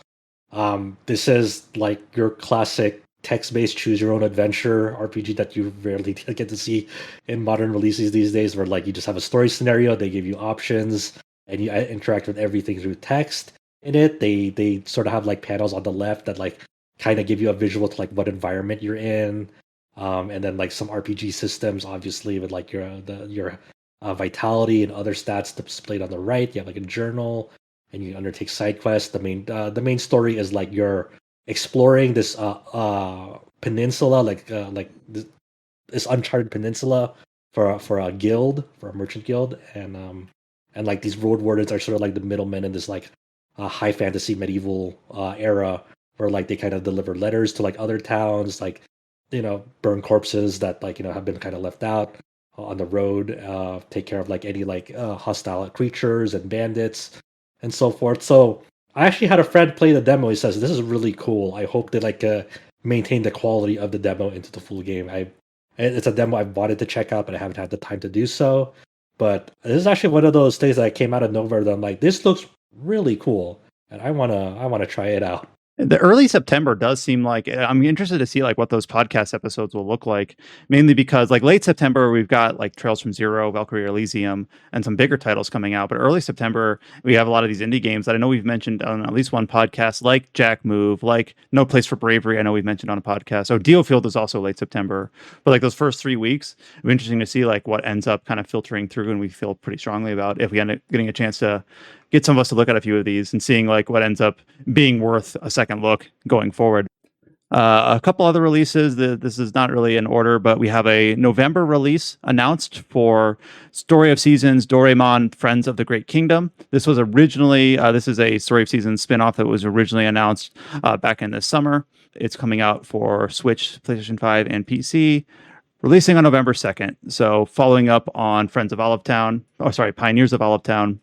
This is like your classic text-based choose-your-own-adventure RPG that you rarely get to see in modern releases these days, where like you just have a story scenario, they give you options, and you interact with everything through text in it. They sort of have like panels on the left that like kind of give you a visual to like what environment you're in, and then like some RPG systems, obviously with like your vitality and other stats displayed on the right. You have like a journal, and you undertake side quests. The main story is like you're exploring this peninsula, like this uncharted peninsula for a guild, for a merchant guild, and like these road wardens are sort of like the middlemen in this like high fantasy medieval era, where like they kind of deliver letters to like other towns, like burn corpses that like have been kind of left out on the road, take care of like any like hostile creatures and bandits and so forth. So I actually had a friend play the demo. He says this is really cool. I hope they like maintain the quality of the demo into the full game. It's a demo I've wanted to check out, but I haven't had the time to do so. But this is actually one of those things that came out of nowhere that I'm like, this looks really cool, and I wanna try it out. The early September does seem like I'm interested to see like what those podcast episodes will look like, mainly because like late September we've got like Trails from Zero, Valkyrie Elysium, and some bigger titles coming out. But early September we have a lot of these indie games that I know we've mentioned on at least one podcast, like Jack Move, like No Place for Bravery. I know we've mentioned on a podcast. So Dealfield is also late September. But like those first 3 weeks, it'll be interesting to see like what ends up kind of filtering through, and we feel pretty strongly about if we end up getting a chance to get some of us to look at a few of these and seeing like what ends up being worth a second look going forward. A couple other releases. This is not really in order, but we have a November release announced for Story of Seasons Doraemon Friends of the Great Kingdom. This was originally, this is a Story of Seasons spinoff that was originally announced back in the summer. It's coming out for Switch, PlayStation 5, and PC. Releasing on November 2nd. So following up on Pioneers of Olivetown.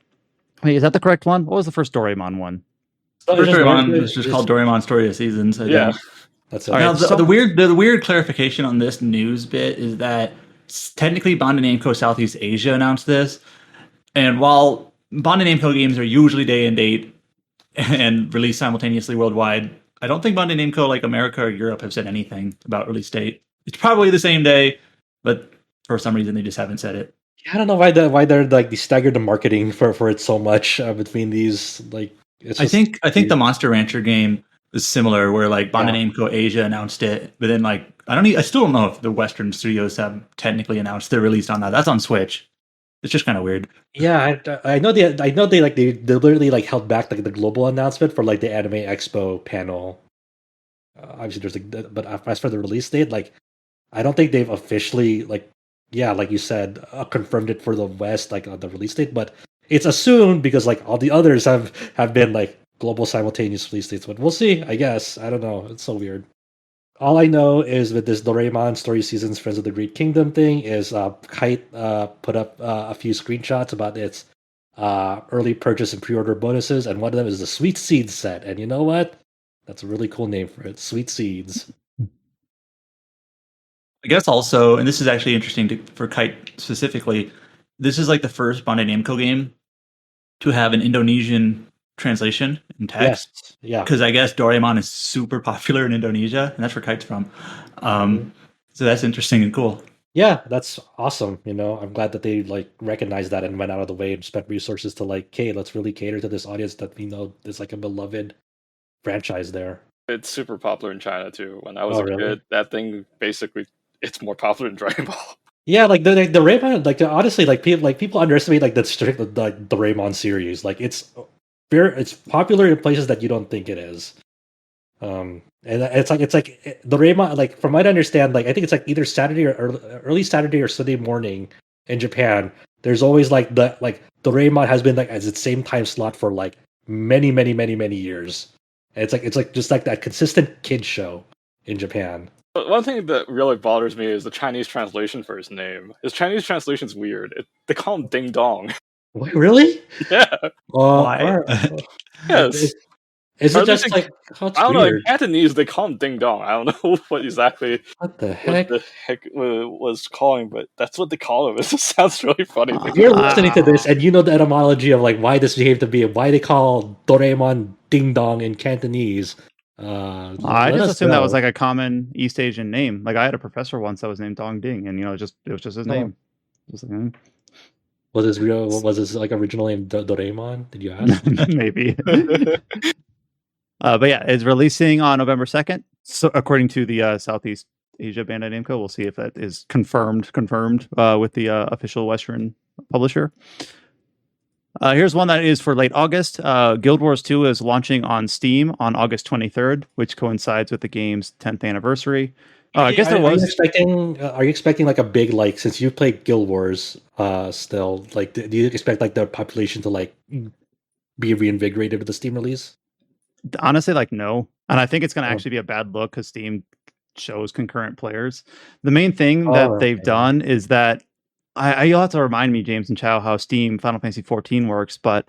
Wait, is that the correct one? What was the first Doraemon one? The first Doraemon was just called Doraemon Story of Seasons. That's it. Now, the weird clarification on this news bit is that technically Bandai Namco Southeast Asia announced this, and while Bandai Namco games are usually day and date and released simultaneously worldwide, I don't think Bandai Namco like America or Europe have said anything about release date. It's probably the same day, but for some reason they just haven't said it. I don't know why they're like they staggered the marketing for it so much between these. Like, I think the Monster Rancher game is similar, where like Bandai Namco Asia announced it, but then like I still don't know if the Western studios have technically announced their release on that. That's on Switch. It's just kind of weird. Yeah, I know they deliberately like held back like the global announcement for like the Anime Expo panel. Obviously, there's like, but as for the release date, like I don't think they've officially like yeah, like you said, confirmed it for the West, like on the release date, but it's assumed because like all the others have been like global simultaneous release dates. But we'll see. I guess I don't know. It's so weird. All I know is with this Doraemon Story Seasons Friends of the Great Kingdom thing is Kite put up a few screenshots about its early purchase and pre-order bonuses, and one of them is the Sweet Seeds set. And you know what? That's a really cool name for it, Sweet Seeds. I guess also, and this is actually interesting for Kite specifically, this is like the first Bandai Namco game to have an Indonesian translation in text. Yes. Yeah. Because I guess Doraemon is super popular in Indonesia, and that's where Kite's from. So that's interesting and cool. Yeah, that's awesome. I'm glad that they like recognized that and went out of the way and spent resources to like, hey, let's really cater to this audience that we know is like a beloved franchise there. It's super popular in China too. When I was a kid, that thing basically it's more popular than Dragon Ball. Yeah, like the Doraemon, like honestly, like people underestimate like the Doraemon series. Like it's popular in places that you don't think it is. And it's like Doraemon. Like from what I understand, like I think it's like either Saturday or early Saturday or Sunday morning in Japan. There's always like Doraemon has been like as its same time slot for like many years. And it's like just like that consistent kid show in Japan. But one thing that really bothers me is the Chinese translation for his name. His Chinese translation's weird. They call him Ding Dong. Wait, really? Yeah. Why? Yes. Is it just like I don't know? In Cantonese, they call him Ding Dong. I don't know what the heck was calling, but that's what they call him. It just sounds really funny. If you're listening to this and you know the etymology of like why this behaved to be, why they call Doraemon Ding Dong in Cantonese. I just assumed that was like a common East Asian name. Like I had a professor once that was named Dong Ding, and it was just his name. Just like, Was his like original name Doraemon? Did you ask? Maybe. But yeah, it's releasing on November 2nd. So according to the Southeast Asia Bandai Namco, we'll see if that is confirmed with the official Western publisher. Here's one that is for late August. Guild Wars 2 is launching on Steam on August 23rd, which coincides with the game's 10th anniversary. I guess Are you expecting like a big, like, since you played Guild Wars still, like, do you expect like the population to like be reinvigorated with the Steam release? Honestly, like, no. And I think it's going to actually be a bad look because Steam shows concurrent players. The main thing that they've done is that you'll have to remind me, James and Chao, how Steam Final Fantasy 14 works, but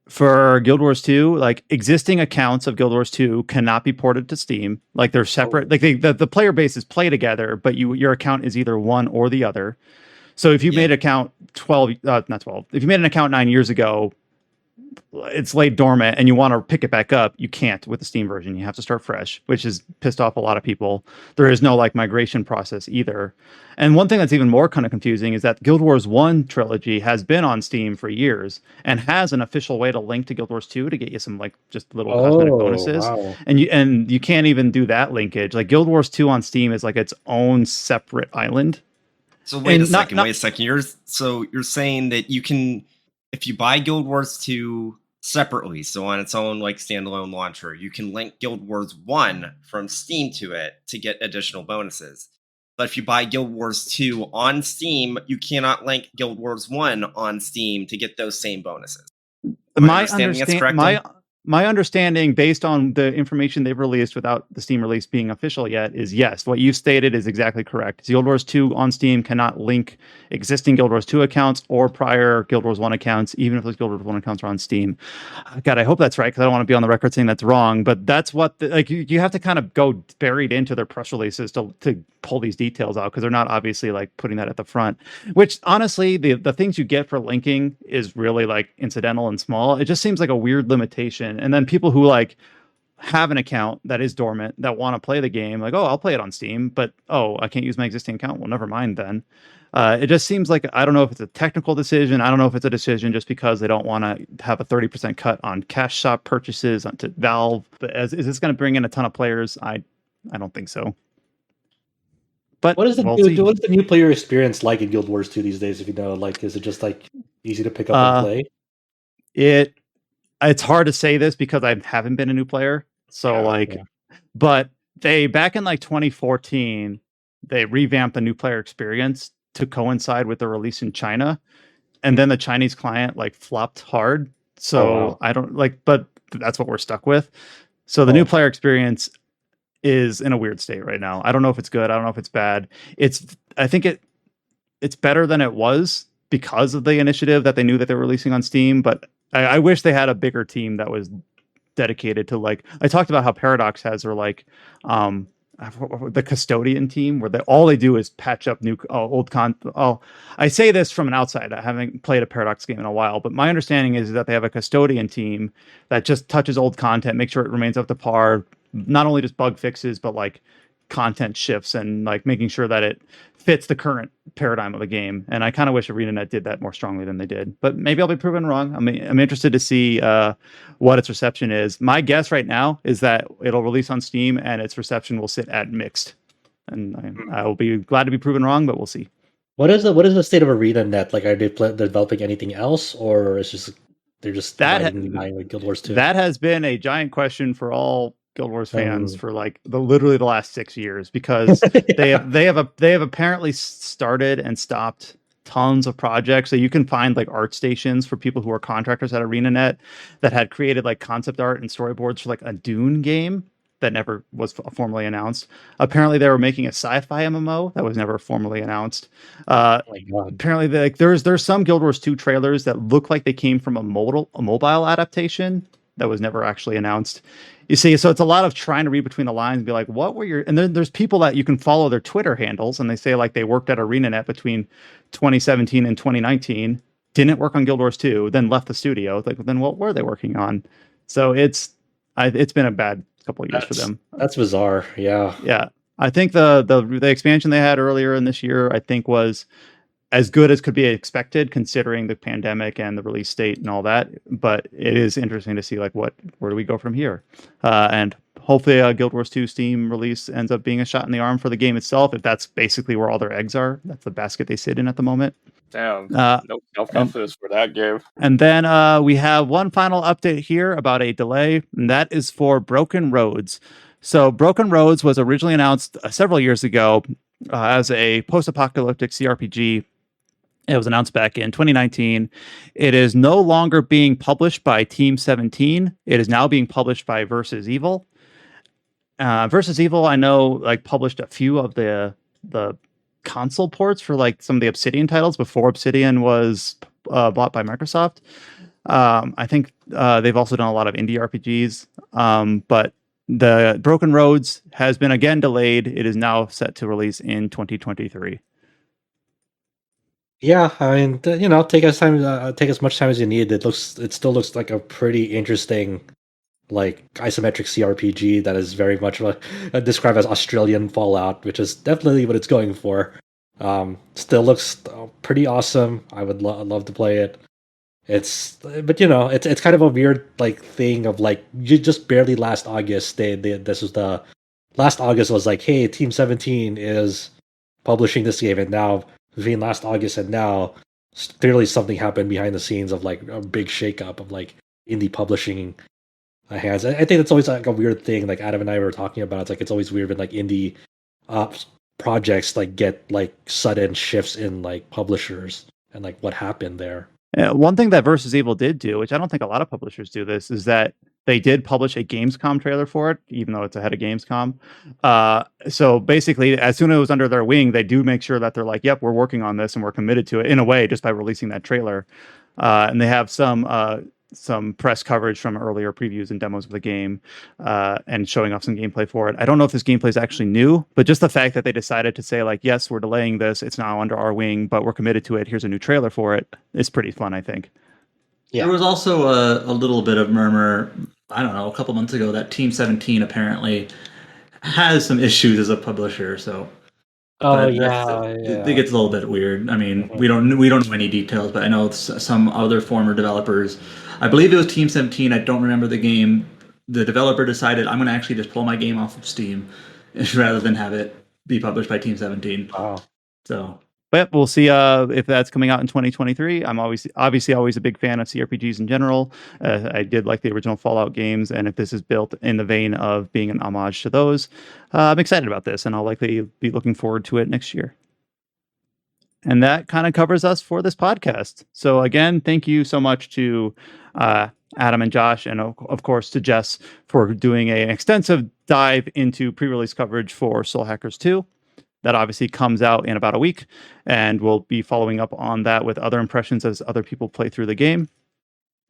for Guild Wars 2, like existing accounts of Guild Wars 2 cannot be ported to Steam. Like they're separate. Like the player bases play together, but your account is either one or the other. So if you made an account if you made an account 9 years ago, it's laid dormant and you want to pick it back up, you can't with the Steam version. You have to start fresh, which has pissed off a lot of people. There is no like migration process either. And one thing that's even more kind of confusing is that Guild Wars 1 trilogy has been on Steam for years and has an official way to link to Guild Wars 2 to get you some like just little cosmetic bonuses. Wow. And you can't even do that linkage. Like Guild Wars 2 on Steam is like its own separate island. So wait a second. You're saying that you can, if you buy Guild Wars 2 separately, so on its own like standalone launcher, you can link Guild Wars 1 from Steam to it to get additional bonuses. But if you buy Guild Wars 2 on Steam, you cannot link Guild Wars 1 on Steam to get those same bonuses. My understanding, based on the information they've released without the Steam release being official yet, is yes, what you stated is exactly correct. Guild Wars 2 on Steam cannot link existing Guild Wars 2 accounts or prior Guild Wars 1 accounts, even if those Guild Wars 1 accounts are on Steam. God, I hope that's right, because I don't want to be on the record saying that's wrong, but that's what, you have to kind of go buried into their press releases to pull these details out, because they're not obviously like putting that at the front, which honestly, the things you get for linking is really like incidental and small. It just seems like a weird limitation. And then people who like have an account that is dormant that want to play the game, like, oh, I'll play it on Steam, but I can't use my existing account. Well, never mind then. It just seems like, I don't know if it's a technical decision. I don't know if it's a decision just because they don't want to have a 30% cut on cash shop purchases onto Valve. But is this going to bring in a ton of players? I don't think so. But what is the new player experience like in Guild Wars 2 these days? If you know, like, is it just like easy to pick up and play? It's hard to say this because I haven't been a new player. So but they, back in like 2014, they revamped the new player experience to coincide with the release in China, and then the Chinese client like flopped hard. So I don't like, but that's what we're stuck with. So the new player experience is in a weird state right now. I don't know if it's good. I don't know if it's bad. I think it's better than it was because of the initiative that they knew that they were releasing on Steam. But I wish they had a bigger team that was dedicated to, like, I talked about how Paradox has their like the custodian team where all they do is patch up new old content. I say this from an outside. I haven't played a Paradox game in a while, but my understanding is that they have a custodian team that just touches old content, make sure it remains up to par, not only just bug fixes, but like content shifts and like making sure that it fits the current paradigm of the game. And I kind of wish ArenaNet did that more strongly than they did, but maybe I'll be proven wrong. I'm interested to see what its reception is. My guess right now is that it'll release on Steam and its reception will sit at mixed, and I will be glad to be proven wrong, but we'll see. What is the state of ArenaNet? Like, are they developing anything else, or is just they're just buying like Guild Wars 2? That has been a giant question for all Guild Wars fans for like literally the last 6 years, because they have apparently started and stopped tons of projects. So you can find like art stations for people who are contractors at ArenaNet that had created like concept art and storyboards for like a Dune game that never was formally announced. Apparently they were making a sci-fi MMO that was never formally announced. Apparently there's some Guild Wars 2 trailers that look like they came from a mobile adaptation that was never actually announced. You see, so it's a lot of trying to read between the lines and be like, what were your... And then there's people that you can follow their Twitter handles, and they say like they worked at ArenaNet between 2017 and 2019, didn't work on Guild Wars 2, then left the studio. Like, then what were they working on? So it's been a bad couple of years for them. That's bizarre. Yeah. Yeah. I think the expansion they had earlier in this year, I think, was as good as could be expected considering the pandemic and the release date and all that. But it is interesting to see like where do we go from here? And hopefully a Guild Wars 2 Steam release ends up being a shot in the arm for the game itself. If that's basically where all their eggs are, that's the basket they sit in at the moment. Damn, no confidence for that game. And then we have one final update here about a delay, and that is for Broken Roads. So Broken Roads was originally announced several years ago as a post-apocalyptic CRPG. It was announced back in 2019. It is no longer being published by Team 17. It is now being published by Versus Evil. Versus Evil, I know, like published a few of the console ports for like some of the Obsidian titles before Obsidian was bought by Microsoft. I think they've also done a lot of indie RPGs. But the Broken Roads has been again delayed. It is now set to release in 2023. Yeah, I mean, take as much time as you need. It still looks like a pretty interesting, like, isometric CRPG that is very much described as Australian Fallout, which is definitely what it's going for. Still looks pretty awesome. I would love to play it. It's kind of a weird like thing of like just barely last August. This was the last August was like, hey, Team 17 is publishing this game, and now between last August and now, clearly something happened behind the scenes of like a big shakeup of like indie publishing hands. I think that's always like a weird thing. Like Adam and I were talking about, it's like it's always weird when like indie projects like get like sudden shifts in like publishers and like what happened there. One thing that Versus Evil did do, which I don't think a lot of publishers do this, is that they did publish a Gamescom trailer for it, even though it's ahead of Gamescom. So basically, as soon as it was under their wing, they do make sure that they're like, yep, we're working on this and we're committed to it in a way just by releasing that trailer. And they have some press coverage from earlier previews and demos of the game and showing off some gameplay for it. I don't know if this gameplay is actually new, but just the fact that they decided to say like, yes, we're delaying this. It's now under our wing, but we're committed to it. Here's a new trailer for it. It's pretty fun, I think. Yeah. There was also a little bit of murmur, I don't know, a couple months ago that Team 17 apparently has some issues as a publisher. So, it gets a little bit weird. I mean, we don't know any details, but I know some other former developers. I believe it was Team 17. I don't remember the game. The developer decided, I'm going to actually just pull my game off of Steam rather than have it be published by Team 17. Wow. So. But we'll see if that's coming out in 2023. I'm obviously always a big fan of CRPGs in general. I did like the original Fallout games, and if this is built in the vein of being an homage to those, I'm excited about this, and I'll likely be looking forward to it next year. And that kind of covers us for this podcast. So again, thank you so much to Adam and Josh, and of course to Jess for doing an extensive dive into pre-release coverage for Soul Hackers 2. That obviously comes out in about a week, and we'll be following up on that with other impressions as other people play through the game.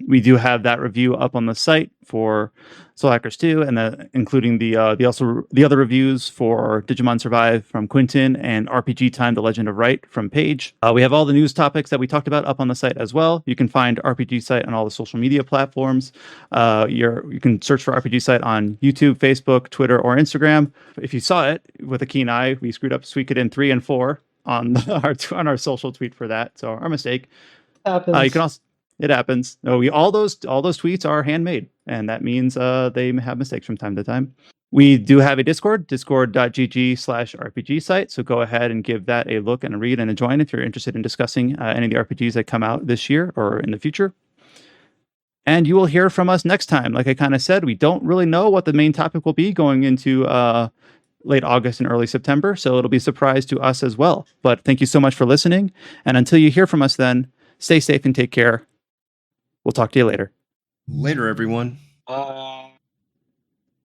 We do have that review up on the site for Soul Hackers 2, and including the other reviews for Digimon Survive from Quentin and RPG Time: The Legend of Wright from Paige. We have all the news topics that we talked about up on the site as well. You can find RPG Site on all the social media platforms. You can search for RPG Site on YouTube, Facebook, Twitter, or Instagram. If you saw it with a keen eye, we screwed up Suikoden 3 and 4 on our social tweet for that. So our mistake. You can also. It happens. No, all those tweets are handmade, and that means they have mistakes from time to time. We do have a Discord, discord.gg/RPG site. So go ahead and give that a look and a read and a join if you're interested in discussing any of the RPGs that come out this year or in the future. And you will hear from us next time. Like I kind of said, we don't really know what the main topic will be going into late August and early September. So it'll be a surprise to us as well. But thank you so much for listening. And until you hear from us then, stay safe and take care. We'll talk to you later. Later, everyone. Bye.